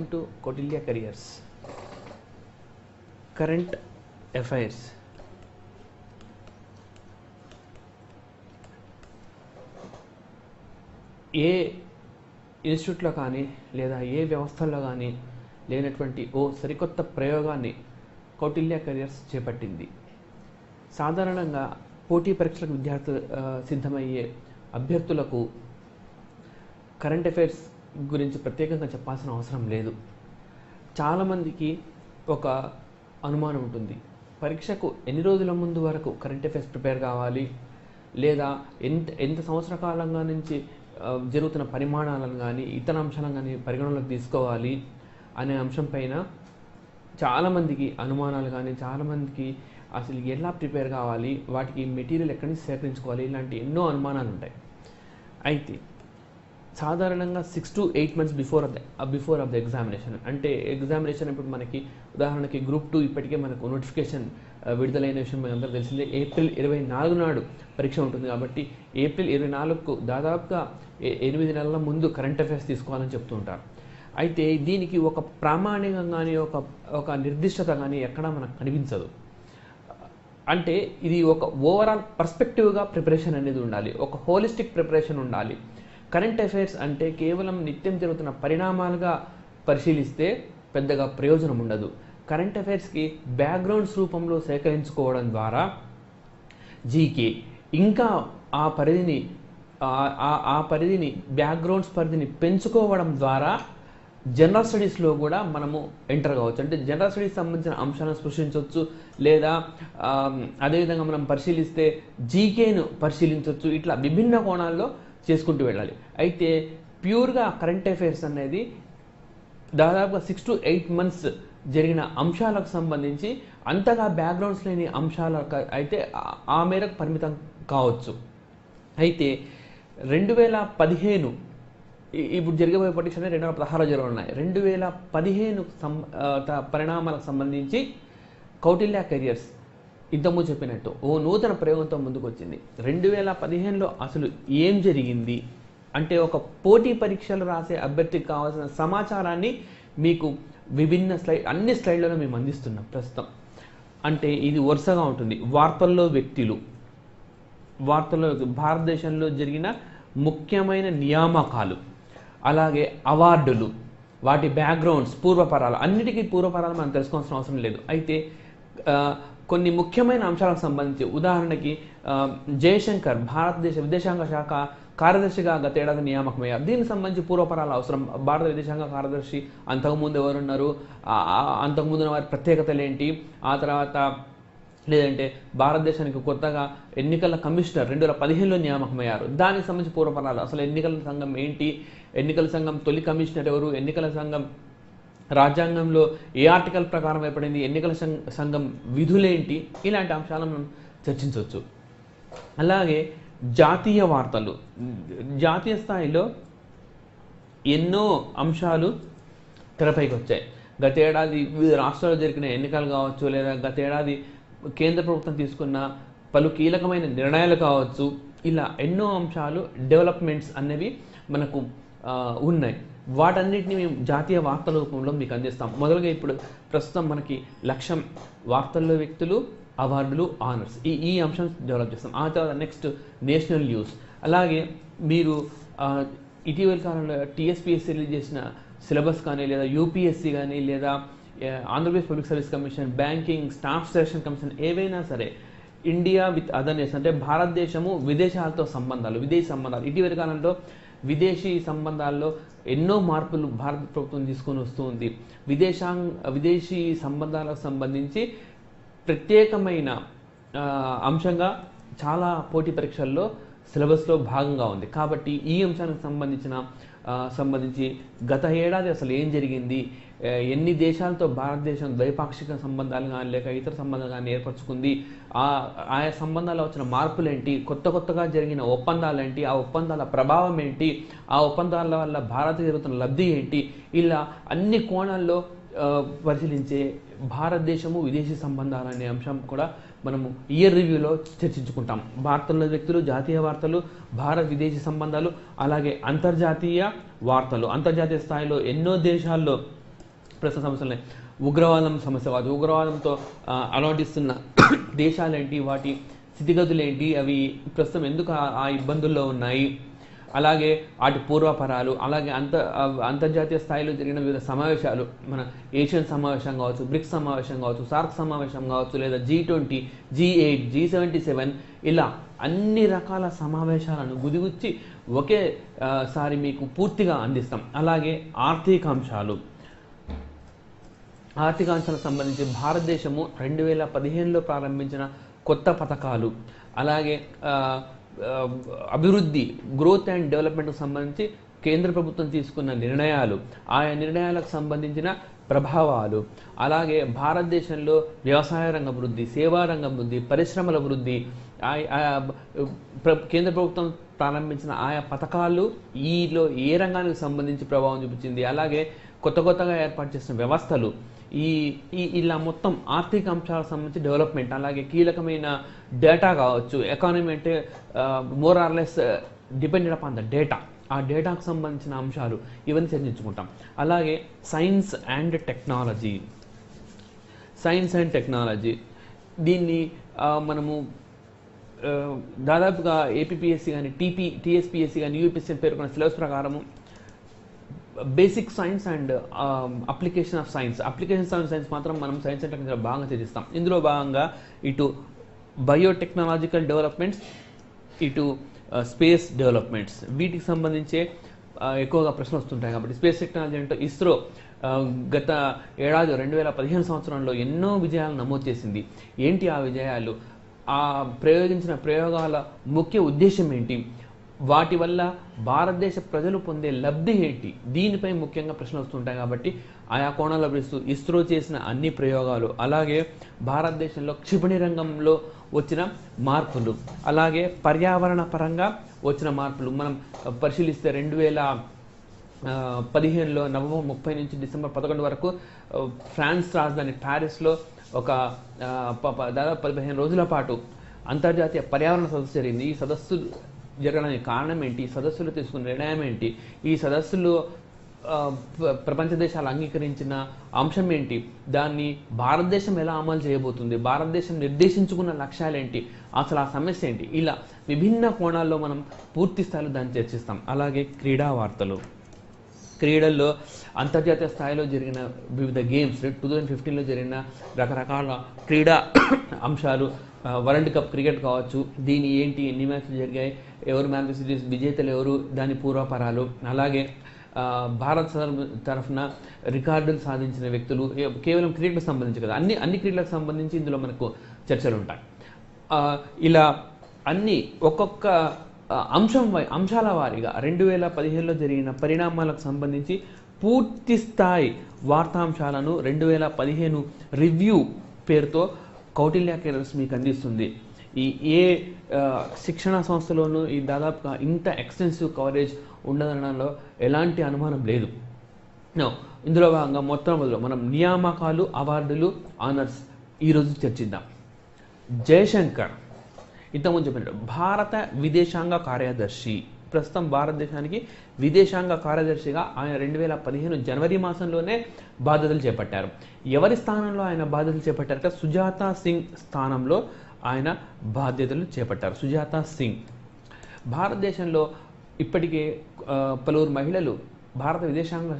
Welcome to Kautilya careers. Current affairs. ఏ ఇన్స్టిట్యూట్లో కానీ లేదా ఏ వ్యవస్థల్లో కానీ లేనటువంటి ఓ సరికొత్త ప్రయోగాన్ని కౌటిల్య కెరియర్స్ చేపట్టింది. సాధారణంగా పోటీ పరీక్షలకు విద్యార్థులు సిద్ధమయ్యే అభ్యర్థులకు కరెంట్ అఫైర్స్ గురించి ప్రత్యేకంగా చెప్పాల్సిన అవసరం లేదు. చాలామందికి ఒక అనుమానం ఉంటుంది, పరీక్షకు ఎన్ని రోజుల ముందు వరకు కరెంట్ అఫైర్స్ ప్రిపేర్ కావాలి, లేదా ఎంత సంవత్సర కాలంగా నుంచి జరుగుతున్న పరిమాణాలను కానీ ఇతర అంశాలను కానీ పరిగణలోకి తీసుకోవాలి అనే అంశం పైన చాలామందికి అనుమానాలు కానీ, చాలామందికి అసలు ఎలా ప్రిపేర్ కావాలి, వాటికి మెటీరియల్ ఎక్కడి నుంచి సేకరించుకోవాలి, ఇలాంటి ఎన్నో అనుమానాలు ఉంటాయి. అయితే సాధారణంగా 6 to 8 months before of the examination, అంటే ఎగ్జామినేషన్ ఇప్పుడు మనకి ఉదాహరణకి గ్రూప్ 2 ఇప్పటికే మనకు నోటిఫికేషన్ విడుదలైన విషయం మనందరూ తెలిసిందే. ఏప్రిల్ 24 నాడు పరీక్ష ఉంటుంది. కాబట్టి ఏప్రిల్ 24కు దాదాపుగా 8 నెలల ముందు కరెంట్ అఫైర్స్ తీసుకోవాలని చెప్తూ ఉంటారు. అయితే దీనికి ఒక ప్రామాణికం కానీ ఒక నిర్దిష్టత కానీ ఎక్కడా మనకు కనిపించదు. అంటే ఇది ఒక ఓవరాల్ పర్స్పెక్టివ్గా ప్రిపరేషన్ అనేది ఉండాలి, ఒక హోలిస్టిక్ ప్రిపరేషన్ ఉండాలి. కరెంట్ అఫైర్స్ అంటే కేవలం నిత్యం జరుగుతున్న పరిణామాలుగా పరిశీలిస్తే పెద్దగా ప్రయోజనం ఉండదు. కరెంట్ అఫైర్స్కి బ్యాక్గ్రౌండ్స్ రూపంలో సేకరించుకోవడం ద్వారా జీకే ఇంకా ఆ పరిధిని బ్యాక్గ్రౌండ్స్ పరిధిని పెంచుకోవడం ద్వారా జనరల్ స్టడీస్లో కూడా మనము ఎంటర్ కావచ్చు. అంటే జనరల్ స్టడీస్ సంబంధించిన అంశాలను స్పృశించవచ్చు, లేదా అదేవిధంగా మనం పరిశీలిస్తే జీకేను పరిశీలించవచ్చు. ఇట్లా విభిన్న కోణాల్లో చేసుకుంటూ వెళ్ళాలి. అయితే ప్యూర్గా కరెంట్ అఫైర్స్ అనేది దాదాపుగా 6 to 8 months జరిగిన అంశాలకు సంబంధించి అంతగా బ్యాక్గ్రౌండ్స్ లేని అంశాలకు అయితే ఆ మేరకు పరిమితం కావచ్చు. అయితే 2015 ఇప్పుడు జరిగబోయే పరీక్ష 2016 జరగనున్నాయి. 2015 పరిణామాలకు సంబంధించి కౌటిల్య కెరియర్స్ ఇంతకుముందు చెప్పినట్టు ఓ నూతన ప్రయోగంతో ముందుకు వచ్చింది. 2015లో అసలు ఏం జరిగింది అంటే ఒక పోటీ పరీక్షలు రాసే అభ్యర్థికి కావాల్సిన సమాచారాన్ని మీకు విభిన్న అన్ని స్లైడ్లలో మేము అందిస్తున్నాం ప్రస్తుతం. అంటే ఇది వరుసగా ఉంటుంది. వార్తల్లో వ్యక్తులు, భారతదేశంలో జరిగిన ముఖ్యమైన నియామకాలు, అలాగే అవార్డులు, వాటి బ్యాక్గ్రౌండ్స్, పూర్వపరాలు, అన్నిటికీ పూర్వపరాలు మనం తెలుసుకోవాల్సిన అవసరం లేదు. అయితే కొన్ని ముఖ్యమైన అంశాలకు సంబంధించి ఉదాహరణకి జయశంకర్ భారతదేశ విదేశాంగ శాఖ కార్యదర్శిగా గత ఏడాది నియామకమయ్యారు. దీనికి సంబంధించి పూర్వపరాల అవసరం. భారత విదేశాంగ కార్యదర్శి అంతకుముందు ఎవరున్నారు, అంతకుముందు వారి ప్రత్యేకతలు ఏంటి, ఆ తర్వాత లేదంటే భారతదేశానికి కొత్తగా ఎన్నికల కమిషనర్ 2015లో నియామకమయ్యారు, దానికి సంబంధించి పూర్వపరాలు, అసలు ఎన్నికల సంఘం ఏంటి, ఎన్నికల సంఘం తొలి కమిషనర్ ఎవరు, ఎన్నికల సంఘం రాజ్యాంగంలో ఏ ఆర్టికల్ ప్రకారం ఏర్పడింది, ఎన్నికల సంఘం విధులేంటి, ఇలాంటి అంశాలను మనం చర్చించవచ్చు. అలాగే జాతీయ వార్తలు, జాతీయ స్థాయిలో ఎన్నో అంశాలు తెరపైకి వచ్చాయి. గత ఏడాది వివిధ రాష్ట్రాల్లో జరిగిన ఎన్నికలు కావచ్చు, లేదా గత ఏడాది కేంద్ర ప్రభుత్వం తీసుకున్న పలు కీలకమైన నిర్ణయాలు కావచ్చు, ఇలా ఎన్నో అంశాలు డెవలప్మెంట్స్ అనేవి మనకు ఉన్నాయి. వాటన్నిటిని మేము జాతీయ వార్తల రూపంలో మీకు అందిస్తాం. మొదలుగా ఇప్పుడు ప్రస్తుతం మనకి లక్ష్యం వార్తల్లో వ్యక్తులు, అవార్డులు, ఆనర్స్, ఈ అంశం డెవలప్ చేస్తాం. ఆ తర్వాత నెక్స్ట్ నేషనల్ న్యూస్. అలాగే మీరు ఇటీవల కాలంలో టీఎస్పీఎస్సీ రిలీజ్ చేసిన సిలబస్ కానీ, లేదా యూపీఎస్సీ కానీ, లేదా Andhra Pradesh public service commission, banking, staff selection commission, ఏవైనా సరే ఇండియా విత్ అదర్ నేషన్ అంటే భారతదేశము విదేశాలతో సంబంధాలు, విదేశీ సంబంధాలు, ఇటీవల కాలంలో విదేశీ సంబంధాల్లో ఎన్నో మార్పులు భారత ప్రభుత్వం తీసుకొని వస్తూ ఉంది. విదేశీ సంబంధాలకు సంబంధించి ప్రత్యేకమైన అంశంగా చాలా పోటీ పరీక్షల్లో సిలబస్లో భాగంగా ఉంది. కాబట్టి ఈ అంశానికి సంబంధించి గత ఏడాది అసలు ఏం జరిగింది, ఎన్ని దేశాలతో భారతదేశం ద్వైపాక్షిక సంబంధాలు కానీ లేక ఇతర సంబంధాలు కానీ ఏర్పరచుకుంది, ఆయా సంబంధాల్లో వచ్చిన మార్పులు ఏంటి, కొత్తగా జరిగిన ఒప్పందాలు ఏంటి, ఆ ఒప్పందాల ప్రభావం ఏంటి, ఆ ఒప్పందాల వల్ల భారత్ జరుగుతున్న లబ్ధి ఏంటి, ఇలా అన్ని కోణాల్లో పరిశీలించే భారతదేశము విదేశీ సంబంధాలు అనే అంశం కూడా మనము ఇయర్ రివ్యూలో చర్చించుకుంటాం. వార్తల్లో వ్యక్తులు, జాతీయ వార్తలు, భారత్ విదేశీ సంబంధాలు, అలాగే అంతర్జాతీయ వార్తలు. అంతర్జాతీయ స్థాయిలో ఎన్నో దేశాల్లో ప్రస్తుత సమస్యలు ఉగ్రవాదం సమస్య కావచ్చు, ఉగ్రవాదంతో అలవాటిస్తున్న దేశాలేంటి, వాటి స్థితిగతులు ఏంటి, అవి ప్రస్తుతం ఎందుకు ఆ ఇబ్బందుల్లో ఉన్నాయి, అలాగే వాటి పూర్వపరాలు, అలాగే అంతర్జాతీయ స్థాయిలో జరిగిన వివిధ సమావేశాలు, మన ఏషియన్ సమావేశం కావచ్చు, బ్రిక్స్ సమావేశం కావచ్చు, సార్క్ సమావేశం కావచ్చు, లేదా G20, G8, G77 ఇలా అన్ని రకాల సమావేశాలను గుదిగుచ్చి ఒకేసారి మీకు పూర్తిగా అందిస్తాం. అలాగే ఆర్థికాంశాలకు సంబంధించి భారతదేశము 2015లో ప్రారంభించిన కొత్త పథకాలు, అలాగే అభివృద్ధి, గ్రోత్ అండ్ డెవలప్మెంట్కి సంబంధించి కేంద్ర ప్రభుత్వం తీసుకున్న నిర్ణయాలు, ఆయా నిర్ణయాలకు సంబంధించిన ప్రభావాలు, అలాగే భారతదేశంలో వ్యవసాయ రంగ అభివృద్ధి, సేవా రంగ అభివృద్ధి, పరిశ్రమల అభివృద్ధి, కేంద్ర ప్రభుత్వం ప్రారంభించిన ఆయా పథకాలు ఈలో ఏ రంగానికి సంబంధించి ప్రభావం చూపించింది, అలాగే కొత్తగా ఏర్పాటు చేసిన వ్యవస్థలు, ఇలా మొత్తం ఆర్థిక అంశాలకు సంబంధించి డెవలప్మెంట్, అలాగే కీలకమైన డేటా కావచ్చు. ఎకానమీ అంటే more or less depended upon the data, ఆ డేటాకు సంబంధించిన అంశాలు ఇవన్నీ చర్చించుకుంటాం. అలాగే సైన్స్ అండ్ టెక్నాలజీ దీన్ని మనము దాదాపుగా ఏపీపీఎస్సీ కానీ టీఎస్పీఎస్సీ కానీ యూపీఎస్సీ పేర్కొన్న సిలబస్ ప్రకారము basic science and application of science మాత్రం మనం సైన్స్ అండ్ టెక్నాలజీలో బాగా చర్చిస్తాం. ఇందులో భాగంగా ఇటు బయోటెక్నాలజికల్ డెవలప్మెంట్స్, ఇటు స్పేస్ డెవలప్మెంట్స్, వీటికి సంబంధించే ఎక్కువగా ప్రశ్నలు వస్తుంటాయి. కాబట్టి స్పేస్ టెక్నాలజీ అంటే ఇస్రో గత ఏడాది 2015 సంవత్సరంలో ఎన్నో విజయాలను నమోదు చేసింది. ఏంటి ఆ విజయాలు, ఆ ప్రయోగించిన ప్రయోగాల ముఖ్య ఉద్దేశం ఏంటి, వాటి వల్ల భారతదేశ ప్రజలు పొందే లబ్ధి ఏంటి, దీనిపై ముఖ్యంగా ప్రశ్నలు వస్తుంటాయి. కాబట్టి ఆయా కోణాల్లో పిలుస్తూ ఇస్రో చేసిన అన్ని ప్రయోగాలు, అలాగే భారతదేశంలో క్షిపణి రంగంలో వచ్చిన మార్పులు, అలాగే పర్యావరణ పరంగా వచ్చిన మార్పులు మనం పరిశీలిస్తే 2015లో నవంబర్ 30 నుంచి డిసెంబర్ 11 వరకు ఫ్రాన్స్ రాజధాని ప్యారిస్లో ఒక దాదాపు 15 రోజుల పాటు అంతర్జాతీయ పర్యావరణ సదస్సు జరిగింది. ఈ సదస్సు జరగడానికి కారణం ఏంటి, ఈ సదస్సులో తీసుకున్న నిర్ణయం ఏంటి, ఈ సదస్సులో ప్రపంచ దేశాలు అంగీకరించిన అంశం ఏంటి, దాన్ని భారతదేశం ఎలా అమలు చేయబోతుంది, భారతదేశం నిర్దేశించుకున్న లక్ష్యాలేంటి, అసలు ఆ సమస్య ఏంటి, ఇలా విభిన్న కోణాల్లో మనం పూర్తి స్థాయిలో దాన్ని చర్చిస్తాం. అలాగే క్రీడల్లో అంతర్జాతీయ స్థాయిలో జరిగిన వివిధ గేమ్స్, 2015లో జరిగిన రకరకాల క్రీడా అంశాలు, వరల్డ్ కప్ క్రికెట్ కావచ్చు, దీని ఏంటి, ఎన్ని మ్యాచ్లు జరిగాయి, ఎవరు మ్యాన్ ఆఫ్ ది సిరీస్ విజేతలు ఎవరు, దాని పూర్వపరాలు, అలాగే భారత్ తరఫున రికార్డులు సాధించిన వ్యక్తులు, కేవలం క్రికెట్కి సంబంధించి కదా, అన్ని క్రీడలకు సంబంధించి ఇందులో మనకు చర్చలు ఉంటాయి. ఇలా అన్ని ఒక్కొక్క అంశాల వారీగా 2015లో జరిగిన పరిణామాలకు సంబంధించి పూర్తి స్థాయి వార్తాంశాలను 2015 రివ్యూ పేరుతో కౌటిల్య కేడర్స్ మీకు అందిస్తుంది. ఏ శిక్షణ సంస్థలోనూ ఈ దాదాపుగా ఇంత ఎక్స్టెన్సివ్ కవరేజ్ ఉండదనడంలో ఎలాంటి అనుమానం లేదు. ఇందులో భాగంగా మొట్టమొదటిలో మనం నియామకాలు, అవార్డులు, ఆనర్స్ ఈరోజు చర్చిద్దాం. జయశంకర్ ఇంతకుముందు చెప్పినట్టు భారత విదేశాంగ కార్యదర్శి, ప్రస్తుతం భారతదేశానికి విదేశాంగ కార్యదర్శిగా ఆయన 2015 జనవరి మాసంలోనే బాధ్యతలు చేపట్టారు. ఎవరి స్థానంలో ఆయన బాధ్యతలు చేపట్టారంటే సుజాతా సింగ్ స్థానంలో ఆయన బాధ్యతలు చేపట్టారు. సుజాతా సింగ్ భారతదేశంలో ఇప్పటికే పలువురు మహిళలు భారత విదేశాంగ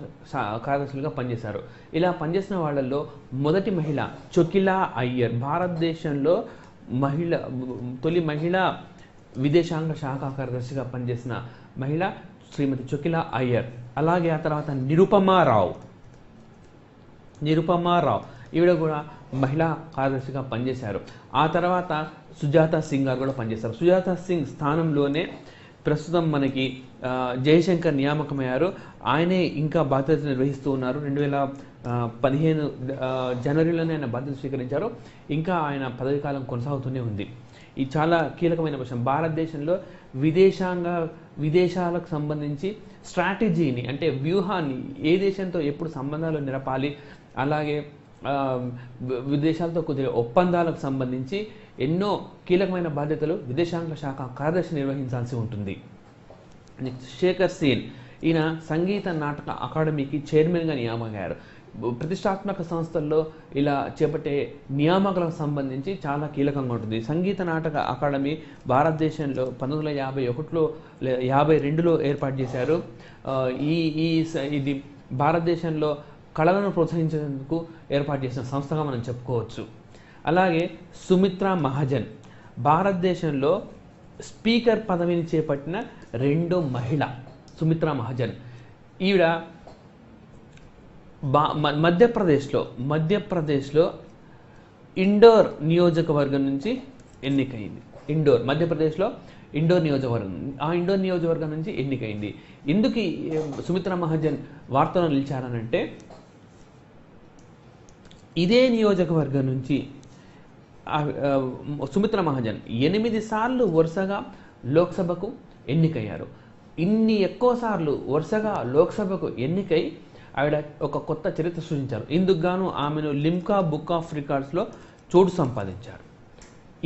కార్యదర్శులుగా పనిచేశారు. ఇలా పనిచేసిన వాళ్ళల్లో మొదటి మహిళ చొకిలా అయ్యర్, భారతదేశంలో తొలి మహిళ విదేశాంగ శాఖ కార్యదర్శిగా పనిచేసిన మహిళ శ్రీమతి చొకిలా అయ్యర్. అలాగే ఆ తర్వాత నిరుపమా రావు, ఈవిడ కూడా మహిళా కార్యదర్శిగా పనిచేశారు. ఆ తర్వాత సుజాతా సింగ్ గారు కూడా పనిచేశారు. సుజాతా సింగ్ స్థానంలోనే ప్రస్తుతం మనకి జయశంకర్ నియామకమయ్యారు. ఆయనే ఇంకా బాధ్యతలు నిర్వహిస్తూ ఉన్నారు. 2015 జనవరిలోనే ఆయన బాధ్యతలు స్వీకరించారు. ఇంకా ఆయన పదవి కాలం కొనసాగుతూనే ఉంది. ఇది చాలా కీలకమైన విషయం. భారతదేశంలో విదేశాలకు సంబంధించి స్ట్రాటజీని, అంటే వ్యూహాన్ని, ఏ దేశంతో ఎప్పుడు సంబంధాలు నెరపాలి, అలాగే విదేశాలతో కుదిరే ఒప్పందాలకు సంబంధించి ఎన్నో కీలకమైన బాధ్యతలు విదేశాంగ శాఖ కార్యదర్శి నిర్వహించాల్సి ఉంటుంది. నెక్స్ట్ శేఖర్ సేన్, ఈయన సంగీత నాటక అకాడమీకి చైర్మన్గా నియామకయ్యారు. ప్రతిష్టాత్మక సంస్థల్లో ఇలా చేపట్టే నియామకాలకు సంబంధించి చాలా కీలకంగా ఉంటుంది. సంగీత నాటక అకాడమీ భారతదేశంలో 1951లో 52లో ఏర్పాటు చేశారు. ఇది భారతదేశంలో కళలను ప్రోత్సహించేందుకు ఏర్పాటు చేసిన సంస్థగా మనం చెప్పుకోవచ్చు. అలాగే సుమిత్రా మహాజన్ భారతదేశంలో స్పీకర్ పదవిని చేపట్టిన రెండో మహిళ సుమిత్రా మహాజన్. ఈవిడ మధ్యప్రదేశ్లో ఇండోర్ నియోజకవర్గం నుంచి ఎన్నికైంది. మధ్యప్రదేశ్లో ఇండోర్ నియోజకవర్గం, ఆ ఇండోర్ నియోజకవర్గం నుంచి ఎన్నికైంది. ఎందుకు సుమిత్రా మహాజన్ వార్తలో నిలిచారనంటే, ఇదే నియోజకవర్గం నుంచి సుమిత్రా మహాజన్ 8 సార్లు వరుసగా లోక్సభకు ఎన్నికయ్యారు. ఇన్ని ఎక్కువ సార్లు వరుసగా లోక్సభకు ఎన్నికై ఆవిడ ఒక కొత్త చరిత్ర సృష్టించారు. ఇందుకు గాను ఆమెను లిమ్కా బుక్ ఆఫ్ రికార్డ్స్లో చోటు సంపాదించారు.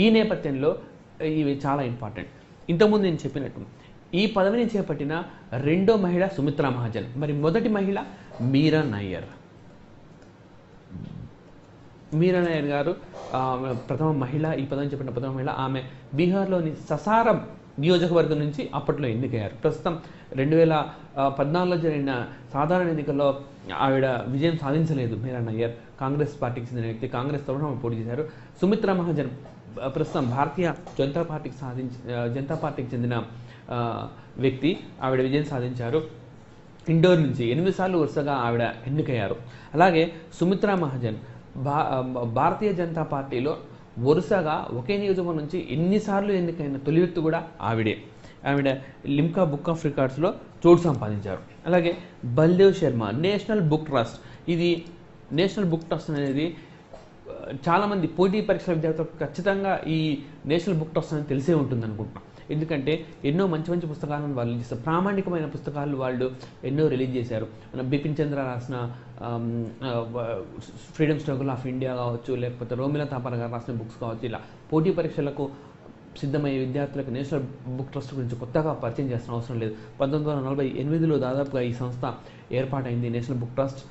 ఈ నేపథ్యంలో ఇవి చాలా ఇంపార్టెంట్. ఇంతకుముందు నేను చెప్పినట్టు ఈ పదవిని చేపట్టిన రెండో మహిళ సుమిత్రా మహాజన్. మరి మొదటి మహిళ మీరా నాయర్. మీరా నాయర్ గారు ప్రథమ మహిళ, ఈ పదవిని చెప్పిన ప్రథమ మహిళ. ఆమె బీహార్లోని ససారం నియోజకవర్గం నుంచి అప్పట్లో ఎన్నికయ్యారు. ప్రస్తుతం 2014లో జరిగిన సాధారణ ఎన్నికల్లో ఆవిడ విజయం సాధించలేదు. మీరా నాయర్ కాంగ్రెస్ పార్టీకి చెందిన వ్యక్తి, కాంగ్రెస్ తరఫున పోటీ చేశారు. సుమిత్రా మహాజన్ ప్రస్తుతం భారతీయ జనతా పార్టీకి చెందిన వ్యక్తి. ఆవిడ విజయం సాధించారు. ఇండోర్ నుంచి 8 సార్లు వరుసగా ఆవిడ ఎన్నికయ్యారు. అలాగే సుమిత్రా మహాజన్ భారతీయ జనతా పార్టీలో వరుసగా ఒకే నియోజకవర్గం నుంచి ఎన్నిసార్లు ఎన్నికైన తొలి వ్యక్తి కూడా ఆవిడే. ఆవిడ లిమ్కా బుక్ ఆఫ్ రికార్డ్స్లో చోటు సంపాదించారు. అలాగే Baldev Sharma national book trust. ఇది నేషనల్ బుక్ ట్రస్ట్ అనేది చాలామంది పోటీ పరీక్షల విద్యార్థులకు ఖచ్చితంగా ఈ నేషనల్ బుక్ ట్రస్ట్ అనేది తెలిసే ఉంటుంది అనుకుంటున్నాను. ఎందుకంటే ఎన్నో మంచి మంచి పుస్తకాలను వాళ్ళు రిలీజ్ చేస్తారు. ప్రామాణికమైన పుస్తకాలు వాళ్ళు ఎన్నో రిలీజ్ చేశారు. బిపిన్ చంద్ర రాసిన ఫ్రీడమ్ స్ట్రగుల్ ఆఫ్ ఇండియా కావచ్చు, లేకపోతే రోమిలా థాపర్ గారు రాసిన బుక్స్ కావచ్చు. ఇలా పోటీ పరీక్షలకు సిద్ధమయ్యే విద్యార్థులకు నేషనల్ బుక్ ట్రస్ట్ గురించి కొత్తగా పరిచయం చేసిన అవసరం లేదు. 1948లో దాదాపుగా ఈ సంస్థ ఏర్పాటైంది, నేషనల్ బుక్ ట్రస్ట్.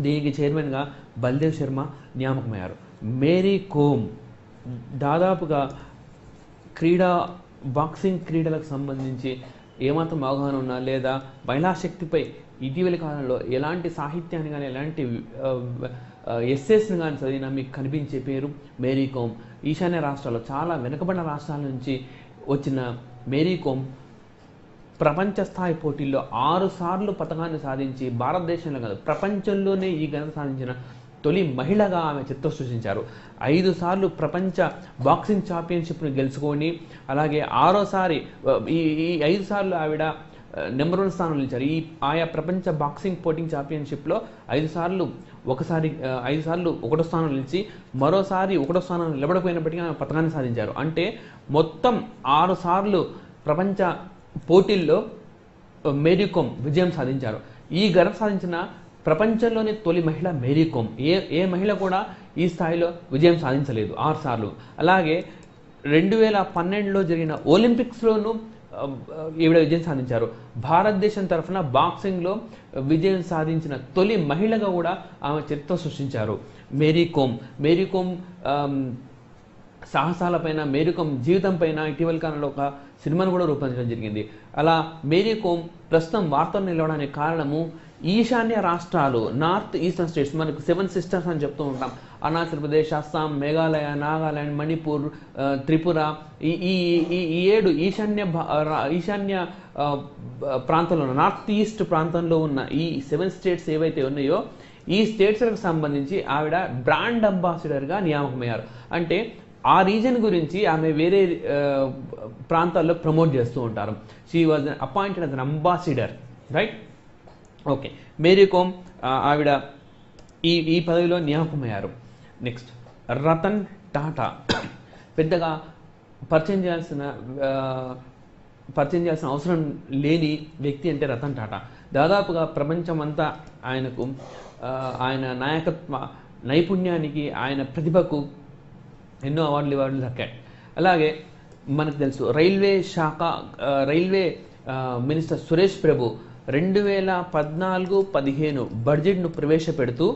దీనికి చైర్మన్గా బల్దేవ్ శర్మ నియామకమయ్యారు. మేరీ కోమ్ దాదాపుగా బాక్సింగ్ క్రీడలకు సంబంధించి ఏమాత్రం అవగాహన ఉన్నా, లేదా మహిళా శక్తిపై ఇటీవలి కాలంలో ఎలాంటి సాహిత్యాన్ని కానీ ఎలాంటి ఎస్సేస్ని కానీ చదివినా మీకు కనిపించే పేరు మేరీ కోమ్. ఈశాన్య రాష్ట్రాల్లో చాలా వెనుకబడిన రాష్ట్రాల నుంచి వచ్చిన మేరీ కోమ్ ప్రపంచ స్థాయి పోటీల్లో 6 సార్లు పతకాన్ని సాధించి భారతదేశంలో కాదు ప్రపంచంలోనే ఈ ఘనత సాధించిన తొలి మహిళగా ఆమె చిత్రం సృష్టించారు. 5 సార్లు ప్రపంచ బాక్సింగ్ ఛాంపియన్షిప్ను గెలుచుకొని, అలాగే 6వసారి ఈ 5 సార్లు ఆవిడ నెంబర్ 1 స్థానంలో నిలిచారు. ఆయా ప్రపంచ బాక్సింగ్ పోటింగ్ ఛాంపియన్షిప్లో 5 సార్లు 1 సార్లు 1వ స్థానంలో నిలిచి, మరోసారి 1వ స్థానంలో నిలబడకపోయినప్పటికీ ఆమె పతకాన్ని సాధించారు. అంటే మొత్తం 6 సార్లు ప్రపంచ పోటీల్లో మేరీ కోమ్ విజయం సాధించారు. ఈ ఘనత సాధించిన ప్రపంచంలోని తొలి మహిళ మేరీ కోమ్. ఏ మహిళ కూడా ఈ స్థాయిలో విజయం సాధించలేదు 6 సార్లు. అలాగే 2012లో జరిగిన ఒలింపిక్స్లోనూ ఈవిడ విజయం సాధించారు. భారతదేశం తరఫున బాక్సింగ్లో విజయం సాధించిన తొలి మహిళగా కూడా ఆమె చరిత్ర సృష్టించారు మేరీ కోమ్. సాహసాలపైన, మేరీ కోమ్ జీవితం పైన ఇటీవల కాలంలో ఒక సినిమాను కూడా రూపొందించడం జరిగింది. అలా మేరీ కోమ్ ప్రస్తుతం వార్తలు నిలవడానికి కారణము ఈశాన్య రాష్ట్రాలు, నార్త్ ఈస్టర్న్ స్టేట్స్, మనకు 7 సిస్టర్స్ అని చెప్తూ ఉంటాం. అరుణాచల్ ప్రదేశ్, అస్సాం, మేఘాలయ, నాగాలాండ్, మణిపూర్, త్రిపుర, ఈ 7 ఈశాన్య ప్రాంతంలో, నార్త్ ఈస్ట్ ప్రాంతంలో ఉన్న ఈ 7 స్టేట్స్ ఏవైతే ఉన్నాయో ఈ స్టేట్స్లకు సంబంధించి ఆవిడ బ్రాండ్ అంబాసిడర్గా నియామకమయ్యారు. అంటే ఆ రీజన్ గురించి ఆమె వేరే ప్రాంతాల్లో ప్రమోట్ చేస్తూ ఉంటారు. She was appointed as an ambassador, right? Okay, Mary Kom ఆవిడ ఈ పదవిలో నియామకమయ్యారు. నెక్స్ట్ రతన్ టాటా. పెద్దగా పరిచయం చేయాల్సిన అవసరం లేని వ్యక్తి అంటే రతన్ టాటా. దాదాపుగా ప్రపంచమంతా ఆయన నాయకత్వ నైపుణ్యానికి, ఆయన ప్రతిభకు ఎన్నో అవార్డులు దక్కాయి. అలాగే మనకు తెలుసు రైల్వే మినిస్టర్ సురేష్ ప్రభు 2014-15 బడ్జెట్ను ప్రవేశపెడుతూ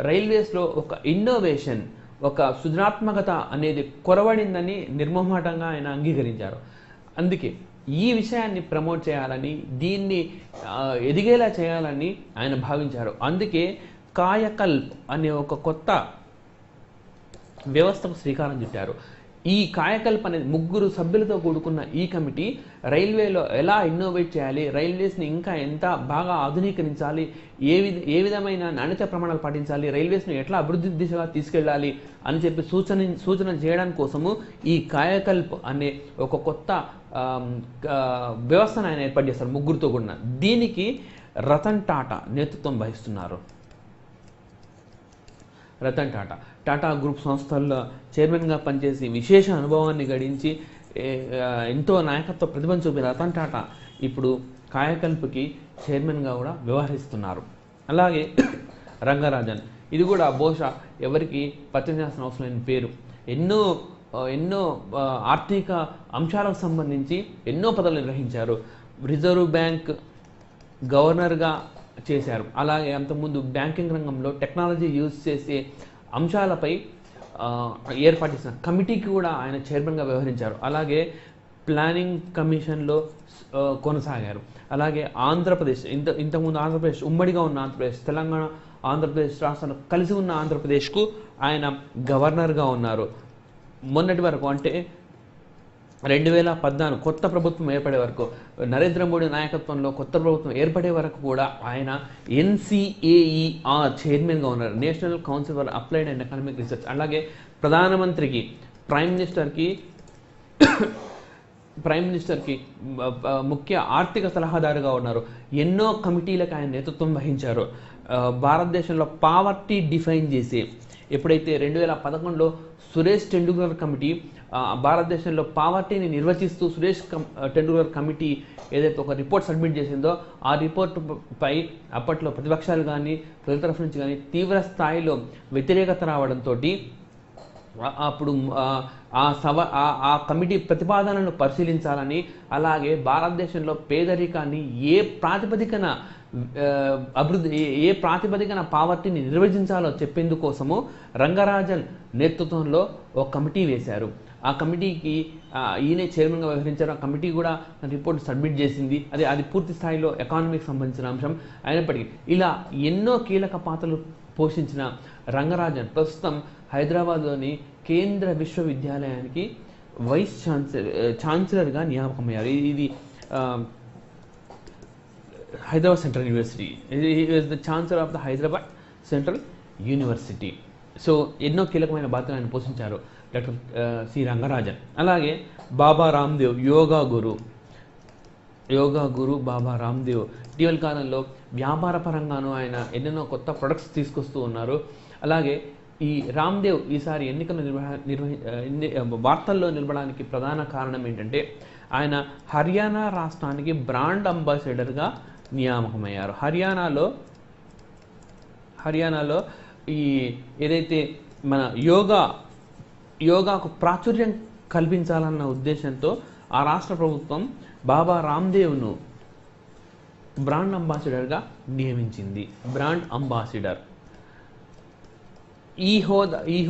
రైల్వేస్లో ఒక ఇన్నోవేషన్, ఒక సృజనాత్మకత అనేది కొరవడిందని నిర్మోహమాటంగా ఆయన అంగీకరించారు. అందుకే ఈ విషయాన్ని ప్రమోట్ చేయాలని, దీన్ని ఎదిగేలా చేయాలని ఆయన భావించారు. అందుకే కాయకల్ప్ అనే ఒక కొత్త వ్యవస్థకు శ్రీకారం చుట్టారు. ఈ కాయకల్ప్ అనేది 3 సభ్యులతో కూడుకున్న ఈ కమిటీ రైల్వేలో ఎలా ఇన్నోవేట్ చేయాలి, రైల్వేస్ని ఇంకా ఎంత బాగా ఆధునీకరించాలి, ఏ విధమైన నాణ్యత ప్రమాణాలు పాటించాలి, రైల్వేస్ను ఎట్లా అభివృద్ధి దిశగా తీసుకెళ్ళాలి అని చెప్పి సూచన చేయడానికి కోసము ఈ కాయకల్ప్ అనే ఒక కొత్త వ్యవస్థను ఆయన ఏర్పాటు చేస్తారు 3తో కూడిన. దీనికి రతన్ టాటా నేతృత్వం వహిస్తున్నారు. రతన్ టాటా టాటా గ్రూప్ సంస్థల్లో చైర్మన్గా పనిచేసి విశేష అనుభవాన్ని గడించి ఎంతో నాయకత్వ ప్రతిభను చూపిన రతన్ టాటా ఇప్పుడు కాయకల్ప్కి చైర్మన్గా కూడా వ్యవహరిస్తున్నారు. అలాగే రంగరాజన్, ఇది కూడా బహుశా ఎవరికి పరిచయం చేసిన అవసరం లేని పేరు. ఎన్నో ఆర్థిక అంశాలకు సంబంధించి ఎన్నో పదవులు నిర్వహించారు. రిజర్వ్ బ్యాంక్ గవర్నర్గా చేశారు. అలాగే అంతకుముందు బ్యాంకింగ్ రంగంలో టెక్నాలజీ యూజ్ చేసే అంశాలపై ఏర్పాటు చేసిన కమిటీకి కూడా ఆయన చైర్మన్గా వ్యవహరించారు. అలాగే ప్లానింగ్ కమిషన్లో కొనసాగారు. అలాగే ఆంధ్రప్రదేశ్, ఇంతకుముందు ఆంధ్రప్రదేశ్ ఉమ్మడిగా ఉన్న ఆంధ్రప్రదేశ్, తెలంగాణ ఆంధ్రప్రదేశ్ రాష్ట్రాలు కలిసి ఉన్న ఆంధ్రప్రదేశ్కు ఆయన గవర్నర్గా ఉన్నారు. మొన్నటి వరకు అంటే 2014 కొత్త ప్రభుత్వం ఏర్పడే వరకు, నరేంద్ర మోడీ నాయకత్వంలో కొత్త ప్రభుత్వం ఏర్పడే వరకు కూడా ఆయన NCAER చైర్మన్గా ఉన్నారు, national council for applied and economic research. అలాగే ప్రధానమంత్రికి, ప్రైమ్ మినిస్టర్కి ముఖ్య ఆర్థిక సలహాదారుగా ఉన్నారు. ఎన్నో కమిటీలకు ఆయన నేతృత్వం వహించారు. భారతదేశంలో పావర్టీ డిఫైన్ చేసి, ఎప్పుడైతే 2011లో సురేష్ టెండూల్కర్ కమిటీ భారతదేశంలో పావర్టీని నిర్వచిస్తూ సురేష్ టెండూల్కర్ కమిటీ ఏదైతే ఒక రిపోర్ట్ సబ్మిట్ చేసిందో, ఆ రిపోర్ట్ పై అప్పట్లో ప్రతిపక్షాలు కానీ ప్రజల తరఫు నుంచి కానీ తీవ్ర స్థాయిలో వ్యతిరేకత రావడంతో అప్పుడు ఆ కమిటీ ప్రతిపాదనలను పరిశీలించాలని, అలాగే భారతదేశంలో పేదరికాన్ని ఏ ప్రాతిపదికన పావర్టీని నిర్వచించాలో చెప్పేందుకోసము రంగరాజన్ నేతృత్వంలో ఒక కమిటీ వేశారు. ఆ కమిటీకి ఈయనే చైర్మన్గా వ్యవహరించారు. ఆ కమిటీ కూడా రిపోర్ట్ సబ్మిట్ చేసింది. అది పూర్తి స్థాయిలో ఎకానమీకి సంబంధించిన అంశం అయినప్పటికీ ఇలా ఎన్నో కీలక పాత్రలు పోషించిన రంగరాజన్ ప్రస్తుతం హైదరాబాద్లోని కేంద్ర విశ్వవిద్యాలయానికి వైస్ ఛాన్సలర్గా నియామకమయ్యారు. ఇది Hyderabad central university. Is the chancellor of the Hyderabad central university. So ఎన్నో కీలకమైన బాధ్యతలు ఆయన పోషించారు డాక్టర్ సి రంగరాజన్. అలాగే బాబా రామ్దేవ్, యోగా గురు బాబా రామ్దేవ్ ఇటీవల కాలంలో వ్యాపార పరంగాను ఆయన ఎన్నెన్నో కొత్త ప్రొడక్ట్స్ తీసుకొస్తూ ఉన్నారు. అలాగే ఈ రామ్దేవ్ ఈసారి ఎన్నికలు వార్తల్లో నిలబడడానికి ప్రధాన కారణం ఏంటంటే ఆయన హర్యానా రాష్ట్రానికి బ్రాండ్ అంబాసిడర్గా నియామకమయ్యారు. హర్యానాలో ఈ ఏదైతే మన యోగాకు ప్రాచుర్యం కల్పించాలన్న ఉద్దేశంతో ఆ రాష్ట్ర ప్రభుత్వం బాబా రామ్దేవ్ను బ్రాండ్ అంబాసిడర్గా నియమించింది. బ్రాండ్ అంబాసిడర్ ఈ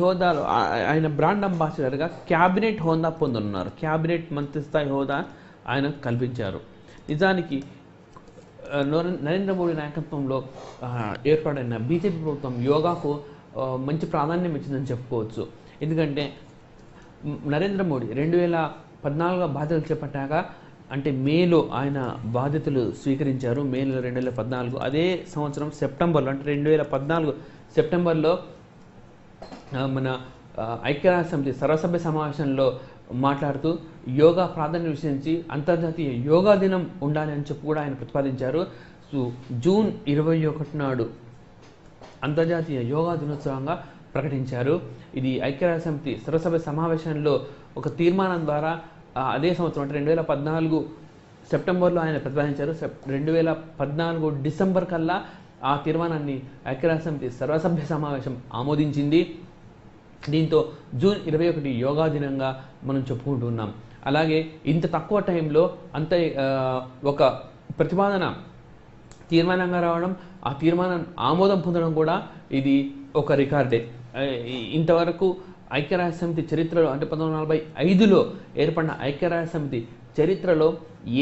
హోదాలో ఆయన బ్రాండ్ అంబాసిడర్గా క్యాబినెట్ హోదా పొందనున్నారు. క్యాబినెట్ మంత్రి స్థాయి హోదా ఆయన కల్పించారు. నిజానికి నరేంద్ర మోడీ నాయకత్వంలో ఏర్పడిన బీజేపీ ప్రభుత్వం యోగాకు మంచి ప్రాధాన్యం ఇచ్చిందని చెప్పుకోవచ్చు. ఎందుకంటే నరేంద్ర మోడీ 2014 బాధ్యతలు చేపట్టాక, అంటే మేలో ఆయన బాధ్యతలు స్వీకరించారు. మేలో 2014. అదే సంవత్సరం సెప్టెంబర్లో, అంటే 2014 సెప్టెంబర్లో మన ఐక్యరాజ్యసమితి సర్వసభ్య సమావేశంలో మాట్లాడుతూ యోగా ప్రాధాన్యత విషయించి అంతర్జాతీయ యోగా దినం ఉండాలి అని చెప్పి కూడా ఆయన ప్రతిపాదించారు. సో జూన్ 21 నాడు అంతర్జాతీయ యోగా దినోత్సవంగా ప్రకటించారు. ఇది ఐక్యరాజ్యసమితి సర్వసభ్య సమావేశంలో ఒక తీర్మానం ద్వారా అదే సంవత్సరం అంటే 2014 సెప్టెంబర్లో ఆయన ప్రతిపాదించారు. 2014 డిసెంబర్ కల్లా ఆ తీర్మానాన్ని ఐక్యరాజ్యసమితి సర్వసభ్య సమావేశం ఆమోదించింది. దీంతో జూన్ 21 యోగా దినంగా మనం చెప్పుకుంటున్నాం. అలాగే ఇంత తక్కువ టైంలో ఒక ప్రతిపాదన తీర్మానంగా రావడం, ఆ తీర్మానం ఆమోదం పొందడం కూడా ఇది ఒక రికార్డే. ఇంతవరకు ఐక్యరాజ్య సమితి చరిత్రలో అంటే 1945లో ఏర్పడిన ఐక్యరాజ్య సమితి చరిత్రలో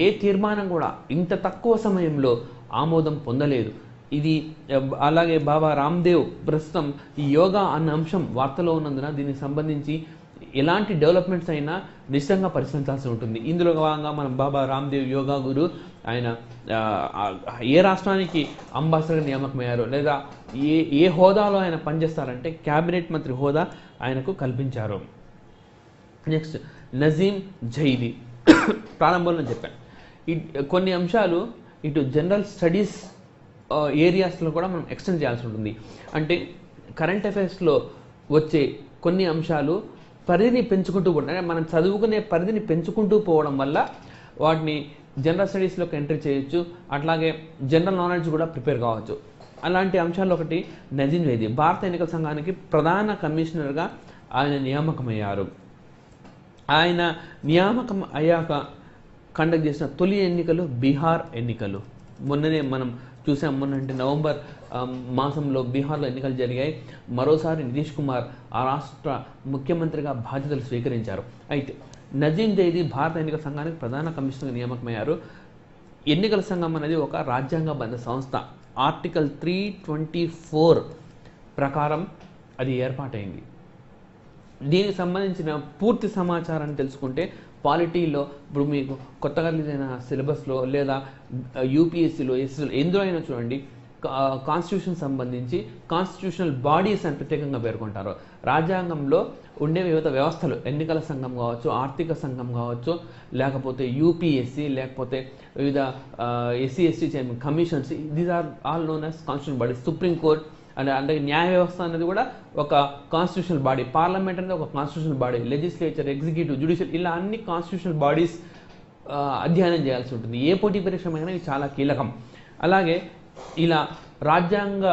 ఏ తీర్మానం కూడా ఇంత తక్కువ సమయంలో ఆమోదం పొందలేదు. ఇది అలాగే బాబా రామ్దేవ్ ప్రస్తుతం ఈ యోగా అన్న అంశం వార్తలో ఉన్నందున దీనికి సంబంధించి ఎలాంటి డెవలప్మెంట్స్ అయినా నిశ్చితంగా పరిశీలించాల్సి ఉంటుంది. ఇందులో భాగంగా మనం బాబా రామ్దేవ్ యోగా గురు ఆయన ఏ రాష్ట్రానికి అంబాసిడర్ నియామకమయ్యారో లేదా ఏ హోదాలో ఆయన పనిచేస్తారంటే క్యాబినెట్ మంత్రి హోదా ఆయనకు కల్పించారు. నెక్స్ట్ నజీం జైదీ ప్రారంభంలో చెప్పాను. కొన్ని అంశాలు ఇటు జనరల్ స్టడీస్ ఏరియాస్లో కూడా మనం ఎక్స్టెండ్ చేయాల్సి ఉంటుంది. అంటే కరెంట్ అఫైర్స్లో వచ్చే కొన్ని అంశాలు పరిధిని పెంచుకుంటూ పోవడం, అంటే మనం చదువుకునే పరిధిని పెంచుకుంటూ పోవడం వల్ల వాటిని జనరల్ స్టడీస్లోకి ఎంట్రీ చేయొచ్చు, అట్లాగే జనరల్ నాలెడ్జ్ కూడా ప్రిపేర్ కావచ్చు. అలాంటి అంశాల్లో ఒకటి నజీం జైదీ భారత ఎన్నికల సంఘానికి ప్రధాన కమిషనర్గా ఆయన నియామకమయ్యారు. ఆయన నియామకం అయ్యాక కండక్ట్ చేసిన తొలి ఎన్నికలు బీహార్ ఎన్నికలు. మొన్ననే మనం చూసాం, మొన్నంటే నవంబర్ మాసంలో బీహార్లో ఎన్నికలు జరిగాయి. మరోసారి నితీష్ కుమార్ ఆ రాష్ట్ర ముఖ్యమంత్రిగా బాధ్యతలు స్వీకరించారు. అయితే నజీం జైదీ భారత ఎన్నికల సంఘానికి ప్రధాన కమిషనర్గా నియామకమయ్యారు. ఎన్నికల సంఘం అనేది ఒక రాజ్యాంగబద్ధ సంస్థ. ఆర్టికల్ 324 ప్రకారం అది ఏర్పాటైంది. దీనికి సంబంధించిన పూర్తి సమాచారాన్ని తెలుసుకుంటే పాలిటీలో ఇప్పుడు మీకు కొత్తగా రిలీజైన సిలబస్లో లేదా యూపీఎస్సీలో ఎస్ఎస్సీలో ఎందులో అయినా చూడండి, కాన్స్టిట్యూషన్ సంబంధించి కాన్స్టిట్యూషనల్ బాడీస్ అని ప్రత్యేకంగా పేర్కొంటారు. రాజ్యాంగంలో ఉండే వివిధ వ్యవస్థలు, ఎన్నికల సంఘం కావచ్చు, ఆర్థిక సంఘం కావచ్చు, లేకపోతే యూపీఎస్సీ, లేకపోతే వివిధ SC ST chairman commissions, these are all known as constitution bodies. Supreme court అంటే న్యాయ వ్యవస్థ అనేది కూడా ఒక కాన్స్టిట్యూషనల్ బాడీ, పార్లమెంట్ అనేది ఒక constitutional body, legislature, executive, judicial, ఇలా అన్ని కాన్స్టిట్యూషనల్ బాడీస్ అధ్యయనం చేయాల్సి ఉంటుంది. ఏ పోటీ పరీక్షమైనా ఇది చాలా కీలకం. అలాగే ఇలా రాజ్యాంగ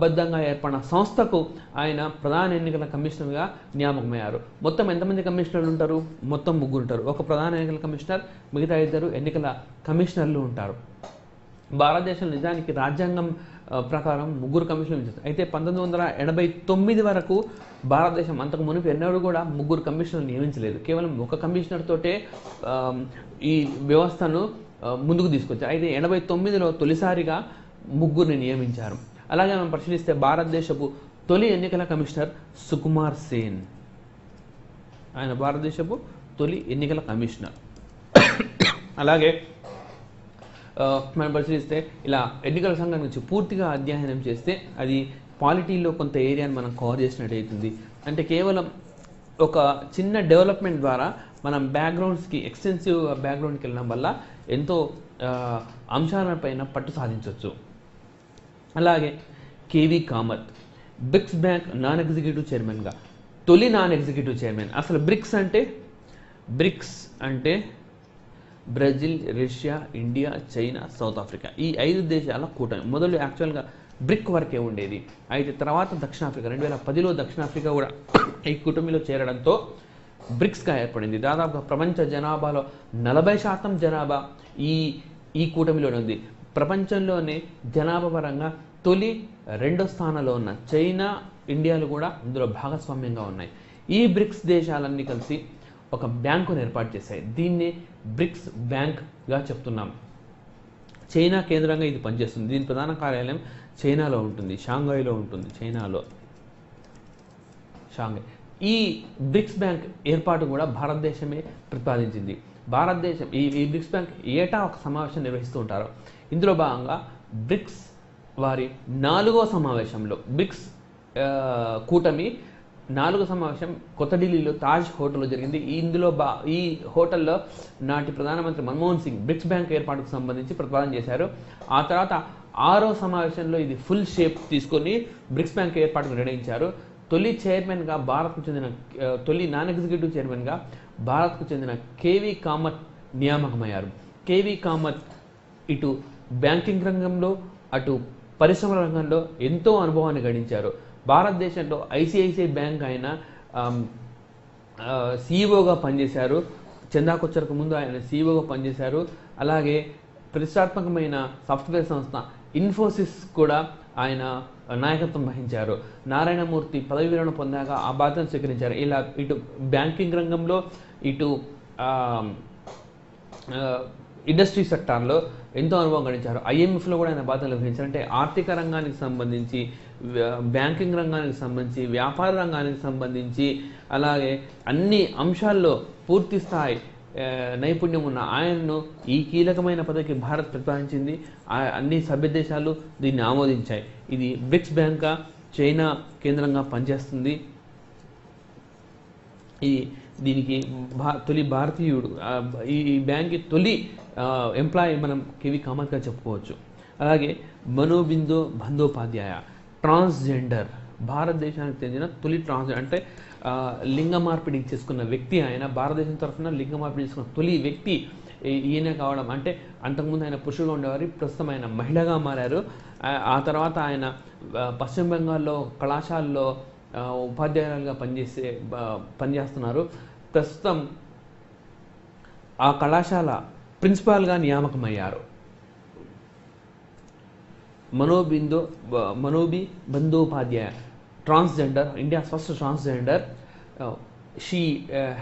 బద్ధంగా ఏర్పడిన సంస్థకు ఆయన ప్రధాన ఎన్నికల కమిషనర్గా నియామకమయ్యారు. మొత్తం ఎంతమంది కమిషనర్లు ఉంటారు? మొత్తం 3 ఉంటారు. ఒక ప్రధాన ఎన్నికల కమిషనర్, మిగతా 2 ఎన్నికల కమిషనర్లు ఉంటారు. భారతదేశం నిజానికి రాజ్యాంగం ప్రకారం 3 కమిషనర్లు ఇచ్చారు. అయితే 1989 వరకు భారతదేశం అంతకు మునుపు ఎన్నడూ కూడా 3 కమిషనర్లు నియమించలేదు. కేవలం ఒక కమిషనర్ తోటే ఈ వ్యవస్థను ముందుకు తీసుకొచ్చారు. అయితే 89లో తొలిసారిగా 3 నియమించారు. అలాగే మనం పరిశీలిస్తే భారతదేశపు తొలి ఎన్నికల కమిషనర్ సుకుమార్ సేన్, ఆయన భారతదేశపు తొలి ఎన్నికల కమిషనర్. అలాగే మనం పరిశీలిస్తే ఇలా ఎన్నికల సంఘం గురించి పూర్తిగా అధ్యయనం చేస్తే అది పాలిటీలో కొంత ఏరియాని మనం కవర్ చేసినట్టు అవుతుంది. అంటే కేవలం ఒక చిన్న డెవలప్మెంట్ ద్వారా మనం బ్యాక్గ్రౌండ్స్కి ఎక్స్టెన్సివ్ బ్యాక్గ్రౌండ్కి వెళ్ళడం వల్ల ఎంతో అంశాలపైన పట్టు సాధించవచ్చు. అలాగే KV Kamath bricks bank non executive చైర్మన్గా, తొలి నాన్ ఎగ్జిక్యూటివ్ చైర్మన్. అసలు బ్రిక్స్ అంటే Brazil, Russia, India, China, south Africa, ఈ 5 దేశాల కూటమి. మొదలు యాక్చువల్గా బ్రిక్ వరకే ఉండేది. అయితే తర్వాత దక్షిణాఫ్రికా 2010లో దక్షిణాఫ్రికా కూడా ఈ కూటమిలో చేరడంతో బ్రిక్స్గా ఏర్పడింది. దాదాపుగా ప్రపంచ జనాభాలో 40% జనాభా ఈ కూటమిలోనే ఉంది. ప్రపంచంలోనే జనాభా పరంగా తొలి 2వ స్థానంలో ఉన్న చైనా, ఇండియాలు కూడా ఇందులో భాగస్వామ్యంగా ఉన్నాయి. ఈ బ్రిక్స్ దేశాలన్నీ కలిసి ఒక బ్యాంకును ఏర్పాటు చేశాయి. దీన్నే బ్రిక్స్ బ్యాంక్గా చెప్తున్నాం. చైనా కేంద్రంగా ఇది పనిచేస్తుంది. దీని ప్రధాన కార్యాలయం చైనాలో ఉంటుంది, షాంఘైలో ఉంటుంది. షాంఘై. ఈ బ్రిక్స్ బ్యాంక్ ఏర్పాటు కూడా భారతదేశమే ప్రతిపాదించింది. భారతదేశం ఈ బ్రిక్స్ బ్యాంక్ ఏటా ఒక సమావేశం నిర్వహిస్తూ ఉంటారు. ఇందులో భాగంగా బ్రిక్స్ వారి 4వ సమావేశంలో బ్రిక్స్ కూటమి 4వ సమావేశం కొత్త ఢిల్లీలో తాజ్ హోటల్లో జరిగింది. ఈ హోటల్లో నాటి ప్రధానమంత్రి మన్మోహన్ సింగ్ బ్రిక్స్ బ్యాంక్ ఏర్పాటుకు సంబంధించి ప్రతిపాదన చేశారు. ఆ తర్వాత 6వ సమావేశంలో ఇది ఫుల్ షేప్ తీసుకొని బ్రిక్స్ బ్యాంక్ ఏర్పాటుకు నిర్ణయించారు. తొలి చైర్మన్గా భారత్కు చెందిన తొలి నాన్ ఎగ్జిక్యూటివ్ చైర్మన్గా భారత్కు చెందిన కేవీ కామత్ నియామకమయ్యారు. కేవీ కామత్ ఇటు బ్యాంకింగ్ రంగంలో అటు పరిశ్రమల రంగంలో ఎంతో అనుభవాన్ని గడించారు. భారతదేశంలో ఐసిఐసిఐ బ్యాంక్ ఆయన సీఈఓగా పనిచేశారు. చందా కొచ్చర్కు ముందు ఆయన సీఈఓగా పనిచేశారు. అలాగే ప్రతిష్టాత్మకమైన సాఫ్ట్వేర్ సంస్థ ఇన్ఫోసిస్ కూడా ఆయన నాయకత్వం వహించారు. నారాయణమూర్తి పదవి విరమణ పొందాక ఆ బాధ్యతను స్వీకరించారు. ఇలా ఇటు బ్యాంకింగ్ రంగంలో, ఇటు ఇండస్ట్రీ సెక్టార్లో ఎంతో అనుభవం గడించారు. ఐఎంఎఫ్లో కూడా ఆయన బాధ్యతలు వహించారు. అంటే ఆర్థిక రంగానికి సంబంధించి, బ్యాంకింగ్ రంగానికి సంబంధించి, వ్యాపార రంగానికి సంబంధించి, అలాగే అన్ని అంశాల్లో పూర్తి స్థాయి నైపుణ్యం ఉన్న ఆయనను ఈ కీలకమైన పదవికి భారత్ ప్రతిపాదించింది. అన్ని సభ్య దేశాలు దీన్ని ఆమోదించాయి. ఇది బ్రిక్స్ బ్యాంక్ చైనా కేంద్రంగా పనిచేస్తుంది. దీనికి తొలి భారతీయుడు, ఈ బ్యాంక్ తొలి ఎంప్లాయీ మనం కేవి కామత్గా చెప్పుకోవచ్చు. అలాగే మనోబిందో బందోపాధ్యాయ, ట్రాన్స్జెండర్, భారతదేశానికి చెందిన తొలి ట్రాన్స్జెండర్, అంటే లింగ మార్పిడి చేసుకున్న వ్యక్తి. ఆయన భారతదేశం తరఫున లింగ మార్పిడి చేసుకున్న తొలి వ్యక్తి ఈయన కావడం. అంటే అంతకుముందు ఆయన పురుషుడుగా ఉండేవారు, ప్రస్తుతం ఆయన మహిళగా మారారు. ఆ తర్వాత ఆయన పశ్చిమ బెంగాల్లో కళాశాలలో ఉపాధ్యాయులుగా పనిచేస్తున్నారు. ప్రస్తుతం ఆ కళాశాల ప్రిన్సిపాల్గా నియామకమయ్యారు. మనోబి Bandopadhyay, transgender, India's first transgender. She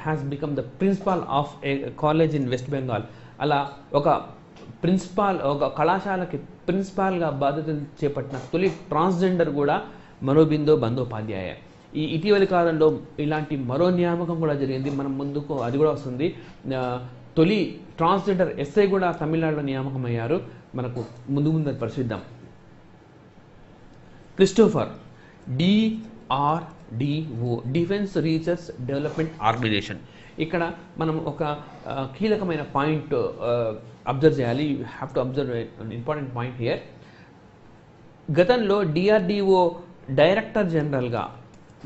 has become the principal of a college in West Bengal. అలా ఒక ప్రిన్సిపాల్, ఒక కళాశాలకి ప్రిన్సిపాల్గా బాధ్యతలు చేపట్టిన తొలి ట్రాన్స్జెండర్ కూడా మనోబిందో బందోపాధ్యాయ. ఈ ఇటీవలి కాలంలో ఇలాంటి మరో నియామకం కూడా జరిగింది. మనం ముందుకు అది కూడా వస్తుంది. తొలి ట్రాన్స్జెండర్ ఎస్ఐ కూడా తమిళనాడులో నియామకం అయ్యారు. మనకు ముందు పరిశీలిద్దాం. Christopher, DRDO, defence research development organisation. ఇక్కడ మనం ఒక కీలకమైన పాయింట్ అబ్జర్వ్ చేయాలి. You have to observe important point here. గతంలో DRDO డైరెక్టర్ జనరల్గా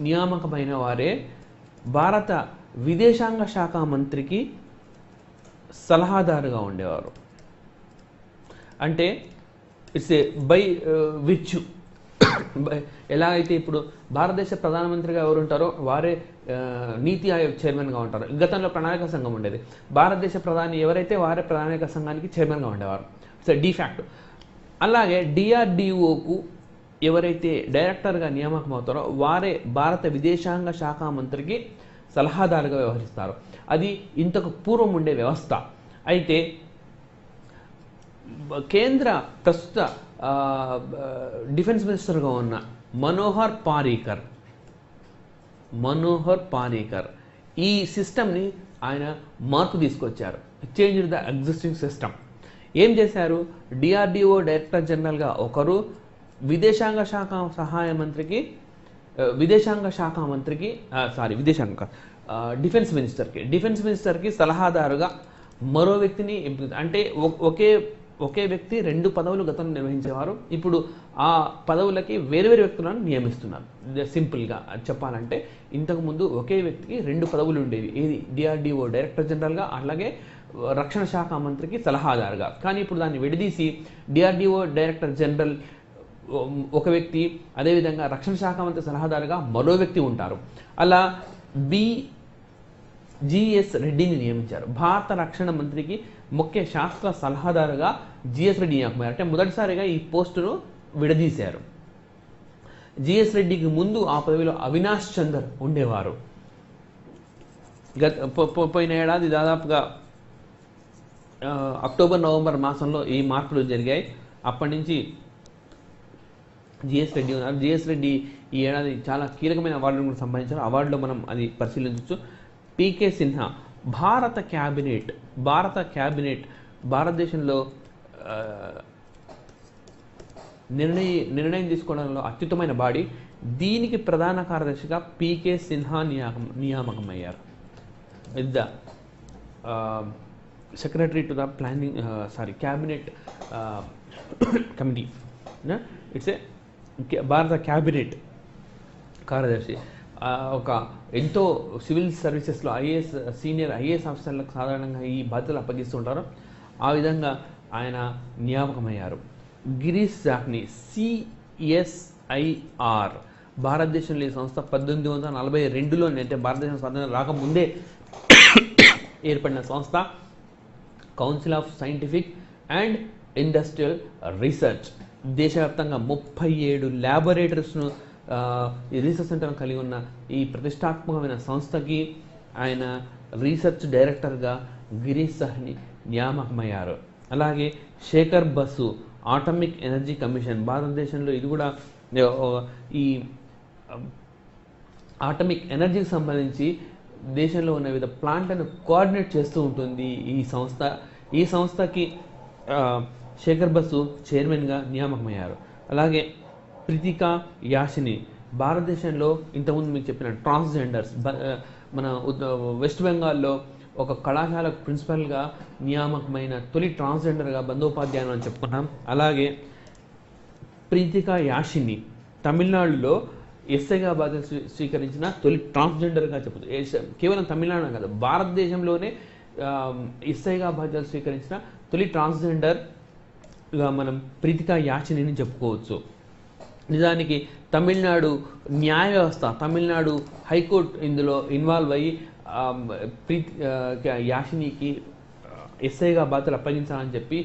నియామకమైన వారే భారత విదేశాంగ శాఖ మంత్రికి సలహాదారుగా ఉండేవారు. అంటే ఇట్స్ ఏ బై విచ్ ఎలా అయితే ఇప్పుడు భారతదేశ ప్రధానమంత్రిగా ఎవరు ఉంటారో వారే నీతి ఆయోగ్ చైర్మన్గా ఉంటారు. గతంలో ప్రణాళిక సంఘం ఉండేది. భారతదేశ ప్రధాని ఎవరైతే వారే ప్రణాళిక సంఘానికి చైర్మన్గా ఉండేవారు. So defunct. అలాగే DRDOకు ఎవరైతే డైరెక్టర్గా నియామకం అవుతారో వారే భారత విదేశాంగ శాఖ మంత్రికి సలహాదారుగా వ్యవహరిస్తారు. అది ఇంతకు పూర్వం ఉండే వ్యవస్థ. అయితే కేంద్ర ప్రస్తుత డిఫెన్స్ మినిస్టర్గా ఉన్న మనోహర్ పారీకర్ ఈ సిస్టమ్ని ఆయన మార్పు తీసుకొచ్చారు. Change the existing system. ఏం చేశారు? DRDO డైరెక్టర్ జనరల్గా ఒకరు, విదేశాంగ మంత్రికి డిఫెన్స్ మినిస్టర్కి సలహాదారుగా మరో వ్యక్తిని, అంటే ఒకే వ్యక్తి 2 పదవులు గతంలో నిర్వహించేవారు. ఇప్పుడు ఆ పదవులకి వేరు వ్యక్తులను నియమిస్తున్నారు. సింపుల్గా చెప్పాలంటే ఇంతకుముందు ఒకే వ్యక్తికి 2 పదవులు ఉండేవి. ఏది? DRDO డైరెక్టర్ జనరల్గా, అలాగే రక్షణ శాఖ మంత్రికి సలహాదారుగా. కానీ ఇప్పుడు దాన్ని విడదీసి DRDO డైరెక్టర్ జనరల్ ఒక వ్యక్తి, అదేవిధంగా రక్షణ శాఖ మంత్రి సలహాదారుగా మరో వ్యక్తి ఉంటారు. అలా GS రెడ్డిని నియమించారు. భారత రక్షణ మంత్రికి ముఖ్య శాస్త్ర సలహాదారుగా GS రెడ్డి నియామకమయ్యారు. అంటే మొదటిసారిగా ఈ పోస్టును విడదీశారు. GS రెడ్డికి ముందు ఆ పదవిలో అవినాష్ చందర్ ఉండేవారు. పోయిన ఏడాది దాదాపుగా అక్టోబర్ నవంబర్ మాసంలో ఈ మార్పులు జరిగాయి. అప్పటి నుంచి GS రెడ్డి ఉన్నారు. GS రెడ్డి ఈ ఏడాది చాలా కీలకమైన అవార్డులకు సంబంధించిన అవార్డులో మనం అది పరిశీలించవచ్చు. PK సిన్హా, భారత క్యాబినెట్ భారతదేశంలో నిర్ణయం తీసుకోవడంలో అత్యుత్తమైన బాడీ. దీనికి ప్రధాన కార్యదర్శిగా PK సిన్హా నియామకమయ్యారు. With the secretary to the cabinet committee. It's a భారత క్యాబినెట్ కార్యదర్శి. ఒక ఎంతో సివిల్ సర్వీసెస్లో సీనియర్ ఐఏఎస్ ఆఫీసర్లకు సాధారణంగా ఈ బాధ్యతలు అప్పగిస్తుంటారు. ఆ విధంగా ఆయన నియామకమయ్యారు. గిరీష్ జాఖ్ని, CSIR, భారతదేశంలో ఈ సంస్థ 1842లో, అంటే భారతదేశం స్వాతంత్రం రాకముందే ఏర్పడిన సంస్థ. Council of scientific and industrial research. దేశవ్యాప్తంగా 37 ల్యాబొరేటరీస్ను ఈ రీసెర్చ్ సెంటర్ను కలిగి ఉన్న ఈ ప్రతిష్టాత్మకమైన సంస్థకి ఆయన రీసెర్చ్ డైరెక్టర్గా గిరీష్ సాహ్ని నియామకమయ్యారు. అలాగే Shekhar Basu atomic energy commission, భారతదేశంలో ఇది కూడా ఈ ఆటమిక్ ఎనర్జీకి సంబంధించి దేశంలో ఉన్న వివిధ ప్లాంట్లను కోఆర్డినేట్ చేస్తూ ఉంటుంది ఈ సంస్థ. ఈ సంస్థకి శేఖర్ బసు చైర్మన్గా నియామకమయ్యారు. అలాగే ప్రితికా యాషిని, భారతదేశంలో ఇంతకుముందు మీకు చెప్పిన ట్రాన్స్జెండర్స్, మన వెస్ట్ బెంగాల్లో ఒక కళాశాలకు ప్రిన్సిపల్గా నియామకమైన తొలి ట్రాన్స్జెండర్గా బందోపాధ్యాయులు అని చెప్పుకున్నాం. అలాగే ప్రితికా యాషిని తమిళనాడులో ఎస్ఐగా బాధ్యత స్వీకరించిన తొలి ట్రాన్స్జెండర్గా చెప్పచ్చు. కేవలం తమిళనాడు కాదు, భారతదేశంలోనే ఎస్ఐగా బాధ్యత స్వీకరించిన తొలి ట్రాన్స్జెండర్గా మనం ప్రితికా యాషినిని చెప్పుకోవచ్చు. నిజానికి తమిళనాడు న్యాయ వ్యవస్థ, తమిళనాడు హైకోర్టు ఇందులో ఇన్వాల్వ్ అయ్యి యాషినికి ఎస్ఐగా బాధ్యతలు అప్పగించాలని చెప్పి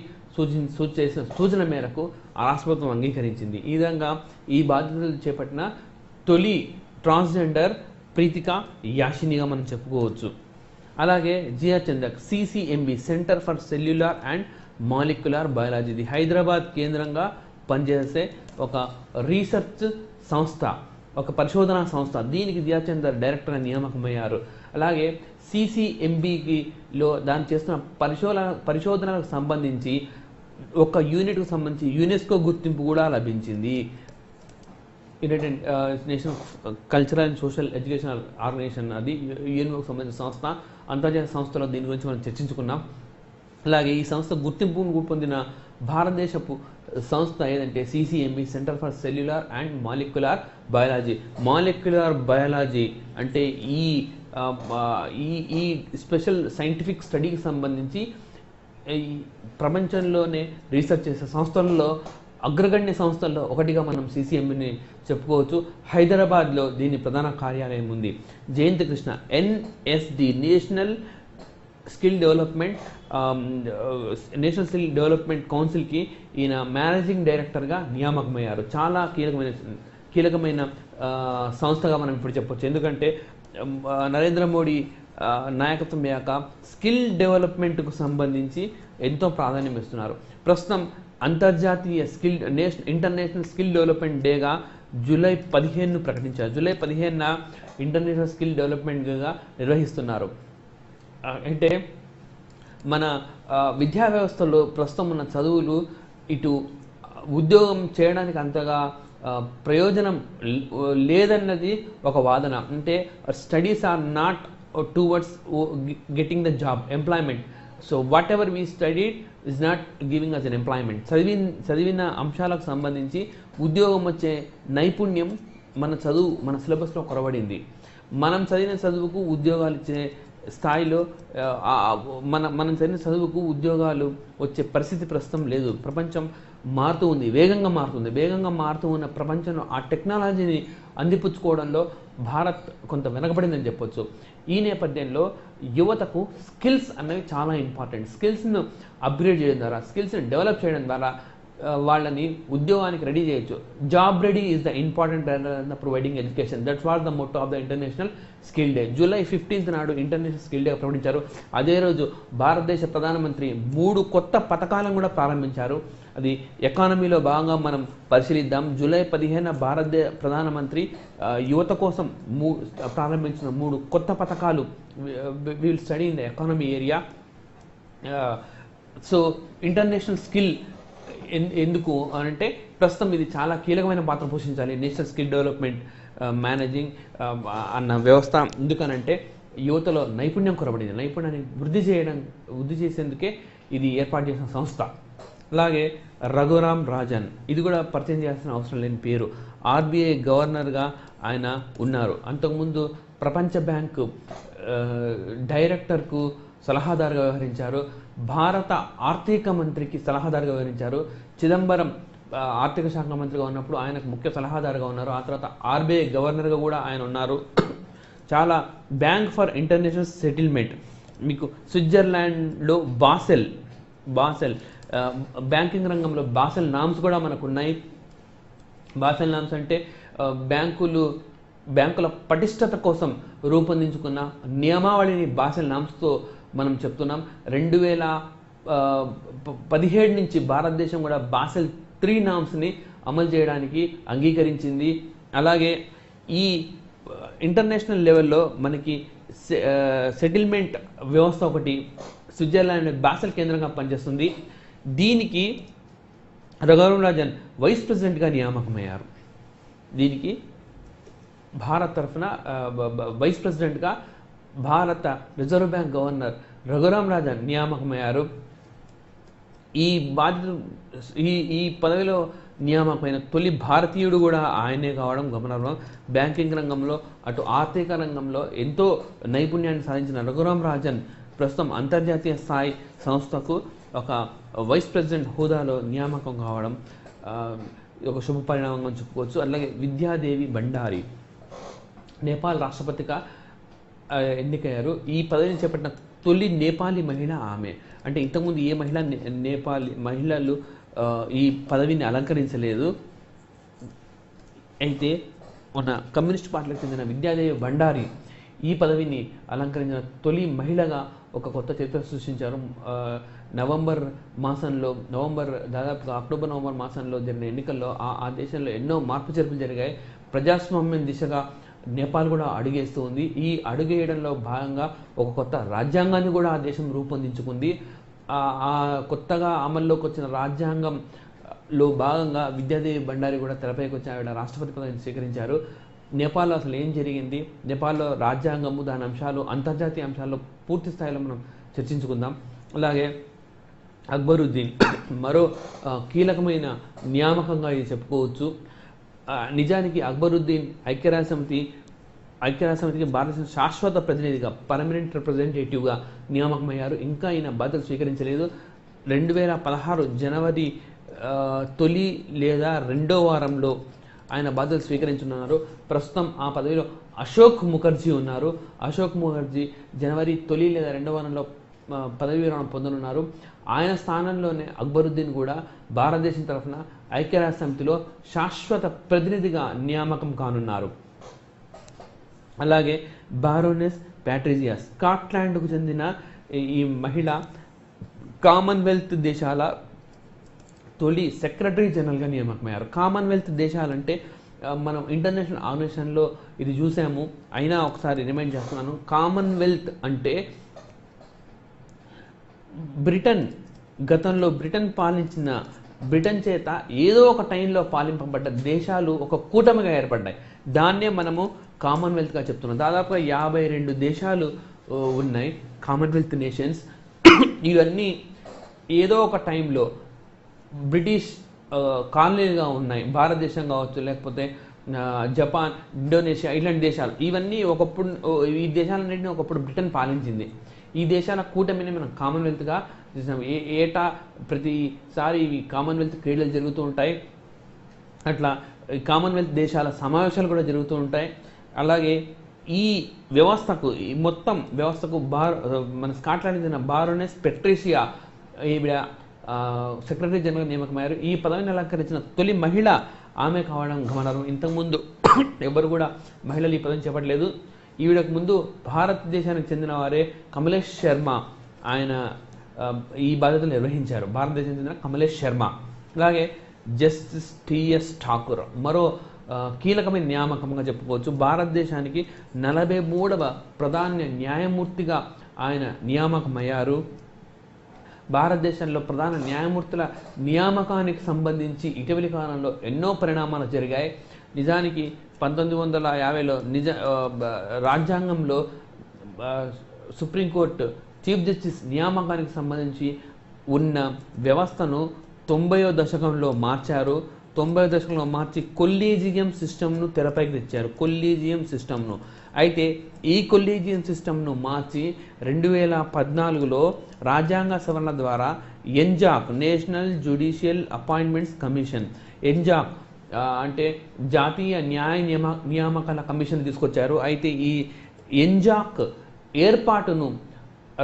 చేసిన సూచన మేరకు ఆ రాష్ట్ర ప్రభుత్వం అంగీకరించింది. ఈ విధంగా ఈ బాధ్యతలు చేపట్టిన తొలి ట్రాన్స్జెండర్ ప్రీతికా యాషినిగా మనం చెప్పుకోవచ్చు. అలాగే Jiya Chandak, CCMB centre for cellular and molecular biology, ఇది హైదరాబాద్ కేంద్రంగా పనిచేసే ఒక రీసెర్చ్ సంస్థ, ఒక పరిశోధనా సంస్థ. దీనికి జియా చందర్ డైరెక్టర్గా నియామకమయ్యారు. అలాగే సిసిఎంబిలో దాన్ని చేస్తున్న పరిశోధనలకు సంబంధించి ఒక యూనిట్కు సంబంధించి యునెస్కో గుర్తింపు కూడా లభించింది. United nation cultural and social educational organisation, అది యుఎన్ఓకి సంబంధించిన సంస్థ. అంతర్జాతీయ సంస్థలో దీని గురించి మనం చర్చించుకున్నాం. అలాగే ఈ సంస్థ గుర్తింపును పొందిన భారతదేశపు సంస్థ ఏదంటే CCMB, centre for cellular and molecular biology. Molecular biology అంటే ఈ స్పెషల్ సైంటిఫిక్ స్టడీకి సంబంధించి ఈ ప్రపంచంలోనే రీసెర్చ్ చేసే సంస్థల్లో అగ్రగణ్య సంస్థల్లో ఒకటిగా మనం సిసిఎంబిని చెప్పుకోవచ్చు. హైదరాబాద్లో దీని ప్రధాన కార్యాలయం ఉంది. Jayant Krishna, NSD national skill development కౌన్సిల్కి ఈయన మేనేజింగ్ డైరెక్టర్గా నియామకమయ్యారు. చాలా కీలకమైన సంస్థగా మనం ఇప్పుడు చెప్పొచ్చు. ఎందుకంటే నరేంద్ర మోడీ నాయకత్వం అయ్యాక స్కిల్ డెవలప్మెంట్కు సంబంధించి ఎంతో ప్రాధాన్యం ఇస్తున్నారు. ప్రస్తుతం అంతర్జాతీయ ఇంటర్నేషనల్ స్కిల్ డెవలప్మెంట్ డేగా జూలై 15 ప్రకటించారు. జూలై 15న ఇంటర్నేషనల్ స్కిల్ డెవలప్మెంట్ డేగా నిర్వహిస్తున్నారు. అంటే మన విద్యా వ్యవస్థలో ప్రస్తుతం ఉన్న చదువులు ఇటు ఉద్యోగం చేయడానికి అంతగా ప్రయోజనం లేదన్నది ఒక వాదన. అంటే studies are not towards getting the job, employment. So whatever we studied is not giving us an employment. చదివిన అంశాలకు సంబంధించి ఉద్యోగం వచ్చే నైపుణ్యం మన సిలబస్లో కొరబడింది. మనం చదివిన చదువుకు ఉద్యోగాలు ఇచ్చే స్థాయిలో మనం చదివిన చదువుకు ఉద్యోగాలు వచ్చే పరిస్థితి ప్రస్తుతం లేదు. ప్రపంచం మారుతూ ఉంది, వేగంగా మారుతూ ఉన్న ప్రపంచంలో ఆ టెక్నాలజీని అందిపుచ్చుకోవడంలో భారత్ కొంత వెనకబడిందని చెప్పొచ్చు. ఈ నేపథ్యంలో యువతకు స్కిల్స్ అనేవి చాలా ఇంపార్టెంట్. స్కిల్స్ను అప్గ్రేడ్ చేయడం ద్వారా, స్కిల్స్ని డెవలప్ చేయడం ద్వారా వాళ్ళని ఉద్యోగానికి రెడీ చేయొచ్చు. Job ready is the important the providing education. That's what the motto of the international skill day. July 15 నాడు ఇంటర్నేషనల్ స్కిల్ డే ప్రకటించారు. అదే రోజు భారతదేశ ప్రధానమంత్రి 3 కొత్త పథకాలను కూడా ప్రారంభించారు. అది ఎకానమీలో భాగంగా మనం పరిశీలిద్దాం. జూలై 15 భారతదేశ ప్రధానమంత్రి యువత కోసం ప్రారంభించిన 3 కొత్త పథకాలు. Will study in the economy area. So international skill ఎందుకు అంటే ప్రస్తుతం ఇది చాలా కీలకమైన పాత్ర పోషించాలి. నేషనల్ స్కిల్ డెవలప్మెంట్ మేనేజింగ్ అన్న వ్యవస్థ ఎందుకనంటే యువతలో నైపుణ్యం కొరబడింది. నైపుణ్యాన్ని వృద్ధి చేసేందుకే ఇది ఏర్పాటు చేసిన సంస్థ. అలాగే రఘురామ్ రాజన్, ఇది కూడా పరిచయం చేయాల్సిన అవసరం లేని పేరు. ఆర్బీఐ గవర్నర్గా ఆయన ఉన్నారు. అంతకుముందు ప్రపంచ బ్యాంకు డైరెక్టర్కు సలహాదారుగా వ్యవహరించారు. భారత ఆర్థిక మంత్రికి సలహాదారుగా వ్యవహరించారు. చిదంబరం ఆర్థిక శాఖ మంత్రిగా ఉన్నప్పుడు ఆయనకు ముఖ్య సలహాదారుగా ఉన్నారు. ఆ తర్వాత ఆర్బీఐ గవర్నర్గా కూడా ఆయన ఉన్నారు. చాలా బ్యాంక్ ఫర్ ఇంటర్నేషనల్ సెటిల్మెంట్, మీకు స్విట్జర్లాండ్లో బాసెల్ బ్యాంకింగ్ రంగంలో బాసెల్ నామ్స్ కూడా మనకు ఉన్నాయి. బాసెల్ నామ్స్ అంటే బ్యాంకుల పటిష్టత కోసం రూపొందించుకున్న నియమావళిని బాసెల్ నామ్స్తో మనం చెప్తున్నాం. 2017 నుంచి భారతదేశం కూడా బాసెల్ 3 నామ్స్ని అమలు చేయడానికి అంగీకరించింది. అలాగే ఈ ఇంటర్నేషనల్ లెవెల్లో మనకి సెటిల్మెంట్ వ్యవస్థ ఒకటి స్విట్జర్లాండ్ బాసెల్ కేంద్రంగా పనిచేస్తుంది. దీనికి రఘురామ్ రాజన్ వైస్ ప్రెసిడెంట్గా నియామకమయ్యారు. దీనికి భారత్ తరఫున వైస్ ప్రెసిడెంట్గా భారత reserve bank governor Raghuram Rajan నియామకమయ్యారు. ఈ పదవిలో నియామకమైన తొలి భారతీయుడు కూడా ఆయనే కావడం గమనార్హం. బ్యాంకింగ్ రంగంలో అటు ఆర్థిక రంగంలో ఎంతో నైపుణ్యాన్ని సాధించిన రఘురామ్ రాజన్ ప్రస్తుతం అంతర్జాతీయ స్థాయి సంస్థకు ఒక వైస్ ప్రెసిడెంట్ హోదాలో నియామకం కావడం ఒక శుభ పరిణామంగా చెప్పుకోవచ్చు. అలాగే విద్యాదేవి భండారి నేపాల్ రాష్ట్రపతిగా ఎన్నికయ్యారు. ఈ పదవిని చేపట్టిన తొలి నేపాలీ మహిళ ఆమె. అంటే ఇంతకుముందు ఏ మహిళలు ఈ పదవిని అలంకరించలేదు. అయితే మన కమ్యూనిస్ట్ పార్టీలకు చెందిన విద్యాదేవి భండారి ఈ పదవిని అలంకరించిన తొలి మహిళగా ఒక కొత్త చరిత్ర సృష్టించారు. దాదాపుగా అక్టోబర్ నవంబర్ మాసంలో జరిగిన ఎన్నికల్లో ఆ దేశంలో ఎన్నో మార్పు చేర్పులు జరిగాయి. ప్రజాస్వామ్యం దిశగా నేపాల్ కూడా అడుగేస్తూ ఉంది. ఈ అడుగేయడంలో భాగంగా ఒక కొత్త రాజ్యాంగాన్ని కూడా ఆ దేశం రూపొందించుకుంది. ఆ కొత్తగా అమల్లోకి వచ్చిన రాజ్యాంగంలో భాగంగా విద్యాదేవి భండారి కూడా తెరపైకి వచ్చి ఆవిడ రాష్ట్రపతి పదవిని స్వీకరించారు. నేపాల్లో అసలు ఏం జరిగింది, నేపాల్లో రాజ్యాంగము దాని అంశాలు అంతర్జాతీయ అంశాల్లో పూర్తి స్థాయిలో మనం చర్చించుకుందాం. అలాగే అక్బరుద్దీన్ మరో కీలకమైన నియామకంగా ఇది చెప్పుకోవచ్చు. నిజానికి అక్బరుద్దీన్ ఐక్యరాజ్యసమితికి భారతదేశం శాశ్వత ప్రతినిధిగా పర్మనెంట్ రిప్రజెంటేటివ్గా నియామకమయ్యారు. ఇంకా ఈయన బాధ్యతలు స్వీకరించలేదు. 2016 జనవరి తొలి లేదా రెండో వారంలో ఆయన బాధ్యతలు స్వీకరించున్నారు. ప్రస్తుతం ఆ పదవిలో అశోక్ ముఖర్జీ ఉన్నారు. అశోక్ ముఖర్జీ జనవరి తొలి లేదా రెండో వారంలో పదవి విరమణ పొందనున్నారు. ఆయన స్థానంలోనే అక్బరుద్దీన్ కూడా భారతదేశం తరఫున ఐక్యరాజ్య సమితిలో శాశ్వత ప్రతినిధిగా నియామకం కానున్నారు. అలాగే బారోనెస్ ప్యాట్రిజియా స్కాట్లాండ్కు చెందిన ఈ మహిళ కామన్వెల్త్ దేశాల తొలి సెక్రటరీ జనరల్గా నియామకమయ్యారు. కామన్వెల్త్ దేశాలంటే మనం ఇంటర్నేషనల్ ఆర్గనైజేషన్లో ఇది చూసాము, అయినా ఒకసారి రిమైండ్ చేస్తున్నాను. కామన్వెల్త్ అంటే గతంలో బ్రిటన్ చేత ఏదో ఒక టైంలో పాలింపబడ్డ దేశాలు ఒక కూటమిగా ఏర్పడ్డాయి. దాన్నే మనము కామన్వెల్త్గా చెప్తున్నాం. దాదాపుగా 52 దేశాలు ఉన్నాయి కామన్వెల్త్ నేషన్స్. ఇవన్నీ ఏదో ఒక టైంలో బ్రిటిష్ కాలనీలుగా ఉన్నాయి. భారతదేశం కావచ్చు, లేకపోతే జపాన్, ఇండోనేషియా ఇలాంటి దేశాలు. ఇవన్నీ ఈ దేశాలన్నింటినీ ఒకప్పుడు బ్రిటన్ పాలించింది. ఈ దేశాల కూటమిని మనం కామన్వెల్త్గా చూసాం. ఏటా ప్రతిసారి ఇవి కామన్వెల్త్ క్రీడలు జరుగుతూ ఉంటాయి. అట్లా కామన్వెల్త్ దేశాల సమావేశాలు కూడా జరుగుతూ ఉంటాయి. అలాగే ఈ మొత్తం వ్యవస్థకు మన స్కాట్లాండ్ చెందిన బారోనెస్ పెట్రిషియా ఈవిడ సెక్రటరీ జనరల్ నియామకమయ్యారు. ఈ పదవిని అలంకరించిన తొలి మహిళ ఆమె కావడం గమనార్హం. ఇంతకుముందు ఎవరు కూడా మహిళలు ఈ పదవిని చేపట్టలేదు. ఈవిడకు ముందు భారతదేశానికి చెందిన వారే కమలేష్ శర్మ ఆయన ఈ బాధ్యతలు నిర్వహించారు. భారతదేశానికి చెందిన కమలేష్ శర్మ. అలాగే జస్టిస్ టిఎస్ ఠాకూర్ మరో కీలకమైన నియామకంగా చెప్పుకోవచ్చు. భారతదేశానికి 43వ ప్రధాన న్యాయమూర్తిగా ఆయన నియామకమయ్యారు. భారతదేశంలో ప్రధాన న్యాయమూర్తుల నియామకానికి సంబంధించి ఇటీవలి కాలంలో ఎన్నో పరిణామాలు జరిగాయి. నిజానికి 1950లో రాజ్యాంగంలో సుప్రీంకోర్టు చీఫ్ జస్టిస్ నియామకానికి సంబంధించి ఉన్న వ్యవస్థను 90వ దశకంలో మార్చారు. 90వ దశకంలో మార్చి కొల్లీజియం సిస్టమ్ను తెరపైకి తెచ్చారు. కొల్లీజియం సిస్టమ్ను అయితే ఈ కొల్లీజియం సిస్టమ్ను మార్చి 2014లో రాజ్యాంగ సవరణ ద్వారా NJAC national judicial appointments commission NJAC అంటే జాతీయ న్యాయ నియామకాల కమిషన్ తీసుకొచ్చారు. అయితే ఈ ఎన్జాక్ ఏర్పాటును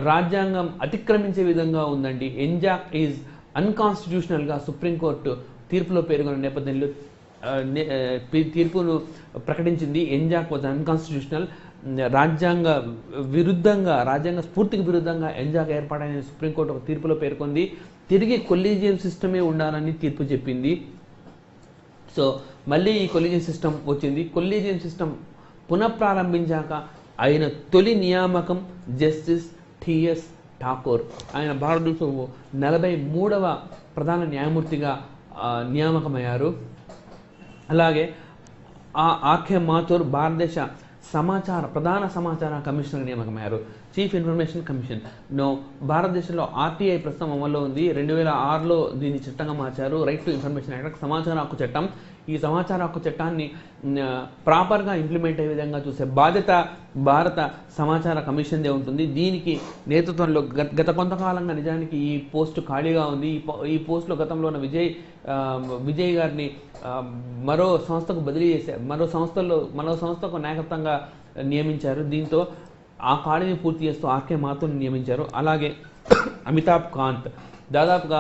రాజ్యాంగం అతిక్రమించే విధంగా ఉందండి. ఎన్జాక్ ఈజ్ అన్కాన్స్టిట్యూషనల్గా సుప్రీంకోర్టు తీర్పులో పేర్కొన్న నేపథ్యంలో తీర్పును ప్రకటించింది. ఎంజాక్ వాజ్ అన్కాన్స్టిట్యూషనల్, రాజ్యాంగ స్ఫూర్తికి విరుద్ధంగా ఎంజాక్ ఏర్పాటైన సుప్రీంకోర్టు ఒక తీర్పులో పేర్కొంది. తిరిగి కొలీజియం సిస్టమే ఉండాలని తీర్పు చెప్పింది. సో మళ్ళీ ఈ కొలీజియం సిస్టమ్ వచ్చింది. కొలీజియం సిస్టమ్ పునఃప్రారంభించాక ఆయన తొలి నియామకం జస్టిస్ టిఎస్ ఠాకూర్. ఆయన భారతదేశంలో 43వ ప్రధాన న్యాయమూర్తిగా నియామకమయ్యారు. అలాగే ఆర్కే మాథూర్ భారతదేశ ప్రధాన సమాచార కమిషనర్ నియామకమయ్యారు. Chief information commission. భారతదేశంలో ఆర్టీఐ ప్రస్తుతం అమల్లో ఉంది. 2006లో దీన్ని చట్టంగా మార్చారు. రైట్ టు ఇన్ఫర్మేషన్ యాక్ట్, సమాచార హక్కు చట్టం. ఈ సమాచార హక్కు చట్టాన్ని ప్రాపర్గా ఇంప్లిమెంట్ అయ్యే విధంగా చూసే బాధ్యత భారత సమాచార కమిషన్దే ఉంటుంది. దీనికి నేతృత్వంలో గత కొంతకాలంగా నిజానికి ఈ పోస్టు ఖాళీగా ఉంది. ఈ పోస్టులో గతంలో ఉన్న విజయ్ గారిని మరో సంస్థకు బదిలీ చేశారు. మరో సంస్థకు నాయకత్వంగా నియమించారు. దీంతో ఆ ఖాళీని పూర్తి చేస్తూ ఆర్కే మాథూర్ని నియమించారు. అలాగే అమితాబ్ కాంత్ దాదాపుగా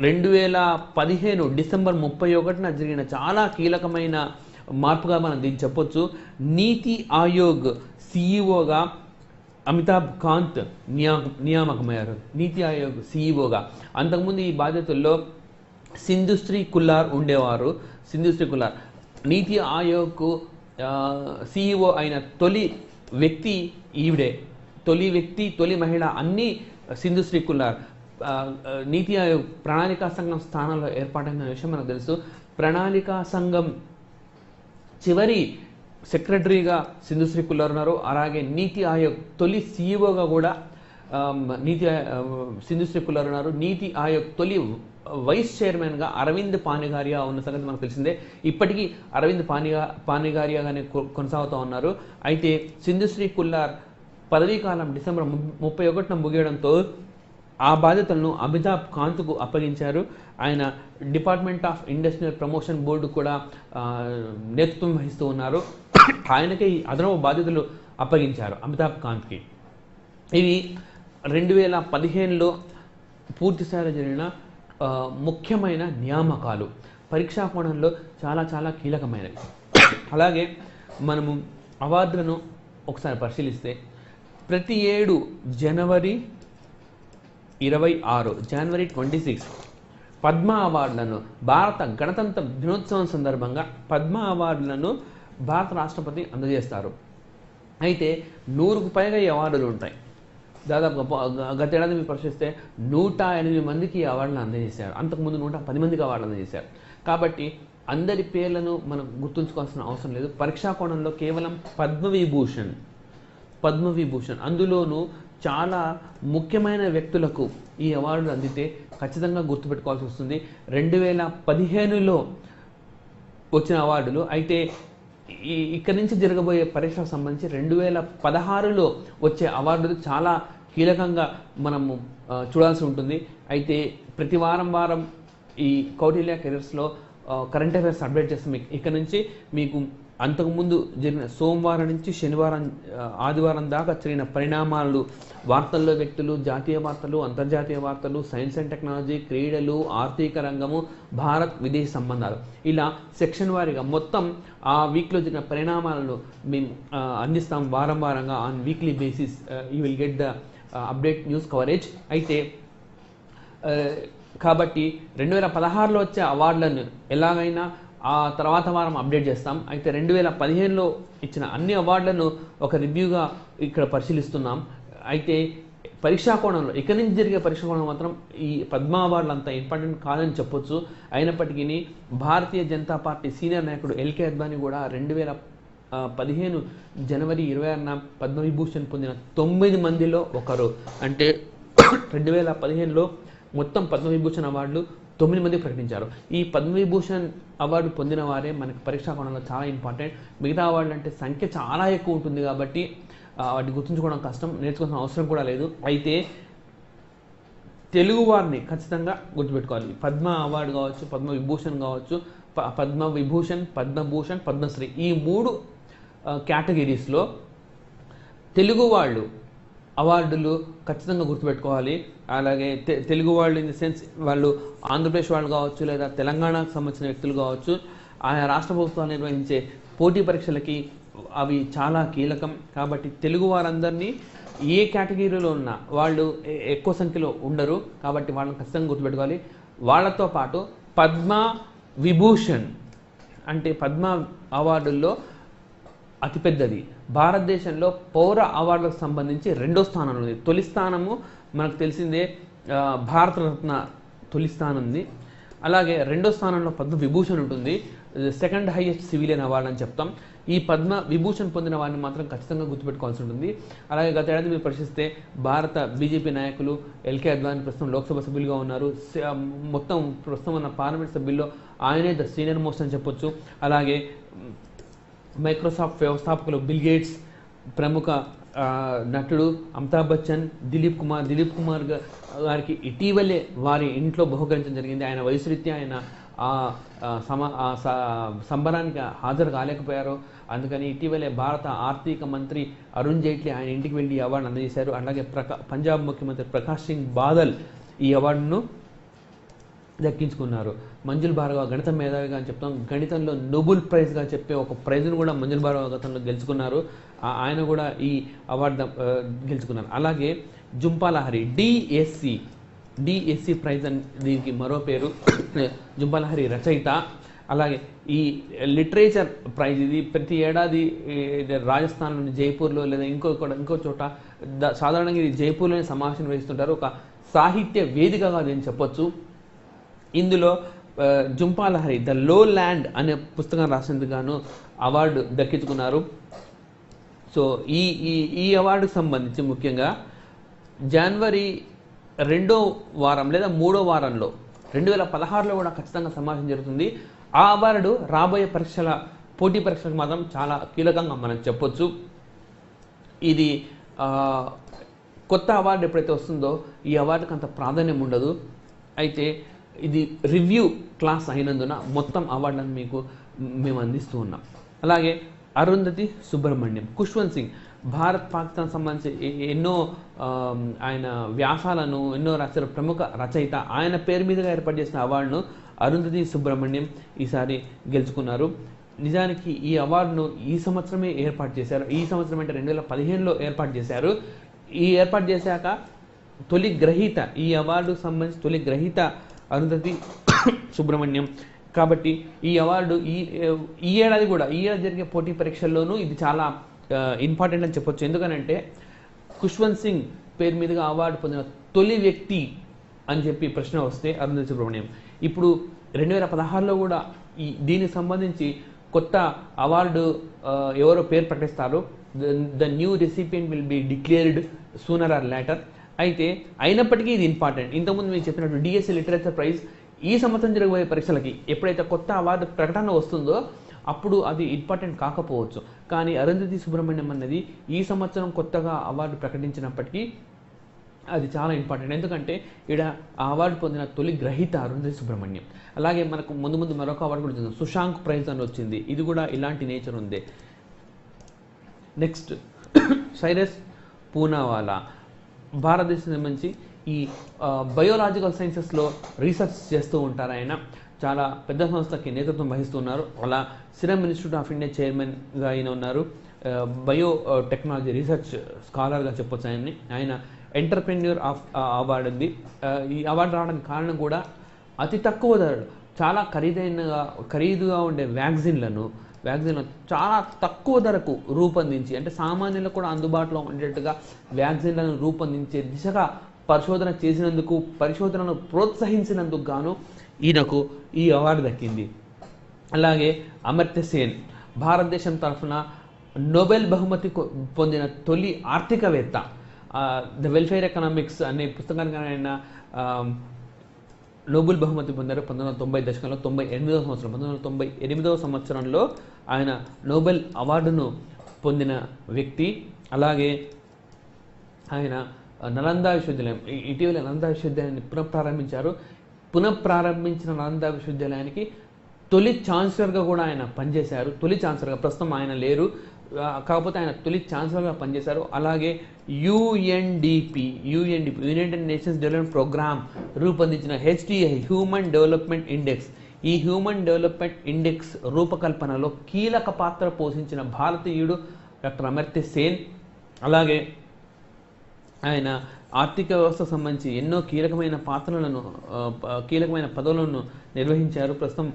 2015 డిసెంబర్ 31న జరిగిన చాలా కీలకమైన మార్పుగా మనం దీన్ని చెప్పొచ్చు. నీతి ఆయోగ్ సిఇఓగా అమితాబ్ కాంత్ నియామకమయ్యారు. నీతి ఆయోగ్ సిఇఓగా. అంతకుముందు ఈ బాధ్యతల్లో సింధుశ్రీ కుల్లార్ ఉండేవారు. నీతి ఆయోగ్కు సిఇఓ అయిన తొలి వ్యక్తి ఈవిడే. తొలి మహిళ అన్ని సింధుశ్రీ కుల్లార్. నీతి ఆయోగ్ ప్రణాళికా సంఘం స్థానంలో ఏర్పాటైన విషయం మనకు తెలుసు. ప్రణాళికా సంఘం చివరి సెక్రటరీగా సింధుశ్రీ కుల్లార్ ఉన్నారు. అలాగే నీతి ఆయోగ్ తొలి సిఇఓగా కూడా సింధుశ్రీ కుల్లార్ ఉన్నారు. నీతి ఆయోగ్ తొలి వైస్ చైర్మన్గా అరవింద్ పానిగారియా ఉన్న సంగతి మనకు తెలిసిందే. ఇప్పటికీ అరవింద్ పానిగారియాగానే కొనసాగుతూ ఉన్నారు. అయితే సింధుశ్రీ కుల్లార్ పదవీకాలం డిసెంబర్ 31న ముగియడంతో ఆ బాధ్యతలను అమితాబ్ కాంత్కు అప్పగించారు. ఆయన department of industrial promotion board కూడా నేతృత్వం వహిస్తూ ఉన్నారు. ఆయనకే ఈ అదనపు బాధ్యతలు అప్పగించారు అమితాబ్ కాంత్కి. ఇవి 2015లో పూర్తిస్థాయిలో జరిగిన ముఖ్యమైన నియామకాలు. పరీక్షా కోణంలో చాలా కీలకమైనవి. అలాగే మనము అవార్డులను ఒకసారి పరిశీలిస్తే ప్రతి ఏడు జనవరి 26 పద్మ అవార్డులను భారత గణతంత్ర దినోత్సవం సందర్భంగా పద్మ అవార్డులను భారత రాష్ట్రపతి అందజేస్తారు. అయితే 100కు పైగా ఈ అవార్డులు ఉంటాయి. దాదాపుగా గతేడాది మీరు పరిశీలిస్తే 108 మందికి ఈ అవార్డులను అందజేశారు. అంతకుముందు 110 మందికి అవార్డులు అందజేశారు. కాబట్టి అందరి పేర్లను మనం గుర్తుంచుకోవాల్సిన అవసరం లేదు. పరీక్షా కోణంలో కేవలం పద్మవిభూషణ్ అందులోనూ చాలా ముఖ్యమైన వ్యక్తులకు ఈ అవార్డులు అందితే ఖచ్చితంగా గుర్తుపెట్టుకోవాల్సి వస్తుంది. 2015లో వచ్చిన అవార్డులు. అయితే ఇక్కడి నుంచి జరగబోయే పరీక్షకు సంబంధించి 2016లో వచ్చే అవార్డులు చాలా కీలకంగా మనము చూడాల్సి ఉంటుంది. అయితే ప్రతి వారం ఈ కౌటిల్య కెరీర్స్లో కరెంట్ అఫైర్స్ అప్డేట్ చేస్తాం. ఇక్కడ నుంచి మీకు అంతకుముందు జరిగిన సోమవారం నుంచి శనివారం ఆదివారం దాకా జరిగిన పరిణామాలు, వార్తల్లో వ్యక్తులు, జాతీయ వార్తలు, అంతర్జాతీయ వార్తలు, సైన్స్ అండ్ టెక్నాలజీ, క్రీడలు, ఆర్థిక రంగము, భారత్ విదేశీ సంబంధాలు, ఇలా సెక్షన్ వారీగా మొత్తం ఆ వీక్లో జరిగిన పరిణామాలను మేము అందిస్తాం వారంగా. On weekly basis you will get the update news coverage. అయితే కాబట్టి 2016లో వచ్చే అవార్డులను ఎలాగైనా ఆ తర్వాత వారం అప్డేట్ చేస్తాం. అయితే 2015లో ఇచ్చిన అన్ని అవార్డులను ఒక రివ్యూగా ఇక్కడ పరిశీలిస్తున్నాం. అయితే పరీక్షా కోణంలో ఇక్కడి నుంచి జరిగే పరీక్షా కోణం మాత్రం ఈ పద్మ అవార్డులు అంత ఇంపార్టెంట్ కాదని చెప్పొచ్చు. అయినప్పటికీ భారతీయ జనతా పార్టీ సీనియర్ నాయకుడు ఎల్కే అద్వానీ కూడా 2015 జనవరి 26న పద్మవిభూషణ్ పొందిన 9 మందిలో ఒకరు. అంటే 2015లో మొత్తం పద్మవిభూషణ్ అవార్డులు 9 మంది ప్రకటించారు. ఈ పద్మవిభూషణ్ అవార్డు పొందిన వారే మనకి పరీక్షా కోణంలో చాలా ఇంపార్టెంట్. మిగతా అవార్డులు అంటే సంఖ్య చాలా ఎక్కువ ఉంటుంది కాబట్టి వాటిని గుర్తుంచుకోవడం కష్టం, నేర్చుకోవాల్సిన అవసరం కూడా లేదు. అయితే తెలుగు వారిని ఖచ్చితంగా గుర్తుపెట్టుకోవాలి. పద్మ అవార్డు కావచ్చు, పద్మవిభూషణ్ కావచ్చు, పద్మభూషణ్, పద్మశ్రీ, ఈ 3 కేటగిరీస్లో తెలుగు వాళ్ళు అవార్డులు ఖచ్చితంగా గుర్తుపెట్టుకోవాలి. అలాగే తెలుగు వాళ్ళు ఇన్ ది సెన్స్ వాళ్ళు ఆంధ్రప్రదేశ్ వాళ్ళు కావచ్చు, లేదా తెలంగాణకు సంబంధించిన వ్యక్తులు కావచ్చు, ఆయా రాష్ట్ర ప్రభుత్వాలు నిర్వహించే పోటీ పరీక్షలకి అవి చాలా కీలకం. కాబట్టి తెలుగు వారందరినీ ఏ కేటగిరీలో ఉన్నా వాళ్ళు ఎక్కువ సంఖ్యలో ఉండరు, కాబట్టి వాళ్ళని ఖచ్చితంగా గుర్తుపెట్టుకోవాలి. వాళ్ళతో పాటు పద్మ విభూషణ్ అంటే పద్మ అవార్డుల్లో అతిపెద్దది. భారతదేశంలో పౌర అవార్డులకు సంబంధించి 2వ స్థానంలో ఉంది. తొలి స్థానము మనకు తెలిసిందే, భారతరత్న తొలి స్థానం ఉంది. అలాగే 2వ స్థానంలో పద్మ విభూషణ్ ఉంటుంది, సెకండ్ హైయెస్ట్ సివిలియన్ అవార్డు అని చెప్తాం. ఈ పద్మ విభూషణ్ పొందిన వారిని మాత్రం ఖచ్చితంగా గుర్తుపెట్టుకోవాల్సి ఉంటుంది. అలాగే గత ఏడాది మీరు పరిశీలిస్తే భారత బీజేపీ నాయకులు ఎల్కే అద్వానీ ప్రస్తుతం లోక్సభ సభ్యులుగా ఉన్నారు. మొత్తం ప్రస్తుతం ఉన్న పార్లమెంట్ సభ్యుల్లో ఆయనే ద సీనియర్ మోస్ట్ అని చెప్పొచ్చు. అలాగే మైక్రోసాఫ్ట్ వ్యవస్థాపకులు బిల్ గేట్స్, ప్రముఖ నటుడు అమితాబ్ బచ్చన్, దిలీప్ కుమార్ గారికి ఇటీవలే వారి ఇంట్లో బహుకరించడం జరిగింది. ఆయన వయసు రీత్యా ఆయన సంబరానికి హాజరు కాలేకపోయారు. అందుకని ఇటీవలే భారత ఆర్థిక మంత్రి అరుణ్ జైట్లీ ఆయన ఇంటికి వెళ్ళి ఈ అవార్డును అందజేశారు. అలాగే పంజాబ్ ముఖ్యమంత్రి ప్రకాష్ సింగ్ బాదల్ ఈ అవార్డును దక్కించుకున్నారు. మంజుల్ భార్గవ గణిత మేధావిగా అని చెప్తాం. గణితంలో నోబెల్ ప్రైజ్గా చెప్పే ఒక ప్రైజ్ను కూడా మంజుల్ భార్గవ గతంలో గెలుచుకున్నారు. ఆయన కూడా ఈ అవార్డు గెలుచుకున్నారు. అలాగే జుంపాలహరి డిఎస్సి ప్రైజ్ అని దీనికి మరో పేరు. జుంపాలహరి రచయిత. అలాగే ఈ లిటరేచర్ ప్రైజ్ ఇది ప్రతి ఏడాది రాజస్థాన్లోని జైపూర్లో లేదా ఇంకో చోట సాధారణంగా ఇది జైపూర్లోనే సమావేశం నిర్వహిస్తుంటారు. ఒక సాహిత్య వేదికగా దీన్ని చెప్పొచ్చు. ఇందులో జుంపాలహరి ద లో ల్యాండ్ అనే పుస్తకం రాసినందుకు గాను అవార్డు దక్కించుకున్నారు. సో ఈ అవార్డుకు సంబంధించి ముఖ్యంగా జనవరి 2వ వారం లేదా 3వ వారంలో 2016లో కూడా ఖచ్చితంగా సమావేశం జరుగుతుంది. ఆ అవార్డు రాబోయే పోటీ పరీక్షలకు మాత్రం చాలా కీలకంగా మనం చెప్పొచ్చు. ఇది కొత్త అవార్డు ఎప్పుడైతే వస్తుందో ఈ అవార్డుకి అంత ప్రాధాన్యం ఉండదు. అయితే ఇది రివ్యూ క్లాస్ అయినందున మొత్తం అవార్డులను మేము అందిస్తూ ఉన్నాం. అలాగే అరుంధతి సుబ్రహ్మణ్యం, ఖుష్వంత్ సింగ్ భారత్ పాకిస్తాన్ సంబంధించి ఎన్నో ఆయన వ్యాసాలను ఎన్నో రాసిన ప్రముఖ రచయిత. ఆయన పేరు మీదుగా ఏర్పాటు చేసిన అవార్డును అరుంధతి సుబ్రహ్మణ్యం ఈసారి గెలుచుకున్నారు. నిజానికి ఈ అవార్డును ఈ సంవత్సరమే ఏర్పాటు చేశారు. ఈ సంవత్సరం అంటే 2015లో ఏర్పాటు చేశారు. ఈ ఏర్పాటు చేశాక తొలి గ్రహీత, ఈ అవార్డుకు సంబంధించి తొలి గ్రహీత అరుంధతి సుబ్రహ్మణ్యం. కాబట్టి ఈ అవార్డు ఈ ఏడాది జరిగే పోటీ పరీక్షల్లోనూ ఇది చాలా ఇంపార్టెంట్ అని చెప్పొచ్చు. ఎందుకనంటే ఖుష్వంత్ సింగ్ పేరు మీదుగా అవార్డు పొందిన తొలి వ్యక్తి అని చెప్పి ప్రశ్న వస్తే అరుంధతి సుబ్రహ్మణ్యం. ఇప్పుడు 2016లో కూడా దీనికి సంబంధించి కొత్త అవార్డు ఎవరో పేరు ప్రకటిస్తారు. The new recipient will be declared sooner or later. అయితే అయినప్పటికీ ఇది ఇంపార్టెంట్. ఇంతకుముందు మీరు చెప్పినట్టు డిఎస్సి లిటరేచర్ ప్రైజ్ ఈ సంవత్సరం జరగబోయే పరీక్షలకి ఎప్పుడైతే కొత్త అవార్డు ప్రకటన వస్తుందో అప్పుడు అది ఇంపార్టెంట్ కాకపోవచ్చు. కానీ అరుంధతి సుబ్రహ్మణ్యం అన్నది ఈ సంవత్సరం కొత్తగా అవార్డు ప్రకటించినప్పటికీ అది చాలా ఇంపార్టెంట్. ఎందుకంటే ఇక్కడ ఆ అవార్డు పొందిన తొలి గ్రహీత అరుంధతి సుబ్రహ్మణ్యం. అలాగే మనకు ముందు మరొక అవార్డు కూడా వచ్చింది, సుశాంక్ ప్రైజ్ అని వచ్చింది. ఇది కూడా ఇలాంటి నేచర్ ఉంది. నెక్స్ట్ సైరస్ పూనావాలా, భారతదేశం సంబంధించి ఈ బయోలాజికల్ సైన్సెస్లో రీసెర్చ్ చేస్తూ ఉంటారు. ఆయన చాలా పెద్ద సంస్థకి నేతృత్వం వహిస్తున్నారు. అలా సిరమ్ ఇన్స్టిట్యూట్ ఆఫ్ ఇండియా చైర్మన్గా ఆయన ఉన్నారు. బయో టెక్నాలజీ రీసెర్చ్ స్కాలర్గా చెప్పొచ్చు ఆయన్ని. ఆయన ఎంటర్ప్రెన్యూర్ ఆఫ్ అవార్డు ఉంది. ఈ అవార్డు రావడానికి కారణం కూడా అతి తక్కువ ధరలు, చాలా ఖరీదుగా ఉండే వ్యాక్సిన్లను చాలా తక్కువ ధరకు రూపొందించి, అంటే సామాన్యులకు కూడా అందుబాటులో ఉండేట్టుగా వ్యాక్సిన్లను రూపొందించే దిశగా పరిశోధన చేసినందుకు, పరిశోధనను ప్రోత్సహించినందుకు గాను ఈయనకు ఈ అవార్డు దక్కింది. అలాగే అమర్త్య సేన్ భారతదేశం తరఫున నోబెల్ బహుమతి పొందిన తొలి ఆర్థికవేత్త. ద వెల్ఫేర్ ఎకనామిక్స్ అనే పుస్తకానికి ఆయన నోబెల్ బహుమతి పొందారు 1990 దశకంలో. 1998వ సంవత్సరంలో ఆయన నోబెల్ అవార్డును పొందిన వ్యక్తి. అలాగే ఆయన నలంద విశ్వవిద్యాలయం, ఇటీవల నలంద విశ్వవిద్యాలయాన్ని పునఃప్రారంభించిన నలంద విశ్వవిద్యాలయానికి తొలి ఛాన్సలర్గా కూడా ఆయన పనిచేశారు. తొలి ఛాన్సలర్గా, ప్రస్తుతం ఆయన లేరు. కాకపోతే ఆయన తొలి ఛాన్సలర్గా పనిచేశారు. అలాగే UNDP united nations development programme రూపొందించిన HDI హ్యూమన్ డెవలప్మెంట్ ఇండెక్స్, ఈ హ్యూమన్ డెవలప్మెంట్ ఇండెక్స్ రూపకల్పనలో కీలక పాత్ర పోషించిన భారతీయుడు డాక్టర్ అమర్త్య సేన్. అలాగే ఆయన ఆర్థిక వ్యవస్థకు సంబంధించి ఎన్నో కీలకమైన పదవులను నిర్వహించారు. ప్రస్తుతం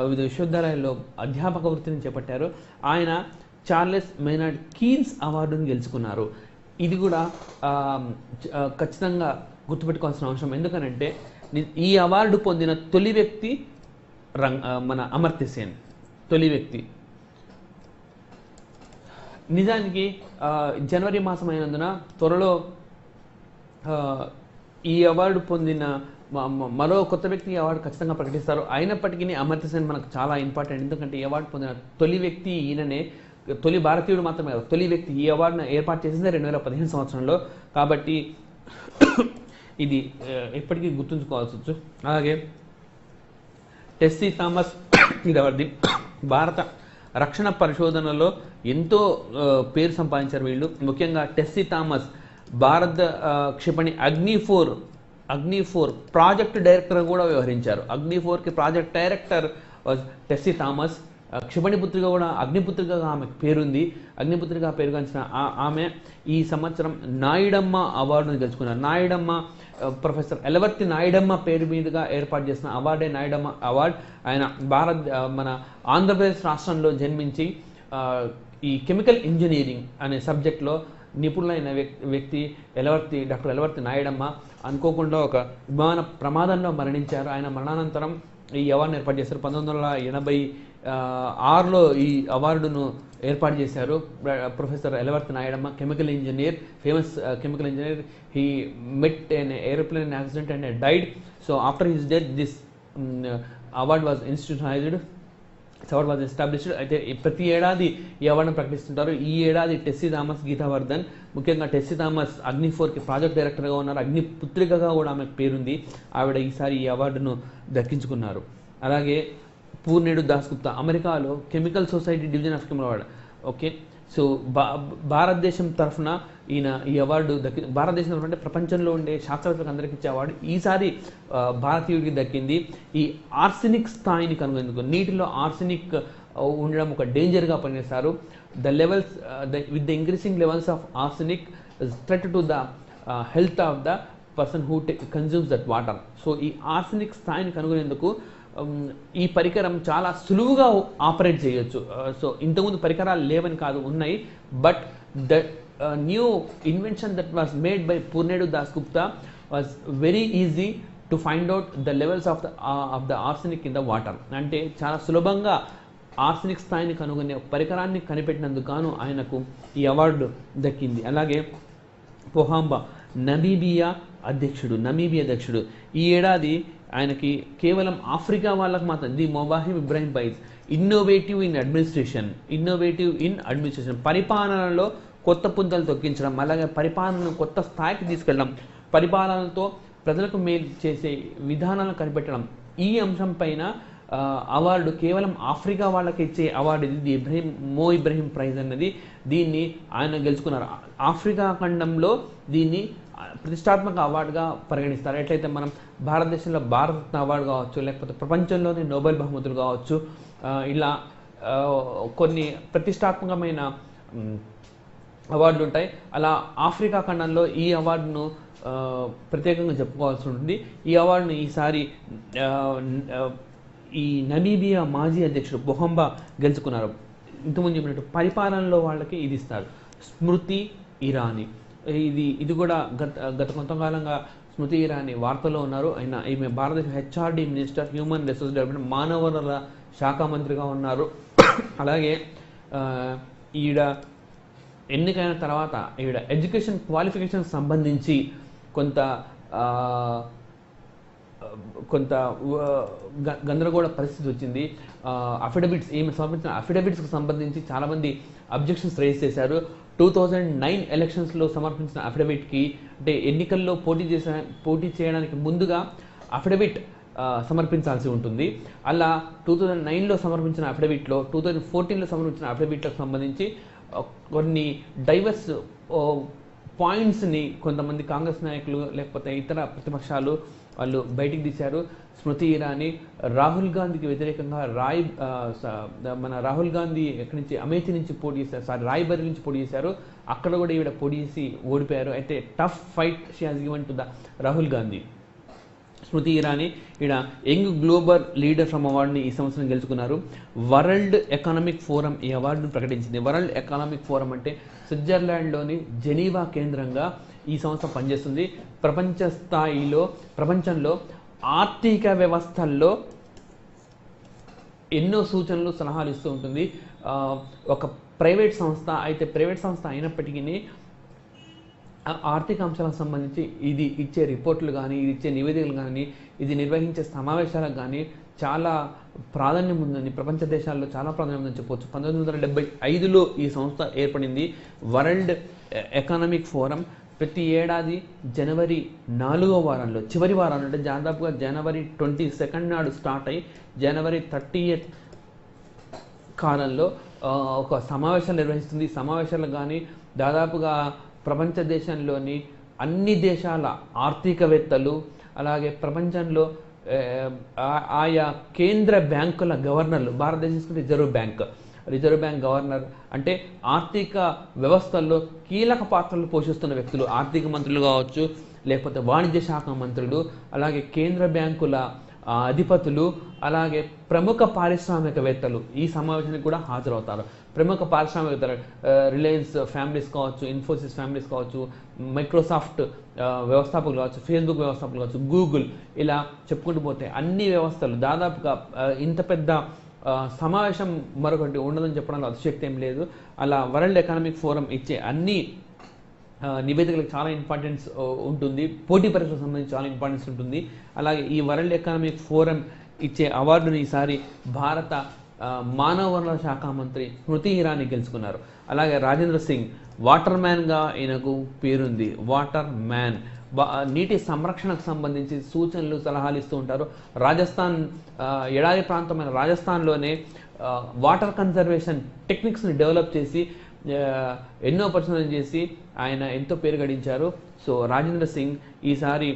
వివిధ విశ్వవిద్యాలయాల్లో అధ్యాపక వృత్తిని చేపట్టారు. ఆయన చార్లెస్ మేనార్డ్ కీన్స్ అవార్డును గెలుచుకున్నారు. ఇది కూడా ఖచ్చితంగా గుర్తుపెట్టుకోవాల్సిన అవసరం. ఎందుకనంటే ఈ అవార్డు పొందిన తొలి వ్యక్తి మన అమర్త్య సేన్, తొలి వ్యక్తి. నిజానికి జనవరి మాసం అయినందున త్వరలో ఈ అవార్డు పొందిన మరో కొత్త వ్యక్తి ఈ అవార్డు ఖచ్చితంగా ప్రకటిస్తారు. అయినప్పటికీ అమర్త్య సేన్ మనకు చాలా ఇంపార్టెంట్. ఎందుకంటే ఈ అవార్డు పొందిన తొలి వ్యక్తి ఈయననే, తొలి భారతీయుడు మాత్రమే కాదు, తొలి వ్యక్తి. ఈ అవార్డును ఏర్పాటు చేసింది 2015 సంవత్సరంలో. కాబట్టి ఇది ఎప్పటికీ గుర్తుంచుకోవాల్సి వచ్చు. అలాగే టెస్సీ థామస్ ఇదవరిది. భారత రక్షణ పరిశోధనలో ఎంతో పేరు సంపాదించారు వీళ్ళు. ముఖ్యంగా టెస్సీ థామస్ భారత క్షిపణి అగ్ని 4 ప్రాజెక్ట్ డైరెక్టర్ కూడా వ్యవహరించారు. అగ్ని 4కి ప్రాజెక్ట్ డైరెక్టర్ టెస్సీ థామస్. క్షిపణి పుత్రిక కూడా అగ్నిపుత్రికగా ఆమెకు పేరుంది. అగ్నిపుత్రిక పేరుగాంచిన ఆమె ఈ సంవత్సరం నాయుడమ్మ అవార్డును గెలుచుకున్నారు. నాయుడమ్మ ప్రొఫెసర్ ఎలవర్తి నాయుడమ్మ పేరు మీదుగా ఏర్పాటు చేసిన అవార్డే నాయుడమ్మ అవార్డ్. ఆయన మన ఆంధ్రప్రదేశ్ రాష్ట్రంలో జన్మించి ఈ కెమికల్ ఇంజనీరింగ్ అనే సబ్జెక్ట్లో నిపుణులైన వ్యక్తి డాక్టర్ ఎలవర్తి నాయుడమ్మ అనుకోకుండా ఒక విమాన ప్రమాదంలో మరణించారు. ఆయన మరణానంతరం ఈ అవార్డును ఏర్పాటు చేశారు. 1986లో ఈ అవార్డును ఏర్పాటు చేశారు. Professor Yelavarthy Nayudamma, chemical engineer, famous chemical engineer. He met an aeroplane accident and died. So after his death this award was institutionalised, award was established. అయితే ప్రతి ఏడాది ఈ అవార్డును ప్రకటిస్తుంటారు. ఈ ఏడాది టెస్సీ థామస్, గీతావర్ధన్, ముఖ్యంగా టెస్సీ థామస్ అగ్ని 4కి ప్రాజెక్ట్ డైరెక్టర్గా ఉన్నారు. అగ్ని పుత్రికగా కూడా ఆమెకు పేరుంది. ఆవిడ ఈసారి ఈ అవార్డును దక్కించుకున్నారు. అలాగే పూర్ణేడు దాస్గుప్తా, అమెరికాలో chemical society division of chemical award. Okay, so భారతదేశం తరఫున ఈయన ఈ అవార్డు భారతదేశం తరఫున అంటే ప్రపంచంలో ఉండే శాస్త్రవేత్తలకు అందరికీ ఇచ్చే అవార్డు ఈసారి భారతీయుడికి దక్కింది. ఈ ఆర్సెనిక్ స్థాయిని కనుగొనేందుకు, నీటిలో ఆర్సెనిక్ ఉండడం ఒక డేంజర్గా పనిచేస్తారు. With the increasing levels of arsenic threat to the health of the person who consumes that water. So ఈ ఆర్సెనిక్ స్థాయిని కనుగొనేందుకు ఈ పరికరం చాలా సులువుగా ఆపరేట్ చేయొచ్చు. సో ఇంతకుముందు పరికరాలు లేవని కాదు, ఉన్నాయి. But that new invention that was made by Purnendu Dasgupta was very easy to find out the levels of the arsenic in the water. అంటే చాలా సులభంగా ఆర్సెనిక్ స్థాయిని కనుగొనే పరికరాన్ని కనిపెట్టినందుకు గాను ఆయనకు ఈ అవార్డు దక్కింది. అలాగే పొహాంబా, నమీబియా అధ్యక్షుడు. ఈ ఏడాది ఆయనకి కేవలం ఆఫ్రికా వాళ్ళకు మాత్రం ది మొబాహిమ్ Ibrahim prize innovative in administration, పరిపాలనలో కొత్త పుంతలు తొక్కించడం, అలాగే పరిపాలనను కొత్త స్థాయికి తీసుకెళ్ళడం, పరిపాలనతో ప్రజలకు మేలు చేసే విధానాలను కనిపెట్టడం. ఈ అంశం పైన అవార్డు కేవలం ఆఫ్రికా వాళ్ళకి ఇచ్చే అవార్డు ఇది, ది ఇబ్రాహిం ప్రైజ్ అన్నది. దీన్ని ఆయన గెలుచుకున్నారు. ఆఫ్రికా ఖండంలో దీన్ని ప్రతిష్టాత్మక అవార్డుగా పరిగణిస్తారు. ఎట్లయితే మనం భారతదేశంలో భారతరత్న అవార్డు కావచ్చు, లేకపోతే ప్రపంచంలోని నోబెల్ బహుమతులు కావచ్చు, ఇలా కొన్ని ప్రతిష్టాత్మకమైన అవార్డులు ఉంటాయి. అలా ఆఫ్రికా ఖండంలో ఈ అవార్డును ప్రత్యేకంగా చెప్పుకోవాల్సి ఉంటుంది. ఈ అవార్డును ఈసారి ఈ నమీబియా మాజీ అధ్యక్షుడు పొహంబా గెలుచుకున్నారు. ఇంతకుముందు చెప్పినట్టు పరిపాలనలో వాళ్ళకి ఇది ఇస్తారు. స్మృతి ఇరానీ, ఇది కూడా గత కొంతకాలంగా స్మృతి ఇరానీ వార్తల్లో ఉన్నారు. ఈమె భారతదేశ HRD minister, human resource development, మానవ వనరుల శాఖ మంత్రిగా ఉన్నారు. అలాగే ఈవిడ ఎన్నికైన తర్వాత ఈవిడ ఎడ్యుకేషన్ క్వాలిఫికేషన్ సంబంధించి కొంత గందరగోళ పరిస్థితి వచ్చింది. అఫిడవిట్స్, ఈమె సమర్పించిన అఫిడవిట్స్కి సంబంధించి చాలామంది అబ్జెక్షన్స్ రైజ్ చేశారు. 2009 ఎలక్షన్స్లో సమర్పించిన అఫిడవిట్కి, అంటే ఎన్నికల్లో పోటీ చేయడానికి ముందుగా అఫిడవిట్ సమర్పించాల్సి ఉంటుంది. అలా 2009లో సమర్పించిన అఫిడవిట్లో 2014లో సమర్పించిన అఫిడవిట్లకు సంబంధించి కొన్ని డైవర్స్ పాయింట్స్ని కొంతమంది కాంగ్రెస్ నాయకులు లేకపోతే ఇతర ప్రతిపక్షాలు వాళ్ళు బయటికి తీశారు. స్మృతి ఇరానీ రాహుల్ గాంధీకి వ్యతిరేకంగా మన రాహుల్ గాంధీ ఎక్కడి నుంచి అమేథీ నుంచి పోటీ చేశారు, రాయ్బరేలీ నుంచి పోటీ చేశారు. అక్కడ కూడా ఈవిడ పోటీ చేసి ఓడిపోయారు. అయితే tough fight she has given to the Rahul Gandhi. Smriti Irani ఈడ యంగ్ గ్లోబల్ లీడర్ ఫ్రమ్ అవార్డుని ఈ సంవత్సరం గెలుచుకున్నారు. వరల్డ్ ఎకనామిక్ ఫోరం ఈ అవార్డును ప్రకటించింది. వరల్డ్ ఎకనామిక్ ఫోరం అంటే స్విట్జర్లాండ్లోని జెనీవా కేంద్రంగా ఈ సంవత్సరం పనిచేస్తుంది. ప్రపంచ స్థాయిలో ప్రపంచంలో ఆర్థిక వ్యవస్థల్లో ఎన్నో సూచనలు సలహాలు ఇస్తూ ఉంటుంది. ఒక ప్రైవేట్ సంస్థ అయితే ప్రైవేట్ సంస్థ అయినప్పటికీ ఆర్థిక అంశాలకు సంబంధించి ఇది ఇచ్చే రిపోర్ట్లు కానీ ఇది ఇచ్చే నివేదికలు కానీ ఇది నిర్వహించే సమావేశాలకు కానీ చాలా ప్రాధాన్యం ఉందని ప్రపంచ దేశాల్లో చాలా ప్రాధాన్యం ఉందని చెప్పవచ్చు. 1975లో ఈ సంస్థ ఏర్పడింది. వరల్డ్ ఎకనామిక్ ఫోరం ప్రతి ఏడాది జనవరి 4వ వారంలో చివరి వారం అంటే దాదాపుగా జనవరి 22 నాడు స్టార్ట్ అయ్యి జనవరి 30th కాలంలో ఒక సమావేశాలు నిర్వహిస్తుంది. సమావేశాలు కానీ దాదాపుగా ప్రపంచ దేశంలోని అన్ని దేశాల ఆర్థికవేత్తలు అలాగే ప్రపంచంలో ఆయా కేంద్ర బ్యాంకుల గవర్నర్లు, భారతదేశం తీసుకుంటే రిజర్వ్ బ్యాంక్ గవర్నర్ అంటే ఆర్థిక వ్యవస్థల్లో కీలక పాత్రలు పోషిస్తున్న వ్యక్తులు, ఆర్థిక మంత్రులు కావచ్చు లేకపోతే వాణిజ్య శాఖ మంత్రులు, అలాగే కేంద్ర బ్యాంకుల అధిపతులు, అలాగే ప్రముఖ పారిశ్రామికవేత్తలు ఈ సమావేశానికి కూడా హాజరవుతారు. ప్రముఖ పారిశ్రామికవేత్తలు రిలయన్స్ ఫ్యామిలీస్ కావచ్చు, ఇన్ఫోసిస్ ఫ్యామిలీస్ కావచ్చు, మైక్రోసాఫ్ట్ వ్యవస్థాపకులు కావచ్చు, ఫేస్బుక్ వ్యవస్థాపకులు కావచ్చు, గూగుల్, ఇలా చెప్పుకుంటూ పోతే అన్ని వ్యవస్థలు దాదాపుగా ఇంత పెద్ద సమావేశం మరొకటి ఉండదని చెప్పడంలో అతిశక్తి ఏం లేదు. అలా వరల్డ్ ఎకనామిక్ ఫోరం ఇచ్చే అన్ని నివేదికలకు చాలా ఇంపార్టెన్స్ ఉంటుంది. పోటీ పరీక్షలకు సంబంధించి చాలా ఇంపార్టెన్స్ ఉంటుంది. అలాగే ఈ వరల్డ్ ఎకనామిక్ ఫోరం ఇచ్చే అవార్డుని ఈసారి భారత మానవ వనరుల శాఖ మంత్రి స్మృతి ఇరానీ గెలుచుకున్నారు. అలాగే రాజేంద్ర సింగ్ వాటర్ మ్యాన్గా ఈయనకు పేరుంది. వాటర్ మ్యాన్ నీటి సంరక్షణకు సంబంధించి సూచనలు సలహాలు ఇస్తూ ఉంటారు. రాజస్థాన్ ఎడారి ప్రాంతమైన రాజస్థాన్లోనే వాటర్ కన్జర్వేషన్ టెక్నిక్స్ని డెవలప్ చేసి ఎన్నో పరిశోధనలు చేసి ఆయన ఎంతో పేరు గడించారు. సో రాజేంద్ర సింగ్ ఈసారి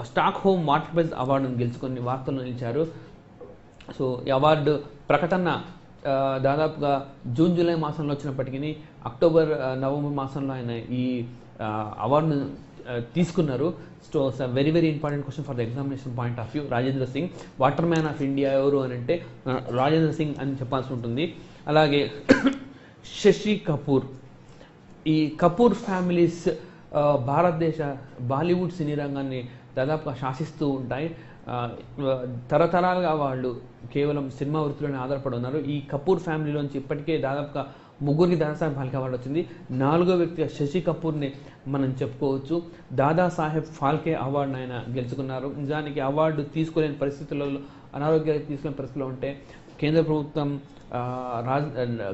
స్టాక్ హోమ్ వాటర్ ప్రైజ్ అవార్డును గెలుచుకొని వార్తల్లో నిలిచారు. సో ఈ అవార్డు ప్రకటన దాదాపుగా జూన్ జూలై మాసంలో వచ్చినప్పటికీ అక్టోబర్ నవంబర్ మాసంలో ఆయన ఈ అవార్డును తీసుకున్నారు. So very very important question for the examination point of view. Rajendra Singh water man of India ఎవరు అని అంటే రాజేంద్ర సింగ్ అని చెప్పాల్సి ఉంటుంది. అలాగే శశి కపూర్, ఈ కపూర్ ఫ్యామిలీస్ భారతదేశ బాలీవుడ్ సినీ రంగాన్ని దాదాపుగా శాసిస్తూ ఉంటాయి. తరతరాలుగా వాళ్ళు కేవలం సినిమా వృత్తిలోనే ఆధారపడి ఉన్నారు. ఈ కపూర్ ఫ్యామిలీలోంచి ఇప్పటికే దాదాపుగా ముగ్గురికి దాదాసాహెబ్ ఫాల్కే అవార్డు వచ్చింది. 4వ వ్యక్తిగా శశి కపూర్ని మనం చెప్పుకోవచ్చు. దాదాసాహెబ్ ఫాల్కే అవార్డును ఆయన గెలుచుకున్నారు. నిజానికి అవార్డు తీసుకోలేని పరిస్థితులలో, అనారోగ్యాలు తీసుకునే పరిస్థితుల్లో ఉంటే కేంద్ర ప్రభుత్వం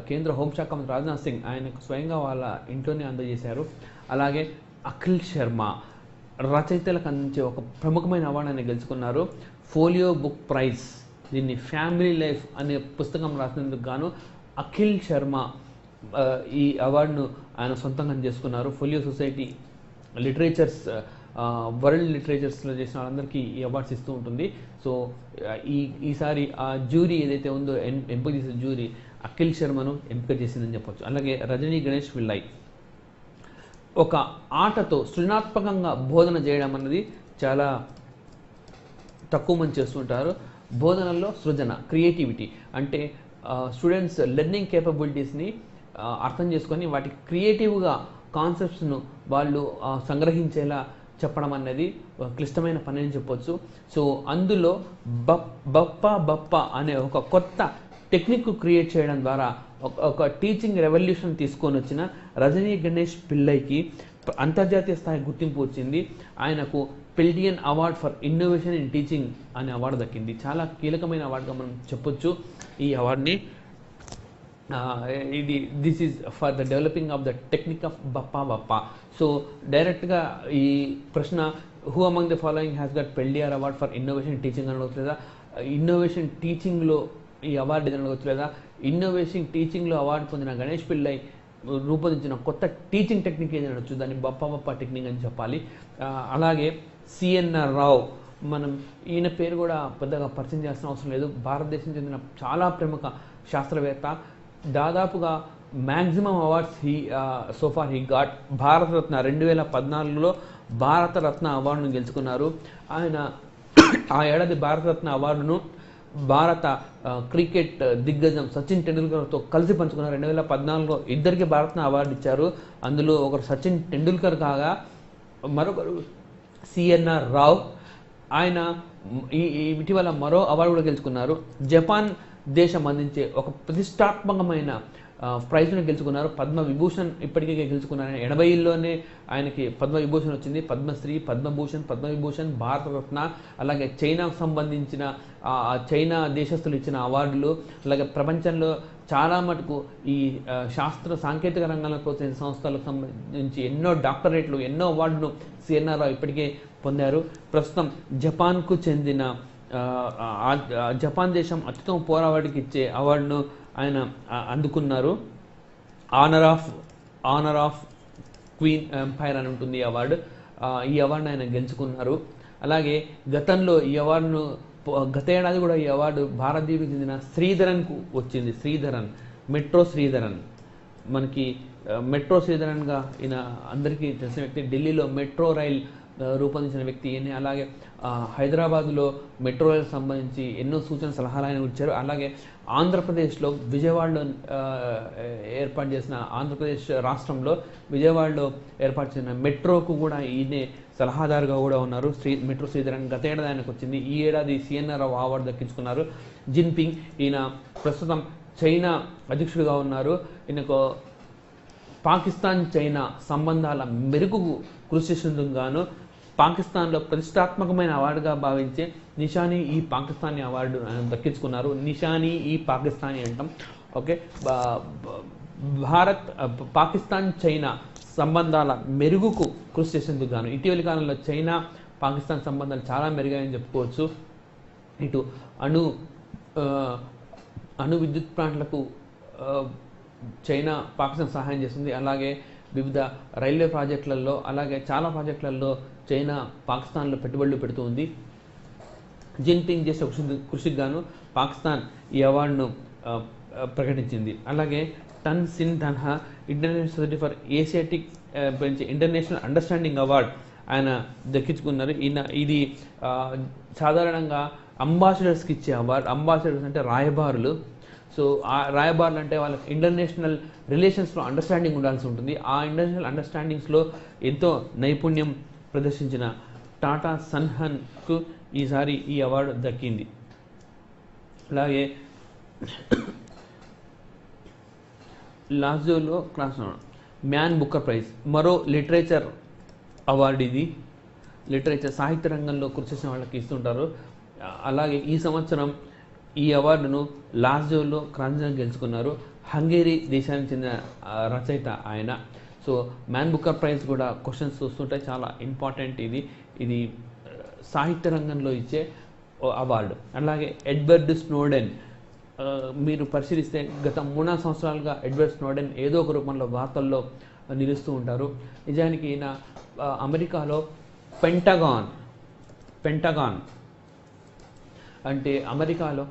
కేంద్ర హోంశాఖ మంత్రి రాజ్నాథ్ సింగ్ ఆయనకు స్వయంగా వాళ్ళ ఇంట్లోనే అందజేశారు. అలాగే అఖిల్ శర్మ రచయితలకు అందించే ఒక ప్రముఖమైన అవార్డు ఆయన గెలుచుకున్నారు. ఫోలియో బుక్ ప్రైజ్, దీన్ని ఫ్యామిలీ లైఫ్ అనే పుస్తకం రాసినందుకు గాను అఖిల్ శర్మ ఈ అవార్డును ఆయన సొంతంగా చేసుకున్నారు. ఫోలియో సొసైటీ లిటరేచర్స్ వరల్డ్ లిటరేచర్స్లో చేసిన వాళ్ళందరికీ ఈ అవార్డ్స్ ఇస్తూ ఉంటుంది. సో ఈసారి ఆ జ్యూరీ ఏదైతే ఉందో ఎంపిక చేసిన జ్యూరీ అఖిల్ శర్మను ఎంపిక చేసిందని చెప్పొచ్చు. అలాగే రజనీ గణేష్ పిల్లై ఒక ఆటతో సృజనాత్మకంగా బోధన చేయడం అన్నది చాలా తక్కువ మంది చేస్తుంటారు. బోధనలో సృజన, క్రియేటివిటీ అంటే స్టూడెంట్స్ లెర్నింగ్ కేపబిలిటీస్ని అర్థం చేసుకొని వాటికి క్రియేటివ్గా కాన్సెప్ట్స్ను వాళ్ళు సంగ్రహించేలా చెప్పడం అనేది క్లిష్టమైన పని అని చెప్పొచ్చు. సో అందులో బప్ప అనే ఒక కొత్త టెక్నిక్ క్రియేట్ చేయడం ద్వారా ఒక టీచింగ్ రెవల్యూషన్ తీసుకొని వచ్చిన రజనీ గణేష్ పిల్లైకి అంతర్జాతీయ స్థాయి గుర్తింపు వచ్చింది. ఆయనకు Peltier award for innovation in teaching అనే అవార్డు దక్కింది. చాలా కీలకమైన అవార్డుగా మనం చెప్పొచ్చు ఈ అవార్డుని. This is for the developing of the technique of బప్ప. సో డైరెక్ట్గా ఈ ప్రశ్న who among the following has got Peltier award for innovation teaching అని అడగవచ్చు, లేదా ఇన్నోవేషన్ టీచింగ్లో ఈ అవార్డు ఏదైనా అడగవచ్చు, లేదా ఇన్నోవేషన్ టీచింగ్లో అవార్డు పొందిన గణేష్ పిల్లై రూపొందించిన కొత్త టీచింగ్ టెక్నిక్ ఏదైనా వచ్చు, దాన్ని బప్ప టెక్నిక్ అని చెప్పాలి. అలాగే సిఎన్ఆర్ రావు, మనం ఈయన పేరు కూడా పెద్దగా పరిచయం చేయాల్సిన అవసరం లేదు. భారతదేశం చెందిన చాలా ప్రముఖ శాస్త్రవేత్త. దాదాపుగా maximum awards so far he got. Bharat Ratna 2014లో భారతరత్న అవార్డును గెలుచుకున్నారు. ఆయన ఆ ఏడాది భారతరత్న అవార్డును భారత క్రికెట్ దిగ్గజం సచిన్ టెండూల్కర్తో కలిసి పంచుకున్నారు. 2014లో ఇద్దరికి భారతరత్న అవార్డు ఇచ్చారు. అందులో ఒకరు సచిన్ టెండూల్కర్ కాగా మరొకరు సిఎన్ఆర్ రావ్. ఆయన ఇటీవల మరో అవార్డు కూడా గెలుచుకున్నారు. జపాన్ దేశం అందించే ఒక ప్రతిష్టాత్మకమైన ప్రైజ్ను గెలుచుకున్నారు. పద్మవిభూషణ్ ఇప్పటికే గెలుచుకున్నారు. 80లోనే ఆయనకి పద్మవిభూషణ్ వచ్చింది. పద్మశ్రీ, పద్మభూషణ్, పద్మవిభూషణ్, భారతరత్న, అలాగే చైనాకు సంబంధించిన చైనా దేశస్తులు ఇచ్చిన అవార్డులు, అలాగే ప్రపంచంలో చాలా మటుకు ఈ శాస్త్ర సాంకేతిక రంగంలో ప్రోత్సహించిన సంస్థలకు సంబంధించి ఎన్నో డాక్టరేట్లు, ఎన్నో అవార్డును సిఎన్ఆర్ రావు ఇప్పటికే పొందారు. ప్రస్తుతం జపాన్కు చెందిన జపాన్ దేశం అత్యుత్తమ పోరావాడికి ఇచ్చే అవార్డును ఆయన అందుకున్నారు. ఆనర్ ఆఫ్ క్వీన్ ఎంపైర్ అని ఉంటుంది ఈ అవార్డు. ఈ అవార్డును ఆయన గెలుచుకున్నారు. అలాగే గతంలో ఈ అవార్డును గత ఏడాది కూడా ఈ అవార్డు భారతీయుడికి చెందిన శ్రీధరన్కు వచ్చింది. మెట్రో శ్రీధరన్ మనకి మెట్రో శ్రీధరన్గా ఈయన అందరికీ తెలిసిన వ్యక్తి. ఢిల్లీలో మెట్రో రైల్ రూపొందించిన వ్యక్తి ఈయన. అలాగే హైదరాబాద్లో మెట్రో రైల్ సంబంధించి ఎన్నో సూచన సలహాలు ఆయన ఇచ్చారు. అలాగే ఆంధ్రప్రదేశ్లో విజయవాడలో ఏర్పాటు చేసిన ఆంధ్రప్రదేశ్ రాష్ట్రంలో విజయవాడలో ఏర్పాటు చేసిన మెట్రోకు కూడా ఈయనే సలహాదారుగా కూడా ఉన్నారు. మెట్రో శ్రీధరన్ గత ఏడాది ఆయనకు వచ్చింది. ఈ ఏడాది సిఎన్ఆర్ అవార్డు దక్కించుకున్నారు. జిన్పింగ్ ఈయన ప్రస్తుతం చైనా అధ్యక్షుడిగా ఉన్నారు. ఈయనకు పాకిస్తాన్ చైనా సంబంధాల మెరుగుకు కృషి చేసేందుకు గాను పాకిస్తాన్లో ప్రతిష్టాత్మకమైన అవార్డుగా భావించే నిషానీ ఈ పాకిస్తానీ అవార్డు దక్కించుకున్నారు. నిషానీ ఈ పాకిస్తానీ అంటాం. ఓకే, పాకిస్తాన్ చైనా సంబంధాల మెరుగుకు కృషి చేసేందుకు గాను ఇటీవలి కాలంలో చైనా పాకిస్తాన్ సంబంధాలు చాలా మెరుగాయని చెప్పుకోవచ్చు. ఇటు అణు విద్యుత్ ప్లాంట్లకు చైనా పాకిస్తాన్ సహాయం చేస్తుంది. అలాగే వివిధ రైల్వే ప్రాజెక్టులలో, అలాగే చాలా ప్రాజెక్టులలో చైనా పాకిస్తాన్లో పెట్టుబడులు పెడుతూ ఉంది. జిన్పింగ్ చేసే కృషికి గాను పాకిస్తాన్ ఈ అవార్డును ప్రకటించింది. అలాగే టన్ సిన్ ధన్హా international society for Asiatic international understanding award ఆయన దక్కించుకున్నారు. ఇది సాధారణంగా అంబాసిడర్స్కి ఇచ్చే అవార్డు. అంబాసిడర్స్ అంటే రాయబారులు. సో ఆ రాయబారులు అంటే వాళ్ళకి ఇంటర్నేషనల్ రిలేషన్స్లో అండర్స్టాండింగ్ ఉండాల్సి ఉంటుంది. ఆ ఇంటర్నేషనల్ అండర్స్టాండింగ్స్లో ఎంతో నైపుణ్యం ప్రదర్శించిన టాటా సన్హన్కు ఈసారి ఈ అవార్డు దక్కింది. అలాగే లాజోలో మ్యాన్ బుక్కర్ ప్రైజ్ మరో లిటరేచర్ అవార్డు. ఇది లిటరేచర్ సాహిత్య రంగంలో కృషి చేసిన వాళ్ళకి ఇస్తుంటారు. అలాగే ఈ సంవత్సరం ఈ అవార్డును లాజోలో క్రాంజన్ గెలుచుకున్నారు. హంగేరీ దేశానికి చెందిన రచయిత ఆయన. సో మ్యాన్ బుక్కర్ ప్రైజ్ కూడా క్వశ్చన్స్ చూస్తుంటే చాలా ఇంపార్టెంట్. ఇది సాహిత్య రంగంలో ఇచ్చే అవార్డు. అలాగే ఎడ్వర్డ్ స్నోడెన్, మీరు పరిశీలిస్తే గత 3 సంవత్సరాలుగా ఎడ్వర్డ్ స్నోడెన్ ఏదో ఒక రూపంలో వార్తల్లో నిలుస్తూ ఉంటారు. నిజానికి ఈయన అమెరికాలో పెంటగాన్ అంటే అమెరికాలో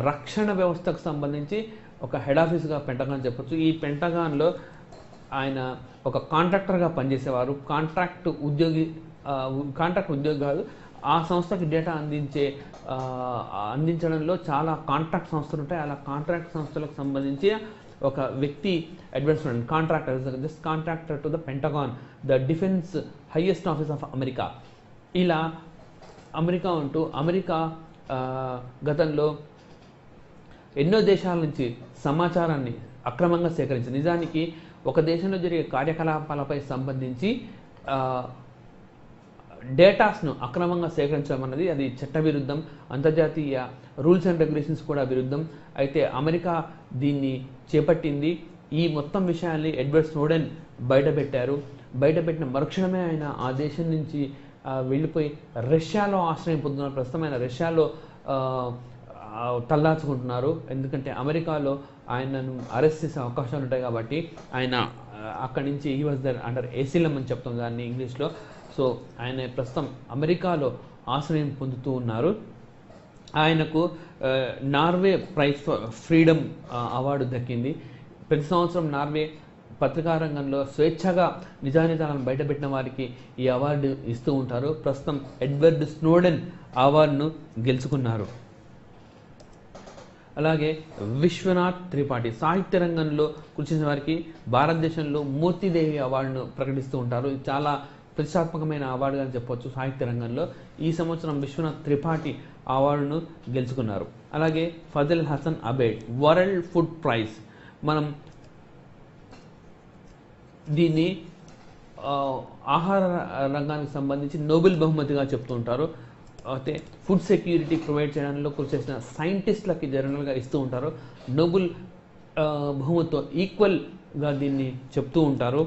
రక్షణ వ్యవస్థకు సంబంధించి ఒక హెడ్ ఆఫీస్గా పెంటగాన్ చెప్పొచ్చు. ఈ పెంటగాన్లో ఆయన ఒక కాంట్రాక్టర్గా పనిచేసేవారు. కాంట్రాక్ట్ ఉద్యోగి కాదు, ఆ సంస్థకి డేటా అందించడంలో చాలా కాంట్రాక్ట్ సంస్థలు ఉంటాయి. అలా కాంట్రాక్ట్ సంస్థలకు సంబంధించి ఒక వ్యక్తి advance contractor to the pentagon, the defence highest office of America. ఇలా అమెరికా గతంలో ఎన్నో దేశాల నుంచి సమాచారాన్ని అక్రమంగా సేకరించింది. నిజానికి ఒక దేశంలో జరిగే కార్యకలాపాలపై సంబంధించి డేటాస్ను అక్రమంగా సేకరించడం అన్నది అది చట్టవిరుద్ధం, అంతర్జాతీయ రూల్స్ అండ్ రెగ్యులేషన్స్ కూడా విరుద్ధం. అయితే అమెరికా దీన్ని చేపట్టింది. ఈ మొత్తం విషయాన్ని ఎడ్వర్డ్ స్నోడెన్ బయటపెట్టిన మరుక్షణమే ఆయన ఆ దేశం నుంచి వెళ్ళిపోయి రష్యాలో ఆశ్రయం పొందుతున్నారు. ప్రస్తుతం ఆయన రష్యాలో తల్లాచుకుంటున్నారు. ఎందుకంటే అమెరికాలో ఆయనను అరెస్ట్ చేసే అవకాశాలు ఉంటాయి కాబట్టి ఆయన అక్కడి నుంచి హీ వాజ్ దర్ అండర్ ఏసిలం అని చెప్తాం దాన్ని ఇంగ్లీష్లో. సో ఆయన ప్రస్తుతం అమెరికాలో ఆశ్రయం పొందుతూ ఉన్నారు. ఆయనకు Norway prize for freedom award దక్కింది. ప్రతి సంవత్సరం నార్వే పత్రికా రంగంలో స్వేచ్ఛగా నిజానిజాలను బయటపెట్టిన వారికి ఈ అవార్డు ఇస్తూ ఉంటారు. ప్రస్తుతం ఎడ్వర్డ్ స్నోడెన్ అవార్డును గెలుచుకున్నారు. అలాగే విశ్వనాథ్ త్రిపాఠి సాహిత్య రంగంలో కృషి చేసిన వారికి భారతదేశంలో మూర్తిదేవి అవార్డును ప్రకటిస్తూ ఉంటారు. ఇది చాలా ప్రతిష్టాత్మకమైన అవార్డుగా చెప్పవచ్చు సాహిత్య రంగంలో. ఈ సంవత్సరం విశ్వనాథ్ త్రిపాఠి అవార్డును గెలుచుకున్నారు. అలాగే Fazle Hasan Abed world food prize, మనం దీన్ని ఆహార రంగానికి సంబంధించి నోబెల్ బహుమతిగా చెప్తూ ఉంటారు. అయితే ఫుడ్ సెక్యూరిటీ ప్రొవైడ్ చేయడంలో కృషి చేసిన సైంటిస్టులకి జనరల్గా ఇస్తూ ఉంటారు. నోబెల్ బహుమతితో ఈక్వల్గా దీన్ని చెప్తూ ఉంటారు.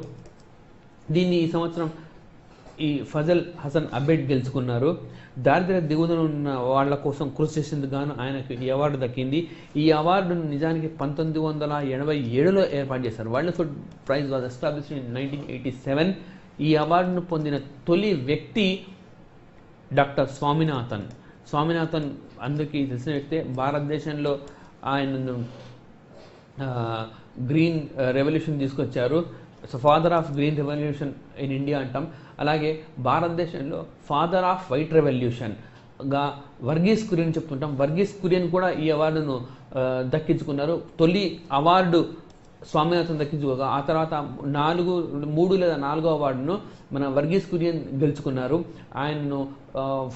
దీన్ని ఈ సంవత్సరం ఈ ఫజల్ హసన్ అబేడ్ గెలుచుకున్నారు. దారిద్ర్య దిగువన ఉన్న వాళ్ళ కోసం కృషి చేసేందుకు గాను ఆయనకు ఈ అవార్డు దక్కింది. ఈ అవార్డును నిజానికి 1987లో ఏర్పాటు చేశారు. World food praise was established in 1987. ఈ అవార్డును పొందిన తొలి వ్యక్తి డాక్టర్ స్వామినాథన్ అందరికీ తెలిసిన వ్యక్తే. భారతదేశంలో ఆయనను గ్రీన్ రెవల్యూషన్ తీసుకొచ్చారు. So father of green revolution in India అంటాం. అలాగే భారతదేశంలో ఫాదర్ ఆఫ్ వైట్ రెవల్యూషన్గా వర్గీస్ కురియన్ చెప్తుంటాం. వర్గీస్ కురియన్ కూడా ఈ అవార్డును దక్కించుకున్నారు. తొలి అవార్డు స్వామినాథన్ దక్కించుకోగా ఆ తర్వాత 3 లేదా 4వ అవార్డును మన వర్గీస్ కురియన్ గెలుచుకున్నారు. ఆయనను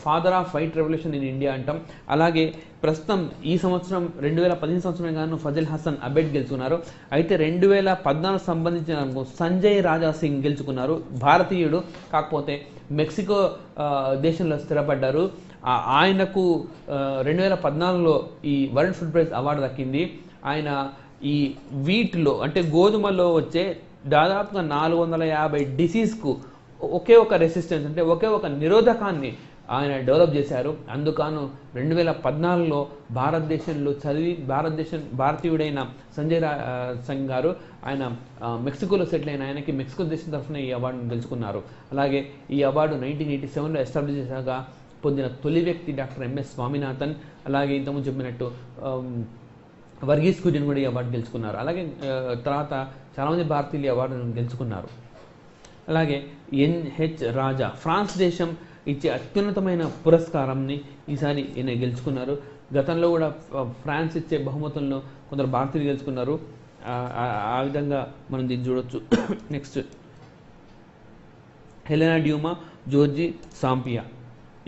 father of white revolution in India అంటాం. అలాగే ప్రస్తుతం ఈ సంవత్సరం 2015 సంవత్సరం గాను ఫజల్ హసన్ అబేడ్ గెలుచుకున్నారు. అయితే 2014 సంబంధించిన సంజయ్ రాజా సింగ్ గెలుచుకున్నారు. భారతీయుడు, కాకపోతే మెక్సికో దేశంలో స్థిరపడ్డారు. ఆయనకు 2014లో ఈ వరల్డ్ ఫుడ్ ప్రైజ్ అవార్డు దక్కింది. ఆయన ఈ వీటిలో అంటే గోధుమలో వచ్చే దాదాపుగా 450 డిసీజ్కు ఒకే ఒక రెసిస్టెన్స్ అంటే ఒకే ఒక నిరోధకాన్ని ఆయన డెవలప్ చేశారు. అందుకను 2014లో భారతదేశంలో భారతీయుడైన సంజయ్ సింగ్ గారు ఆయన మెక్సికోలో సెటిల్ అయిన ఆయనకి మెక్సికో దేశం తరఫున ఈ అవార్డును గెలుచుకున్నారు. అలాగే ఈ అవార్డు 1987లో ఎస్టాబ్లిష్ చేశాక పొందిన తొలి వ్యక్తి డాక్టర్ ఎంఎస్ స్వామినాథన్. అలాగే ఇంతకుముందు చెప్పినట్టు వర్గీస్ కురియన్ కూడా ఈ అవార్డు గెలుచుకున్నారు. అలాగే తర్వాత చాలామంది భారతీయులు ఈ అవార్డును గెలుచుకున్నారు. అలాగే ఎన్హెచ్ రాజా ఫ్రాన్స్ దేశం ఇచ్చే అత్యున్నతమైన పురస్కారంని ఈసారి ఈయన గెలుచుకున్నారు. గతంలో కూడా ఫ్రాన్స్ ఇచ్చే బహుమతులను కొందరు భారతీయులు గెలుచుకున్నారు. ఆ విధంగా మనం దీన్ని చూడొచ్చు. నెక్స్ట్ హెలెనా డ్యూమా, జోర్జీ సాంపియా,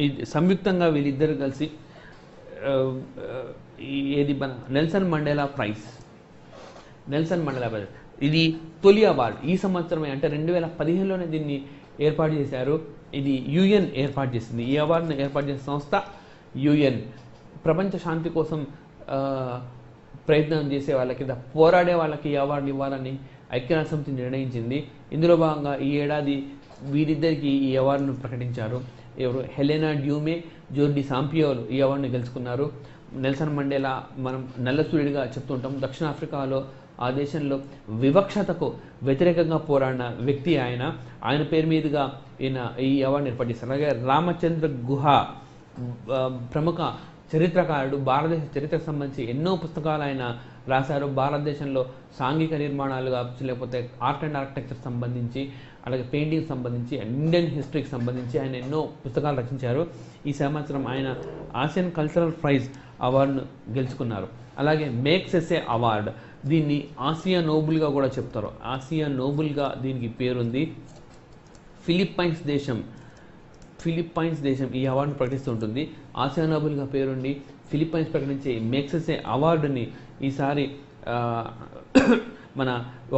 ఇది సంయుక్తంగా వీళ్ళిద్దరు కలిసి ఏది మన నెల్సన్ మండేలా ప్రైజ్ ఇది తొలి అవార్డు ఈ సంవత్సరమే, అంటే 2015లోనే దీన్ని ఏర్పాటు చేశారు. ఇది యుఎన్ ఏర్పాటు చేసింది. ఈ అవార్డును ఏర్పాటు చేసిన సంస్థ యుఎన్. ప్రపంచ శాంతి కోసం ప్రయత్నం చేసే వాళ్ళకి, పోరాడే వాళ్ళకి ఈ అవార్డు ఇవ్వాలని ఐక్యరాజ్యసమితి నిర్ణయించింది. ఇందులో భాగంగా ఈ ఏడాది వీరిద్దరికి ఈ అవార్డును ప్రకటించారు. ఎవరు? హెలెనా డ్యూమే, జోర్డీ సాంపియోలు ఈ అవార్డును గెలుచుకున్నారు. నెల్సన్ మండేలా మనం నల్ల సూర్యుడిగా చెప్తుంటాం. దక్షిణాఫ్రికాలో ఆ దేశంలో వివక్షతకు వ్యతిరేకంగా పోరాడిన వ్యక్తి ఆయన పేరు మీదుగా ఈయన ఈ అవార్డును ఏర్పాటు చేశారు. అలాగే రామచంద్ర గుహ ప్రముఖ చరిత్రకారుడు, భారతదేశ చరిత్రకు సంబంధించి ఎన్నో పుస్తకాలు ఆయన రాశారు. భారతదేశంలో సాంఘిక నిర్మాణాలు కావచ్చు, లేకపోతే ఆర్ట్ అండ్ ఆర్కిటెక్చర్ సంబంధించి, అలాగే పెయింటింగ్ సంబంధించి, ఇండియన్ హిస్టరీకి సంబంధించి ఆయన ఎన్నో పుస్తకాలు రచించారు. ఈ సంవత్సరం ఆయన ఆసియన్ కల్చరల్ ప్రైజ్ అవార్డును గెలుచుకున్నారు. అలాగే మేక్స్ ఎస్ఏ అవార్డు, దీన్ని ఆసియా నోబుల్గా కూడా చెప్తారు. ఆసియా నోబుల్గా దీనికి పేరుంది. ఫిలిప్పైన్స్ దేశం ఈ అవార్డును ప్రకటిస్తుంటుంది. ఆసియా నోబుల్గా పేరుండి ఫిలిప్పైన్స్ ప్రకటించే మేక్స్ ఎస్ఏ అవార్డుని ఈసారి మన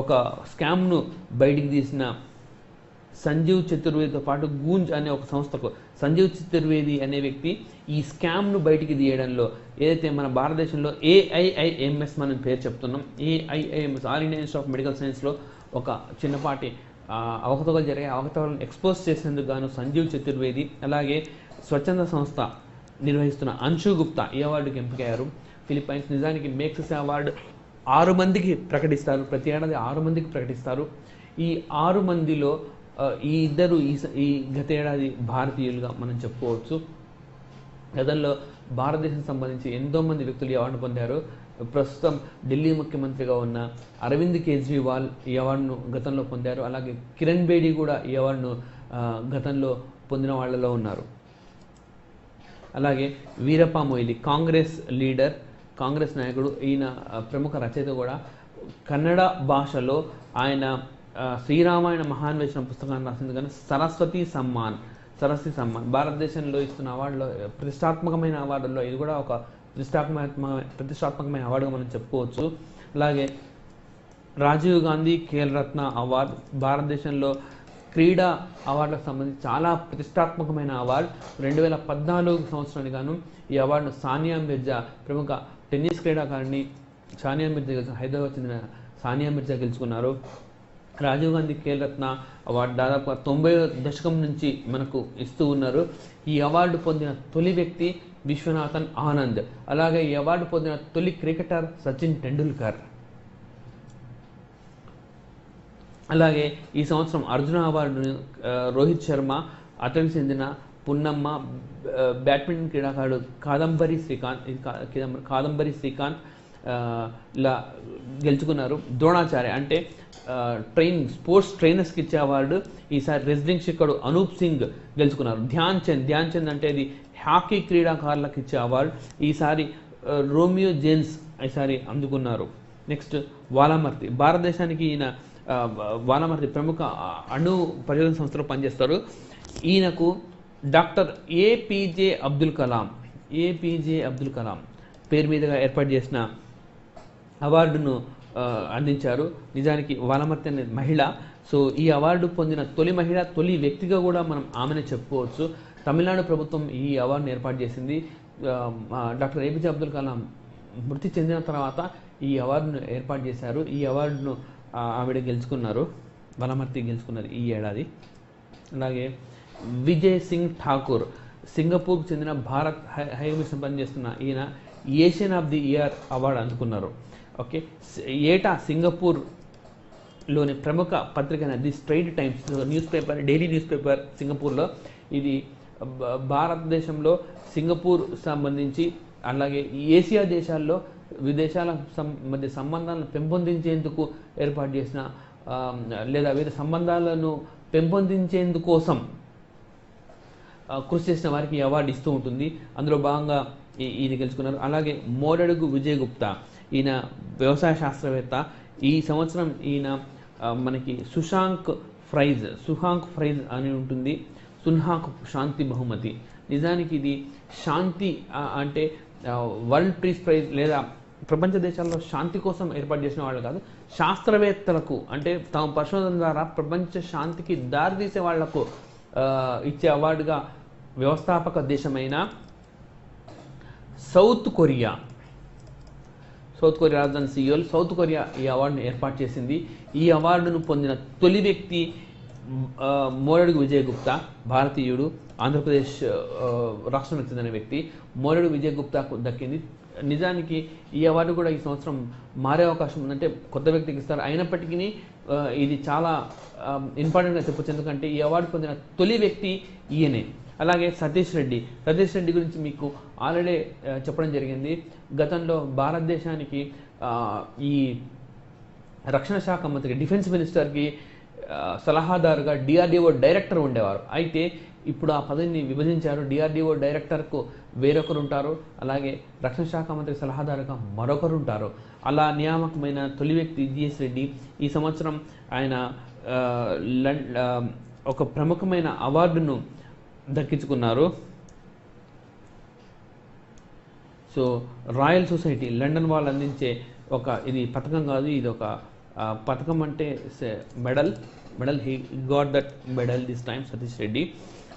ఒక స్కామ్ను బయటికి తీసిన సంజీవ్ చతుర్వేదితో పాటు గూంజ్ అనే ఒక సంస్థకు, సంజీవ్ చతుర్వేది అనే వ్యక్తి ఈ స్కామ్ను బయటికి తీయడంలో, ఏదైతే మన భారతదేశంలో AIIMS మనం పేరు చెప్తున్నాం, AIIMS all India institute of medical సైన్స్లో ఒక చిన్నపాటి అవకతవకలు జరిగే అవకతవకలను ఎక్స్పోజ్ చేసేందుకు గాను సంజీవ్ చతుర్వేది, అలాగే స్వచ్ఛంద సంస్థ నిర్వహిస్తున్న అంశు గుప్తా ఈ అవార్డుకి ఎంపికయ్యారు. ఫిలిప్పైన్స్. నిజానికి మేక్సెస్ అవార్డు 6 మందికి ప్రకటిస్తారు, ప్రతి ఏడాది 6 మందికి ప్రకటిస్తారు. ఈ 6 మందిలో ఈ ఇద్దరు ఈ గత ఏడాది భారతీయులుగా మనం చెప్పుకోవచ్చు. గతంలో భారతదేశం సంబంధించి ఎంతోమంది వ్యక్తులు ఈ అవార్డు పొందారు. ప్రస్తుతం ఢిల్లీ ముఖ్యమంత్రిగా ఉన్న అరవింద్ కేజ్రీవాల్ ఈ అవార్డును గతంలో పొందారు. అలాగే కిరణ్ బేడీ కూడా ఈ అవార్డును గతంలో పొందిన వాళ్ళలో ఉన్నారు. అలాగే వీరప్ప మొయిలీ కాంగ్రెస్ లీడర్, కాంగ్రెస్ నాయకుడు, ఈయన ప్రముఖ రచయిత కూడా. కన్నడ భాషలో ఆయన శ్రీరామాయణ మహాన్వేషణ పుస్తకాన్ని రాసింది. కానీ సరస్వతి సమ్మాన్ భారతదేశంలో ఇస్తున్న అవార్డులో ప్రతిష్టాత్మకమైన అవార్డుల్లో ఇది కూడా ఒక ప్రతిష్టాత్మకమైన అవార్డుగా మనం చెప్పుకోవచ్చు. అలాగే రాజీవ్ గాంధీ ఖేల్ రత్న అవార్డు భారతదేశంలో క్రీడా అవార్డులకు సంబంధించి చాలా ప్రతిష్టాత్మకమైన అవార్డు. 2014 సంవత్సరానికి గాను ఈ అవార్డును సానియా మిర్జా, ప్రముఖ టెన్నిస్ క్రీడాకారిణి సానియా మిర్జా హైదరాబాద్ చెందిన సానియా మిర్జా గెలుచుకున్నారు. రాజీవ్ గాంధీ ఖేల్ రత్న అవార్డు దాదాపు 90వ దశకం నుంచి మనకు ఇస్తూ ఉన్నారు. ఈ అవార్డు పొందిన తొలి వ్యక్తి విశ్వనాథన్ ఆనంద్. అలాగే ఈ అవార్డు పొందిన తొలి క్రికెటర్ సచిన్ టెండూల్కర్. అలాగే ఈ సంవత్సరం అర్జున అవార్డును రోహిత్ శర్మ, అతనికి చెందిన పున్నమ్మ, బ్యాడ్మింటన్ క్రీడాకారుడు కాదంబరి శ్రీకాంత్ ఇలా గెలుచుకున్నారు. ద్రోణాచార్య అంటే స్పోర్ట్స్ ట్రైనర్స్కి ఇచ్చే అవార్డు ఈసారి రెజ్లింగ్ శిఖరుడు అనూప్ సింగ్ గెలుచుకున్నారు. ధ్యాన్ చంద్ అంటే ఇది హాకీ క్రీడాకారులకు ఇచ్చే అవార్డు. ఈసారి రోమియో జేమ్స్ ఈసారి అందుకున్నారు. నెక్స్ట్ వాలామర్తి, భారతదేశానికి ఈయన వాలామర్తి ప్రముఖ అణు పరిశోధన సంస్థలో పనిచేస్తారు. ఈయనకు డాక్టర్ ఏపీజే అబ్దుల్ కలాం పేరు మీదుగా ఏర్పాటు చేసిన అవార్డును అందించారు. నిజానికి వాలామర్తి అనే మహిళ. సో ఈ అవార్డు పొందిన తొలి మహిళ, తొలి వ్యక్తిగా కూడా మనం ఆమెనే చెప్పుకోవచ్చు. తమిళనాడు ప్రభుత్వం ఈ అవార్డును ఏర్పాటు చేసింది. డాక్టర్ ఏపీజే అబ్దుల్ కలాం మృతి చెందిన తర్వాత ఈ అవార్డును ఏర్పాటు చేశారు. ఈ అవార్డును ఆవిడ గెలుచుకున్నారు, వాలామర్తి గెలుచుకున్నారు ఈ ఏడాది. అలాగే విజయ్ సింగ్ ఠాకూర్, సింగపూర్కు చెందిన భారత్ హై కమిషన్ పనిచేస్తున్న ఈయన Asian of the year award అందుకున్నారు. ఓకే, ఏటా సింగపూర్లోని ప్రముఖ పత్రిక the straight times daily news paper సింగపూర్లో, ఇది భారతదేశంలో సింగపూర్ సంబంధించి అలాగే ఏషియా దేశాల్లో విదేశాల మధ్య సంబంధాలను పెంపొందించేందుకు ఏర్పాటు చేసిన లేదా వివిధ సంబంధాలను పెంపొందించేందుకోసం కృషి చేసిన వారికి ఈ అవార్డు ఇస్తూ ఉంటుంది. అందులో భాగంగా ఈయన గెలుచుకున్నారు. అలాగే మోరడుగు విజయ్ గుప్తా, ఈయన వ్యవసాయ శాస్త్రవేత్త. ఈ సంవత్సరం ఈయన మనకి సుహాంక్ ప్రైజ్ అని ఉంటుంది. సున్హాక్ శాంతి బహుమతి. నిజానికి ఇది శాంతి అంటే వరల్డ్ పీస్ ప్రైజ్ లేదా ప్రపంచ దేశాల్లో శాంతి కోసం ఏర్పాటు చేసిన వాళ్ళు కాదు, శాస్త్రవేత్తలకు అంటే తమ పరిశోధన ద్వారా ప్రపంచ శాంతికి దారితీసే వాళ్లకు ఇచ్చే అవార్డుగా వ్యవస్థాపక దేశమైన సౌత్ కొరియా రాజధాని సియోల్, సౌత్ కొరియా ఈ అవార్డును ఏర్పాటు చేసింది. ఈ అవార్డును పొందిన తొలి వ్యక్తి మోరడుగు విజయ్ గుప్తా, భారతీయుడు, ఆంధ్రప్రదేశ్ రాష్ట్రానికి చెందిన వ్యక్తి. మోరడుగు విజయ్ గుప్తాకు దక్కింది. నిజానికి ఈ అవార్డు కూడా ఈ సంవత్సరం మారే అవకాశం ఉందంటే కొత్త వ్యక్తికి ఇస్తారు. అయినప్పటికీ ఇది చాలా ఇంపార్టెంట్గా చెప్పొచ్చు, ఎందుకంటే ఈ అవార్డు పొందిన తొలి వ్యక్తి ఈయనే. అలాగే సతీష్ రెడ్డి గురించి మీకు ఆల్రెడీ చెప్పడం జరిగింది. గతంలో భారతదేశానికి ఈ రక్షణ శాఖ మంత్రికి, డిఫెన్స్ మినిస్టర్కి సలహాదారుగా డిఆర్డిఓ డైరెక్టర్ ఉండేవారు. అయితే ఇప్పుడు ఆ పదవిని విభజించారు. డిఆర్డిఓ డైరెక్టర్కు వేరొకరు ఉంటారు, అలాగే రక్షణ శాఖ మంత్రి సలహాదారుగా మరొకరు ఉంటారు. అలా నియామకమైన తొలి వ్యక్తి జిఎస్ రెడ్డి. ఈ సంవత్సరం ఆయన ఒక ప్రముఖమైన అవార్డును దక్కించుకున్నారు. సో రాయల్ సొసైటీ లండన్ వాళ్ళు అందించే ఇది పథకం కాదు, ఇది ఒక పథకం అంటే medal he got that medal this time Satish Reddy.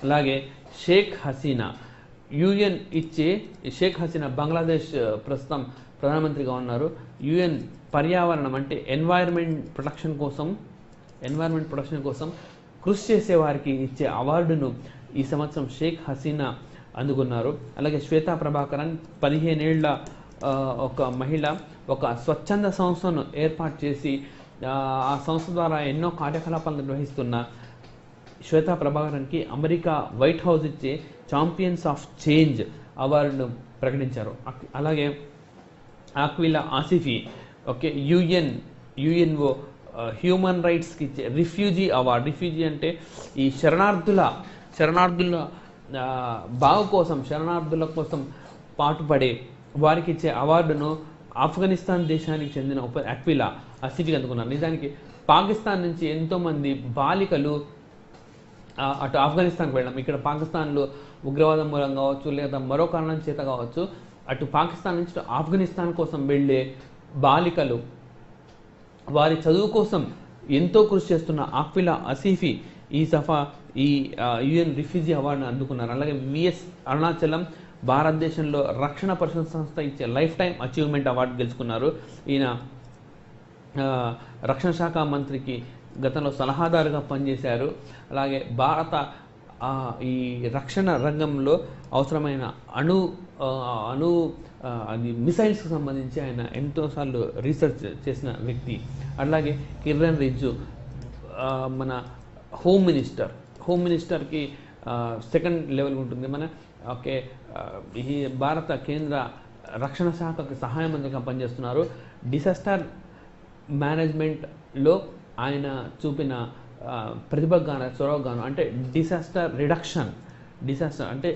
అలాగే షేక్ హసీనా షేక్ హసీనా బంగ్లాదేశ్ ప్రస్తుతం ప్రధానమంత్రిగా ఉన్నారు. యుఎన్ పర్యావరణం అంటే ఎన్వైరన్మెంట్ ప్రొటెక్షన్ కోసం కృషి చేసే వారికి ఇచ్చే అవార్డును ఈ సంవత్సరం షేక్ హసీనా అందుకున్నారు. అలాగే శ్వేతా ప్రభాకరన్ 15 ఏళ్ల ఒక మహిళ ఒక స్వచ్ఛంద సంస్థను ఏర్పాటు చేసి ఆ సంస్థ ద్వారా ఎన్నో కార్యకలాపాలు నిర్వహిస్తున్న శ్వేతా ప్రభాకరన్కి అమెరికా వైట్ హౌస్ ఇచ్చే ఛాంపియన్స్ ఆఫ్ చేంజ్ అవార్డును ప్రకటించారు. అలాగే ఆక్విలా ఆసిఫీ ఓకే యుఎన్ఓ హ్యూమన్ రైట్స్కి ఇచ్చే రిఫ్యూజీ అవార్డు. రిఫ్యూజీ అంటే ఈ శరణార్థుల బాగు కోసం, శరణార్థుల కోసం పాటుపడే వారికి ఇచ్చే అవార్డును ఆఫ్ఘనిస్తాన్ దేశానికి చెందిన ఆక్విలా ఆసిఫీకి అందుకున్నారు. నిజానికి పాకిస్తాన్ నుంచి ఎంతోమంది బాలికలు అటు ఆఫ్ఘనిస్తాన్కి వెళ్ళడం, ఇక్కడ పాకిస్తాన్లో ఉగ్రవాదం మూలం కావచ్చు లేదా మరో కారణం చేత కావచ్చు, అటు పాకిస్తాన్ నుంచి ఆఫ్ఘనిస్తాన్ కోసం వెళ్ళే బాలికలు వారి చదువు కోసం ఎంతో కృషి చేస్తున్న ఆక్విలా ఆసిఫీ ఈ యుఎన్ రిఫ్యూజీ అవార్డును అందుకున్నారు. అలాగే విఎస్ అరుణాచలం భారతదేశంలో రక్షణ పరిషత్ సంస్థ ఇచ్చే లైఫ్ టైం అచీవ్మెంట్ అవార్డు గెలుచుకున్నారు. ఈయన రక్షణ శాఖ మంత్రికి గతంలో సలహాదారుగా పనిచేశారు. అలాగే భారత ఈ రక్షణ రంగంలో అవసరమైన అది మిసైల్స్కి సంబంధించి ఆయన ఎంతోసార్లు రీసెర్చ్ చేసిన వ్యక్తి. అలాగే కిరణ్ రిజ్జు మన హోమ్ మినిస్టర్కి సెకండ్ లెవెల్ ఉంటుంది. మన ఓకే ఈ భారత కేంద్ర రక్షణ శాఖకి సహాయ మంత్రిగా పనిచేస్తున్నారు. డిసాస్టర్ మేనేజ్మెంట్లో ఆయన చూపిన ప్రతిభగాన చొరవగాను అంటే డిసాస్టర్ అంటే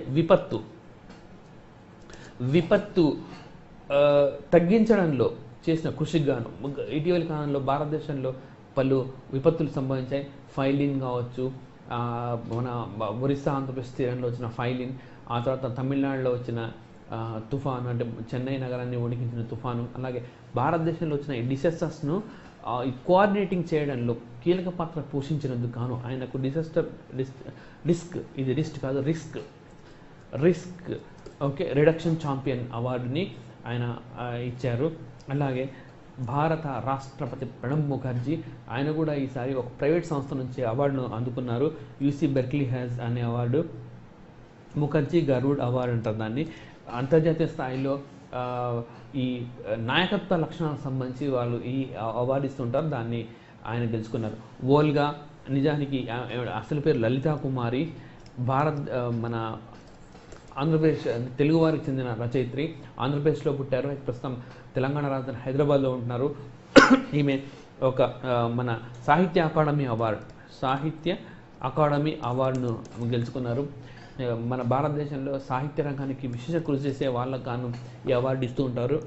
విపత్తు తగ్గించడంలో చేసిన కృషికి గాను ఇటీవలి కాలంలో భారతదేశంలో పలు విపత్తులు సంభవించాయి. ఫైలిన్ కావచ్చు, మన ఒరిస్సా ఆంధ్రప్రదేశ్ తీరంలో వచ్చిన ఫైలిన్, ఆ తర్వాత తమిళనాడులో వచ్చిన తుఫాను అంటే చెన్నై నగరాన్ని వణికించిన తుఫాను, అలాగే భారతదేశంలో వచ్చిన ఈ డిసాస్టర్స్ను కోఆర్డినేటింగ్ చేయడంలో కీలక పాత్ర పోషించినందుకు గాను ఆయనకు disaster risk okay reduction champion అవార్డుని ఆయన ఇచ్చారు. అలాగే భారత రాష్ట్రపతి ప్రణబ్ ముఖర్జీ ఆయన కూడా ఈసారి ఒక ప్రైవేట్ సంస్థ నుంచి అవార్డును అందుకున్నారు. యూసీ బెర్క్లీ హ్యాజ్ అనే అవార్డు, ముఖర్జీ గరుడ్ అవార్డు అంటారు దాన్ని. అంతర్జాతీయ స్థాయిలో ఈ నాయకత్వ లక్షణాలకు సంబంధించి వాళ్ళు ఈ అవార్డు ఇస్తుంటారు, దాన్ని ఆయన గెలుచుకున్నారు. ఓల్గా నిజానికి అసలు పేరు లలితా కుమారి, మన ఆంధ్రప్రదేశ్ తెలుగు వారికి చెందిన రచయిత్రి. ఆంధ్రప్రదేశ్లో పుట్టారు, ప్రస్తుతం తెలంగాణ రాజధాని హైదరాబాద్లో ఉంటున్నారు. ఈమె ఒక మన సాహిత్య అకాడమీ అవార్డును గెలుచుకున్నారు. మన భారతదేశంలో సాహిత్య రంగానికి విశేష కృషి చేసే వాళ్ళకు గాను ఈ అవార్డు ఇస్తూ ఉంటారు.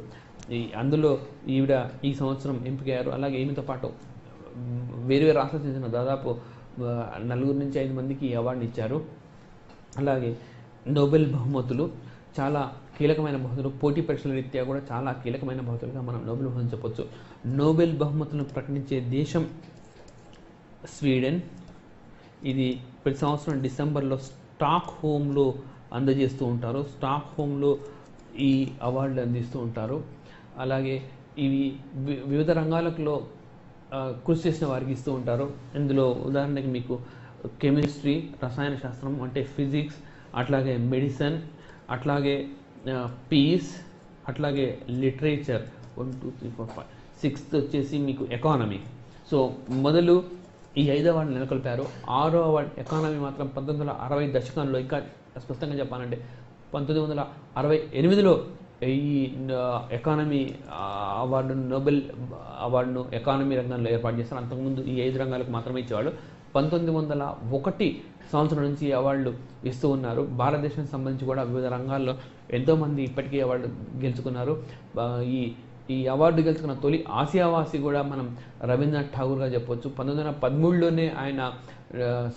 అందులో ఈవిడ ఈ సంవత్సరం ఎంపికయ్యారు. అలాగే ఈమెతో పాటు వేరే రాష్ట్రాలకు చెందిన దాదాపు 4 నుంచి 5 మందికి ఈ అవార్డుని ఇచ్చారు. అలాగే నోబెల్ బహుమతులు చాలా కీలకమైన బహుమతులు, పోటీ పరీక్షల రీత్యా కూడా చాలా కీలకమైన బహుమతులుగా మనం నోబెల్ బహుమతులు చెప్పొచ్చు. నోబెల్ బహుమతులను ప్రకటించే దేశం స్వీడన్. ఇది ప్రతి సంవత్సరం డిసెంబర్లో స్టాక్ హోమ్లో అందజేస్తూ ఉంటారు. స్టాక్ హోమ్లో ఈ అవార్డులు అందిస్తూ ఉంటారు. అలాగే ఇవి వివిధ రంగాలలో కృషి చేసిన వారికి ఇస్తూ ఉంటారు. ఇందులో ఉదాహరణకి మీకు కెమిస్ట్రీ, రసాయన శాస్త్రం అంటే ఫిజిక్స్, అట్లాగే మెడిసిన్, అట్లాగే పీస్, అట్లాగే లిటరేచర్ 1 2 3 4 5 6th వచ్చేసి మీకు ఎకానమీ. సో మొదలు ఈ 5వ అవార్డు నెలకొల్పారు. 6వ అవార్డు ఎకానమీ మాత్రం 1960 దశకంలో, ఇంకా స్పష్టంగా చెప్పాలంటే 1968లో ఈ ఎకానమీ అవార్డును, నోబెల్ అవార్డును ఎకానమీ రంగంలో ఏర్పాటు చేస్తారు. అంతకుముందు ఈ 5 రంగాలకు మాత్రమే ఇచ్చేవాళ్ళు. 1901 సంవత్సరం నుంచి ఈ అవార్డులు ఇస్తూ ఉన్నారు. భారతదేశానికి సంబంధించి కూడా వివిధ రంగాల్లో ఎంతోమంది ఇప్పటికీ అవార్డు గెలుచుకున్నారు. ఈ అవార్డు గెలుచుకున్న తొలి ఆసియావాసి కూడా మనం రవీంద్రనాథ్ ఠాగూర్గా చెప్పవచ్చు. 1913లోనే ఆయన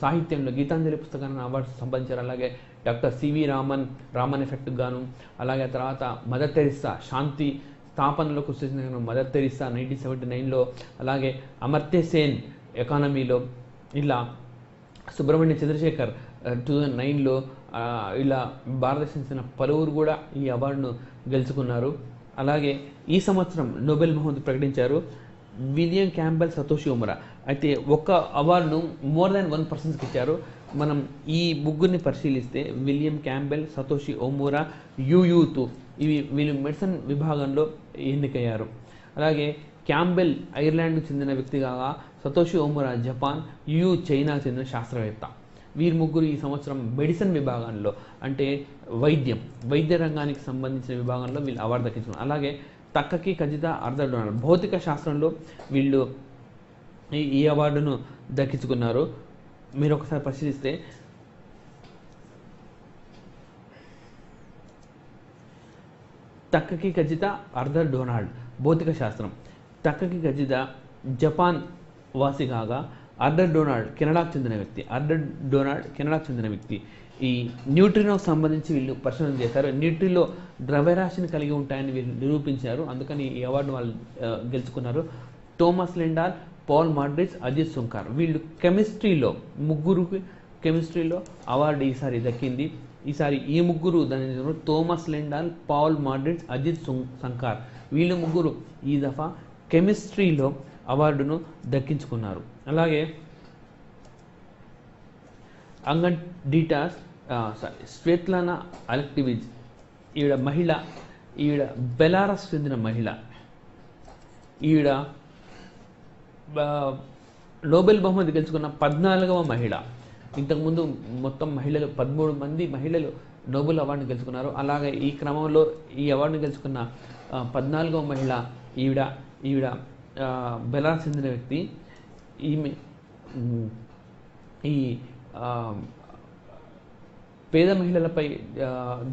సాహిత్యంలో గీతాంజలి పుస్తకాన్ని అవార్డు సంపాదించారు. అలాగే డాక్టర్ సివి రామన్ ఎఫెక్ట్కి గాను, అలాగే తర్వాత మదర్ తెరిస్సా శాంతి స్థాపనలో కృషి చేసిన మదర్ తెరిస్సా 1979లో, అలాగే అమర్త్య సేన్ ఎకానమీలో, ఇలా సుబ్రహ్మణ్య చంద్రశేఖర్ 2009లో, ఇలా భారతదేశం చెందిన పలువురు కూడా ఈ అవార్డును గెలుచుకున్నారు. అలాగే ఈ సంవత్సరం నోబెల్ బహుమతి ప్రకటించారు విలియం క్యాంబెల్, సతోషి ఒమరా. అయితే ఒక్క అవార్డును మోర్ దాన్ 1 పర్సన్స్కి ఇచ్చారు. మనం ఈ ముగ్గురిని పరిశీలిస్తే విలియం క్యాంబెల్, సతోషి ఒమూరా, యూయూతు వీళ్ళు మెడిసిన్ విభాగంలో ఎన్నికయ్యారు. అలాగే క్యాంబెల్ ఐర్లాండ్కు చెందిన వ్యక్తి కాగా సతోషి ఒమూరా జపాన్, చైనాకు చెందిన శాస్త్రవేత్త. వీరు ముగ్గురు ఈ సంవత్సరం మెడిసిన్ విభాగంలో అంటే వైద్య రంగానికి సంబంధించిన విభాగంలో వీళ్ళు అవార్డు దక్కించుకున్నారు. అలాగే తక్కకి కజిత ఆర్థర్ డొనాల్డ్ భౌతిక శాస్త్రంలో వీళ్ళు ఈ అవార్డును దక్కించుకున్నారు. మీరు ఒకసారి పరిశీలిస్తే తక్కకి కజిత ఆర్థర్ డొనాల్డ్ భౌతిక శాస్త్రం, తక్కకి కజిత జపాన్ వాసి కాగా ఆర్థర్ డొనాల్డ్ కెనడాకు చెందిన వ్యక్తి. ఈ న్యూట్రినోకి సంబంధించి వీళ్ళు పరిశోధన చేశారు. న్యూట్రిలో ద్రవ్యరాశిని కలిగి ఉంటాయని వీళ్ళు నిరూపించారు. అందుకని ఈ అవార్డు వాళ్ళు గెలుచుకున్నారు. థోమస్ లిండాల్, పాల్ మాడ్రిచ్, అజిత్ సుంకార్ వీళ్ళు ముగ్గురికి కెమిస్ట్రీలో అవార్డు ఈసారి దక్కింది. ఈసారి ఈ ముగ్గురు దాని థోమస్ లిండాల్, పాల్ మాడ్రిచ్, అజిత్ సుంకార్ వీళ్ళు ముగ్గురు ఈ దఫా కెమిస్ట్రీలో అవార్డును దక్కించుకున్నారు. అలాగే అంగన్ డీటాస్ స్వెత్లానా అలెక్టివిజ్ ఈవిడ బెలారస్ చెందిన మహిళ. ఈవిడ నోబెల్ బహుమతి గెలుచుకున్న 14వ మహిళ. ఇంతకుముందు మొత్తం 13 మంది మహిళలు నోబెల్ అవార్డుని గెలుచుకున్నారు. అలాగే ఈ క్రమంలో ఈ అవార్డుని గెలుచుకున్న 14వ మహిళ ఈవిడ బెలారస్ చెందిన వ్యక్తి. ఈమె ఈ పేద మహిళలపై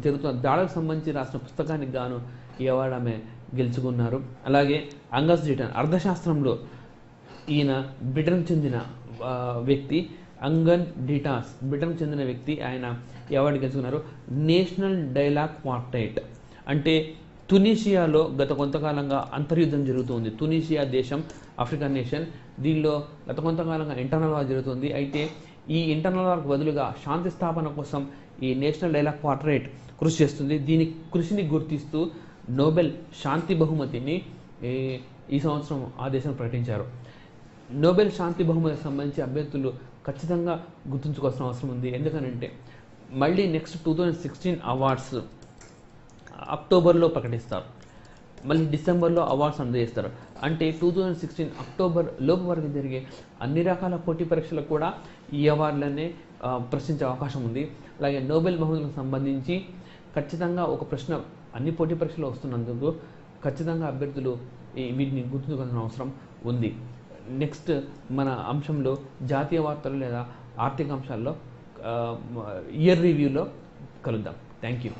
జరుగుతున్న దాడులకు సంబంధించి రాసిన పుస్తకానికి గాను ఈ అవార్డు ఆమె గెలుచుకున్నారు. అలాగే అంగస్ డీటన్ అర్థశాస్త్రంలో ఈయన బ్రిటన్కు చెందిన వ్యక్తి. అంగన్ డీటాస్ బ్రిటన్కు చెందిన వ్యక్తి. ఆయన ఈ అవార్డు గెలుచుకున్నారు. నేషనల్ డైలాగ్ క్వార్టెట్ అంటే తునీషియాలో గత కొంతకాలంగా అంతర్యుద్ధం జరుగుతుంది. తునీషియా దేశం ఆఫ్రికన్ నేషన్. దీనిలో గత కొంతకాలంగా ఇంటర్నల్ వార్ జరుగుతుంది. అయితే ఈ ఇంటర్నల్ వార్కు బదులుగా శాంతి స్థాపన కోసం ఈ నేషనల్ డైలాగ్ క్వార్టెట్ కృషి చేస్తుంది. దీని కృషిని గుర్తిస్తూ నోబెల్ శాంతి బహుమతిని ఈ సంవత్సరం ఆ దేశం ప్రకటించారు. నోబెల్ శాంతి బహుమతికి సంబంధించి అభ్యర్థులు ఖచ్చితంగా గుర్తుంచుకోవాల్సిన అవసరం ఉంది. ఎందుకనంటే మళ్ళీ నెక్స్ట్ 2016 అవార్డ్స్ అక్టోబర్లో ప్రకటిస్తారు. మళ్ళీ డిసెంబర్లో అవార్డ్స్ అందజేస్తారు. అంటే 2016 అక్టోబర్ లోపు వరకు జరిగే అన్ని రకాల పోటీ పరీక్షలకు కూడా ఈ అవార్డులనే ప్రశ్నించే అవకాశం ఉంది. అలాగే నోబెల్ బహుమతులకు సంబంధించి ఖచ్చితంగా ఒక ప్రశ్న అన్ని పోటీ పరీక్షలు వస్తున్నందుకు ఖచ్చితంగా అభ్యర్థులు వీటిని గుర్తుంచుకోవాల్సిన అవసరం ఉంది. నెక్స్ట్ మన అంశంలో జాతీయ వార్తలు లేదా ఆర్థిక అంశాల్లో ఇయర్ రివ్యూలో కలుద్దాం. Thank you.